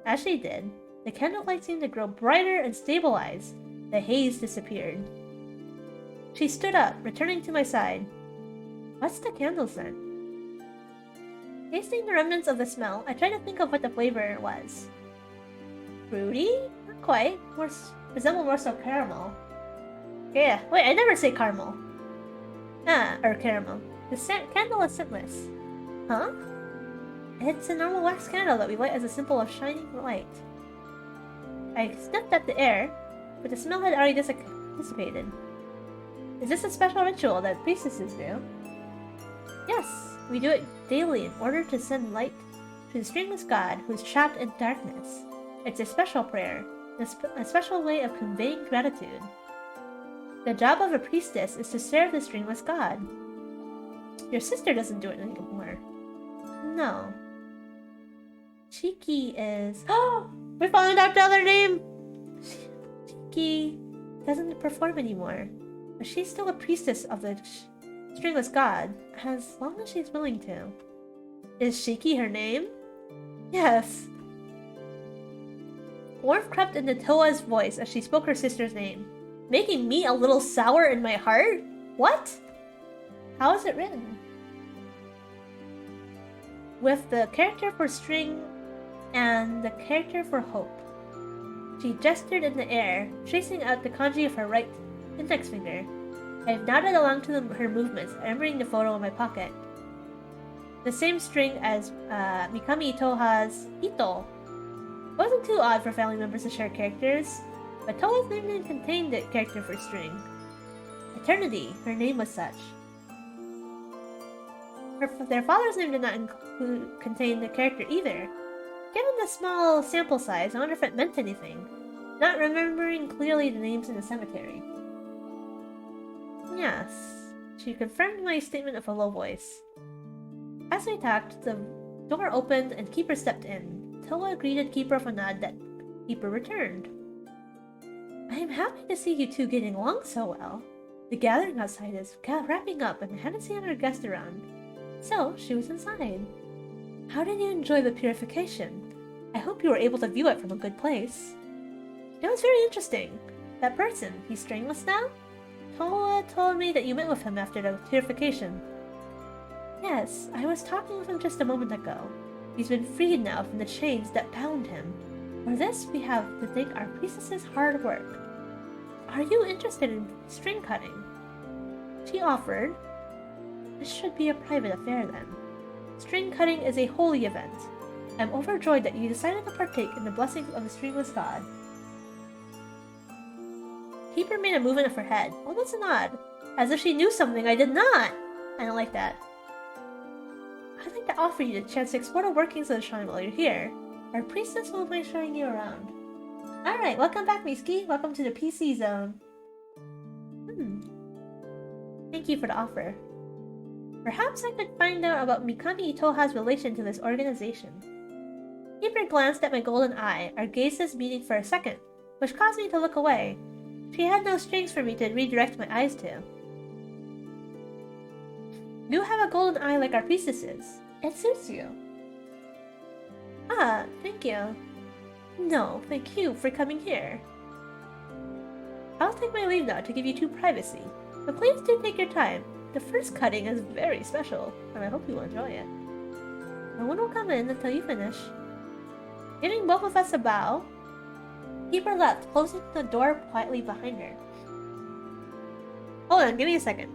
As she did, the candlelight seemed to grow brighter and stabilize. The haze disappeared. She stood up, returning to my side. What's the candle scent? Tasting the remnants of the smell, I tried to think of what the flavor was. Fruity? Not quite. Resembled more so caramel. Yeah, wait, I never say caramel. Or caramel. The candle is scentless. Huh? It's a normal wax candle that we light as a symbol of shining light. I sniffed at the air, but the smell had already dissipated. Is this a special ritual that priestesses do? Yes, we do it daily in order to send light to the stringless god who is trapped in darkness. It's a special prayer, a special way of conveying gratitude. The job of a priestess is to serve the stringless god. Your sister doesn't do it anymore. No. Shiki is... Oh! We found out the other name! Shiki doesn't perform anymore, but she's still a priestess of the stringless god, as long as she's willing to. Is Shiki her name? Yes. Warmth crept into Toa's voice as she spoke her sister's name. Making me a little sour in my heart? What? How is it written? With the character for string and the character for hope. She gestured in the air, tracing out the kanji of her right index finger. I nodded along to her movements, remembering the photo in my pocket. The same string as Mikami Toha's Ito. It wasn't too odd for family members to share characters, but Toha's name didn't contain the character for string. Eternity, her name was such. Their father's name did not contain the character either. Given the small sample size, I wonder if it meant anything, not remembering clearly the names in the cemetery. Yes, she confirmed my statement with a low voice. As we talked, the door opened and Keeper stepped in. Toa greeted Keeper with a nod that Keeper returned. I am happy to see you two getting along so well. The gathering outside is wrapping up and I hadn't seen our guest around. So, she was inside. How did you enjoy the purification? I hope you were able to view it from a good place. It was very interesting. That person, he's stringless now? Toa told me that you met with him after the purification. Yes, I was talking with him just a moment ago. He's been freed now from the chains that bound him. For this, we have to thank our priestess's hard work. Are you interested in string cutting? She offered. This should be a private affair then. String cutting is a holy event. I'm overjoyed that you decided to partake in the blessings of the stringless god. Keeper made a movement of her head, almost a nod, as if she knew something I did not. I don't like that. I'd like to offer you the chance to explore the workings of the shrine while you're here. Our priestess won't mind showing you around. Alright, welcome back, Miski. Welcome to the PC zone. Thank you for the offer. Perhaps I could find out about Mikami Itoha's relation to this organization. Keeper glanced at my golden eye, our gazes meeting for a second, which caused me to look away. She had no strings for me to redirect my eyes to. You have a golden eye like our priestesses. It suits you. Ah, thank you. No, thank you for coming here. I'll take my leave now to give you two privacy, but please do take your time. The first cutting is very special, and I hope you will enjoy it. No one will come in until you finish. Giving both of us a bow, Keeper left, closing the door quietly behind her. Hold on, give me a second.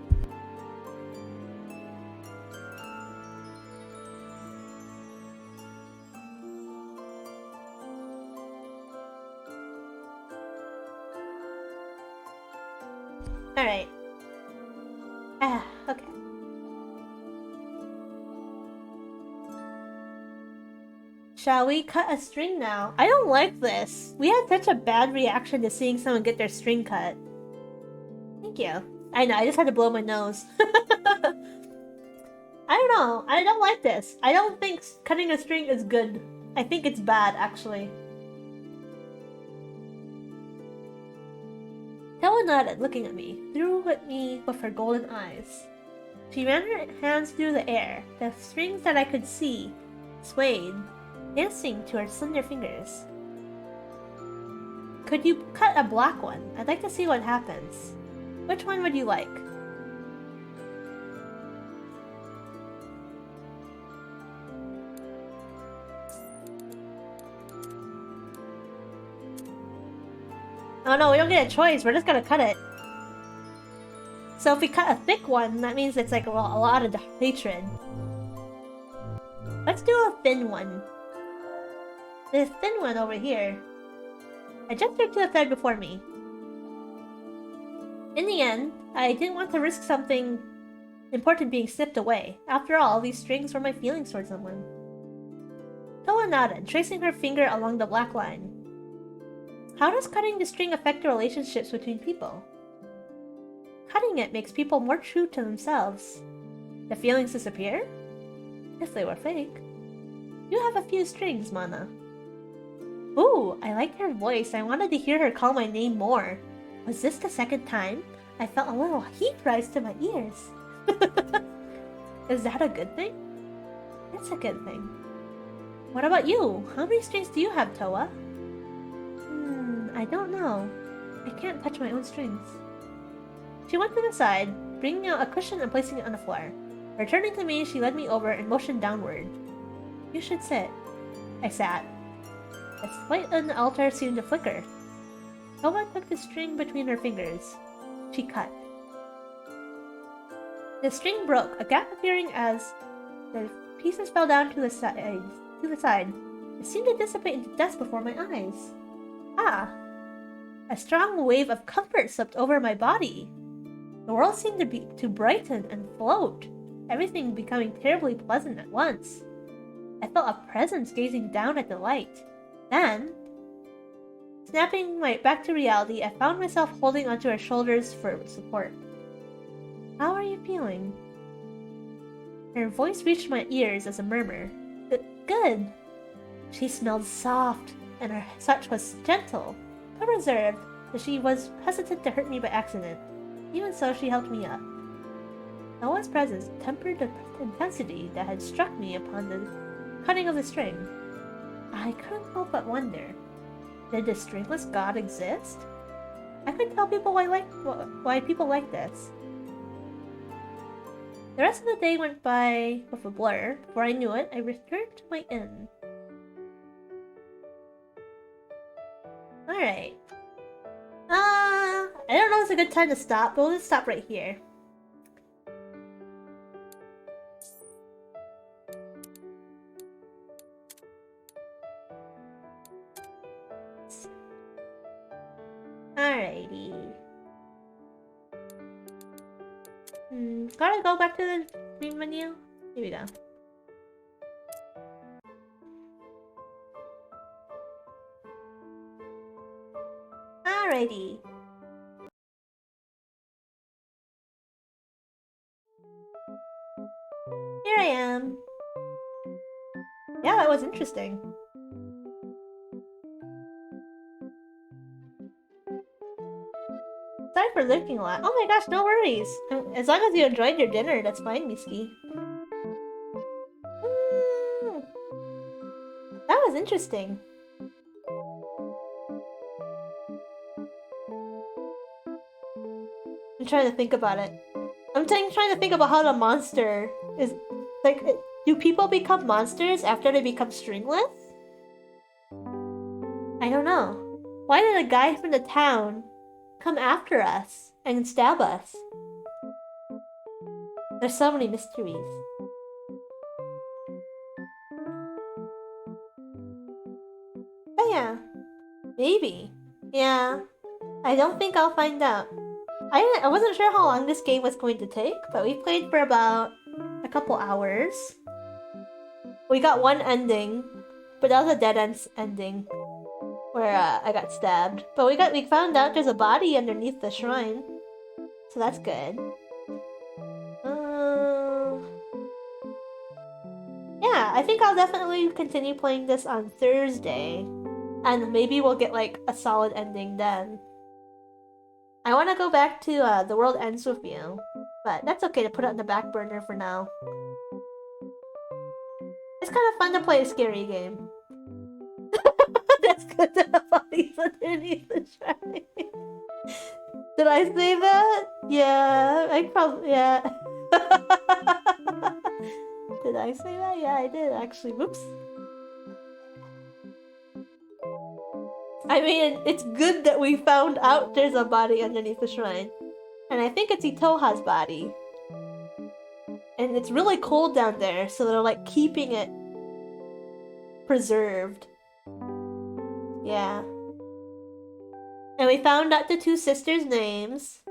Alright. Ah, okay. Shall we cut a string now? I don't like this. We had such a bad reaction to seeing someone get their string cut. Thank you. I know, I just had to blow my nose. I don't know. I don't like this. I don't think cutting a string is good. I think it's bad, actually. Tella nodded, looking at me, through at me with her golden eyes. She ran her hands through the air. The strings that I could see swayed, dancing to her slender fingers. Could you cut a black one? I'd like to see what happens. Which one would you like? Oh no, we don't get a choice. We're just gonna cut it. So if we cut a thick one, that means it's like a lot of hatred. Let's do a thin one. This thin one over here. I gestured to the thread before me. In the end, I didn't want to risk something important being snipped away. After all, these strings were my feelings towards someone. Toa nodded, tracing her finger along the black line. How does cutting the string affect the relationships between people? Cutting it makes people more true to themselves. The feelings disappear? If they were fake. You have a few strings, Mana. Ooh, I liked her voice. I wanted to hear her call my name more. Was this the second time? I felt a little heat rise to my ears. Is that a good thing? It's a good thing. What about you? How many strings do you have, Toa? I don't know. I can't touch my own strings. She went to the side, bringing out a cushion and placing it on the floor. Returning to me, she led me over and motioned downward. You should sit. I sat. The light on the altar seemed to flicker. Toa took the string between her fingers. She cut. The string broke, a gap appearing as the pieces fell down to the side. It seemed to dissipate into dust before my eyes. Ah! A strong wave of comfort swept over my body. The world seemed to brighten and float, everything becoming terribly pleasant at once. I felt a presence gazing down at the light. Then, snapping back to reality, I found myself holding onto her shoulders for support. How are you feeling? Her voice reached my ears as a murmur. Good. She smelled soft, and her touch was gentle, but reserved, that she was hesitant to hurt me by accident. Even so, she helped me up. Noah's presence tempered the intensity that had struck me upon the cutting of the string. I couldn't help but wonder, did the stringless god exist? I could tell people why people like this. The rest of the day went by with a blur. Before I knew it, I returned to my inn. Alright. I don't know if it's a good time to stop, but we'll just stop right here. Alrighty. Gotta go back to the main menu? Here we go. Alrighty. Here I am. Yeah, that was interesting. Sorry for lurking a lot. Oh my gosh, no worries. As long as you enjoyed your dinner, that's fine, Miski. That was interesting. I'm trying to think about it. I'm trying to think about how the monster is... Like, do people become monsters after they become stringless? I don't know. Why did a guy from the town come after us and stab us? There's so many mysteries. Oh yeah. Maybe. Yeah. I don't think I'll find out. I wasn't sure how long this game was going to take, but we played for about a couple hours. We got one ending, but that was a dead end ending where I got stabbed. But we found out there's a body underneath the shrine, so that's good. Yeah, I think I'll definitely continue playing this on Thursday, and maybe we'll get like a solid ending then. I want to go back to The World Ends With You, but that's okay to put it on the back burner for now. It's kind of fun to play a scary game. That's good to have bodies underneath the shrine. Did I say that? Yeah, I probably, yeah. Did I say that? Yeah, I did actually. Whoops. I mean, it's good that we found out there's a body underneath the shrine. And I think it's Itoha's body. And it's really cold down there, so they're like keeping it preserved. Yeah. And we found out the two sisters' names.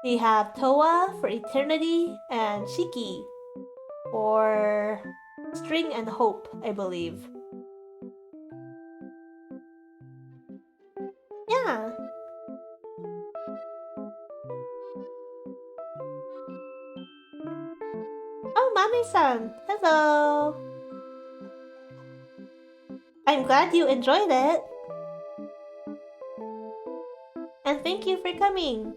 We have Toa for eternity and Shiki for string and hope, I believe. Yeah. Oh, Mami-san! Hello! I'm glad you enjoyed it! And thank you for coming!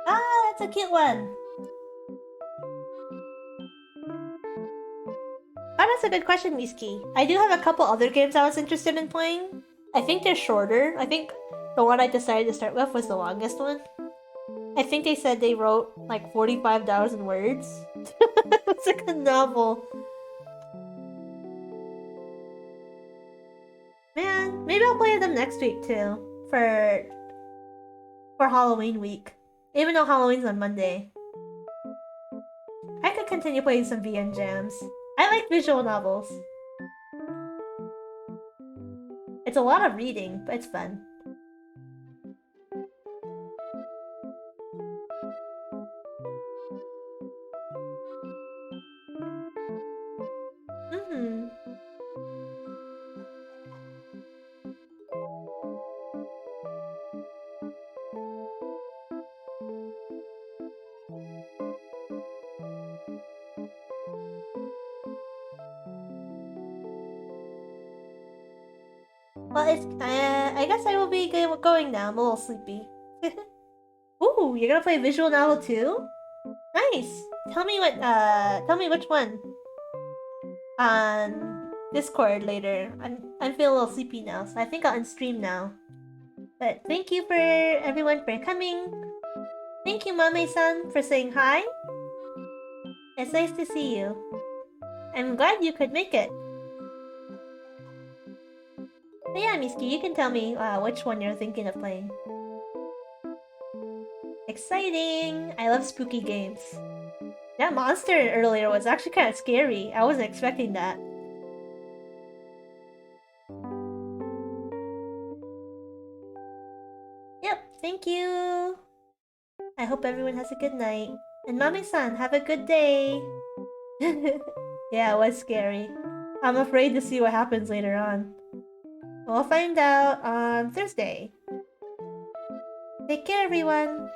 Ah, that's a cute one! Oh, that's a good question, Miski. I do have a couple other games I was interested in playing. I think they're shorter. I think the one I decided to start with was the longest one. I think they said they wrote like 45,000 words. It's like a novel. Man, maybe I'll play them next week too. For Halloween week. Even though Halloween's on Monday. I could continue playing some VN jams. I like visual novels. It's a lot of reading, but it's fun. Mm-hmm. Well, I guess I will be going now. I'm a little sleepy. Ooh, you're gonna play visual novel too? Nice! Tell me which one. On Discord later. I'm feeling a little sleepy now, so I think I'll unstream now. But thank you for everyone for coming. Thank you, Mame-san, for saying hi. It's nice to see you. I'm glad you could make it. But yeah, Miski, you can tell me which one you're thinking of playing. Exciting! I love spooky games. That monster earlier was actually kind of scary. I wasn't expecting that. Yep, thank you! I hope everyone has a good night. And Mami-san, have a good day! Yeah, it was scary. I'm afraid to see what happens later on. We'll find out on Thursday. Take care, everyone!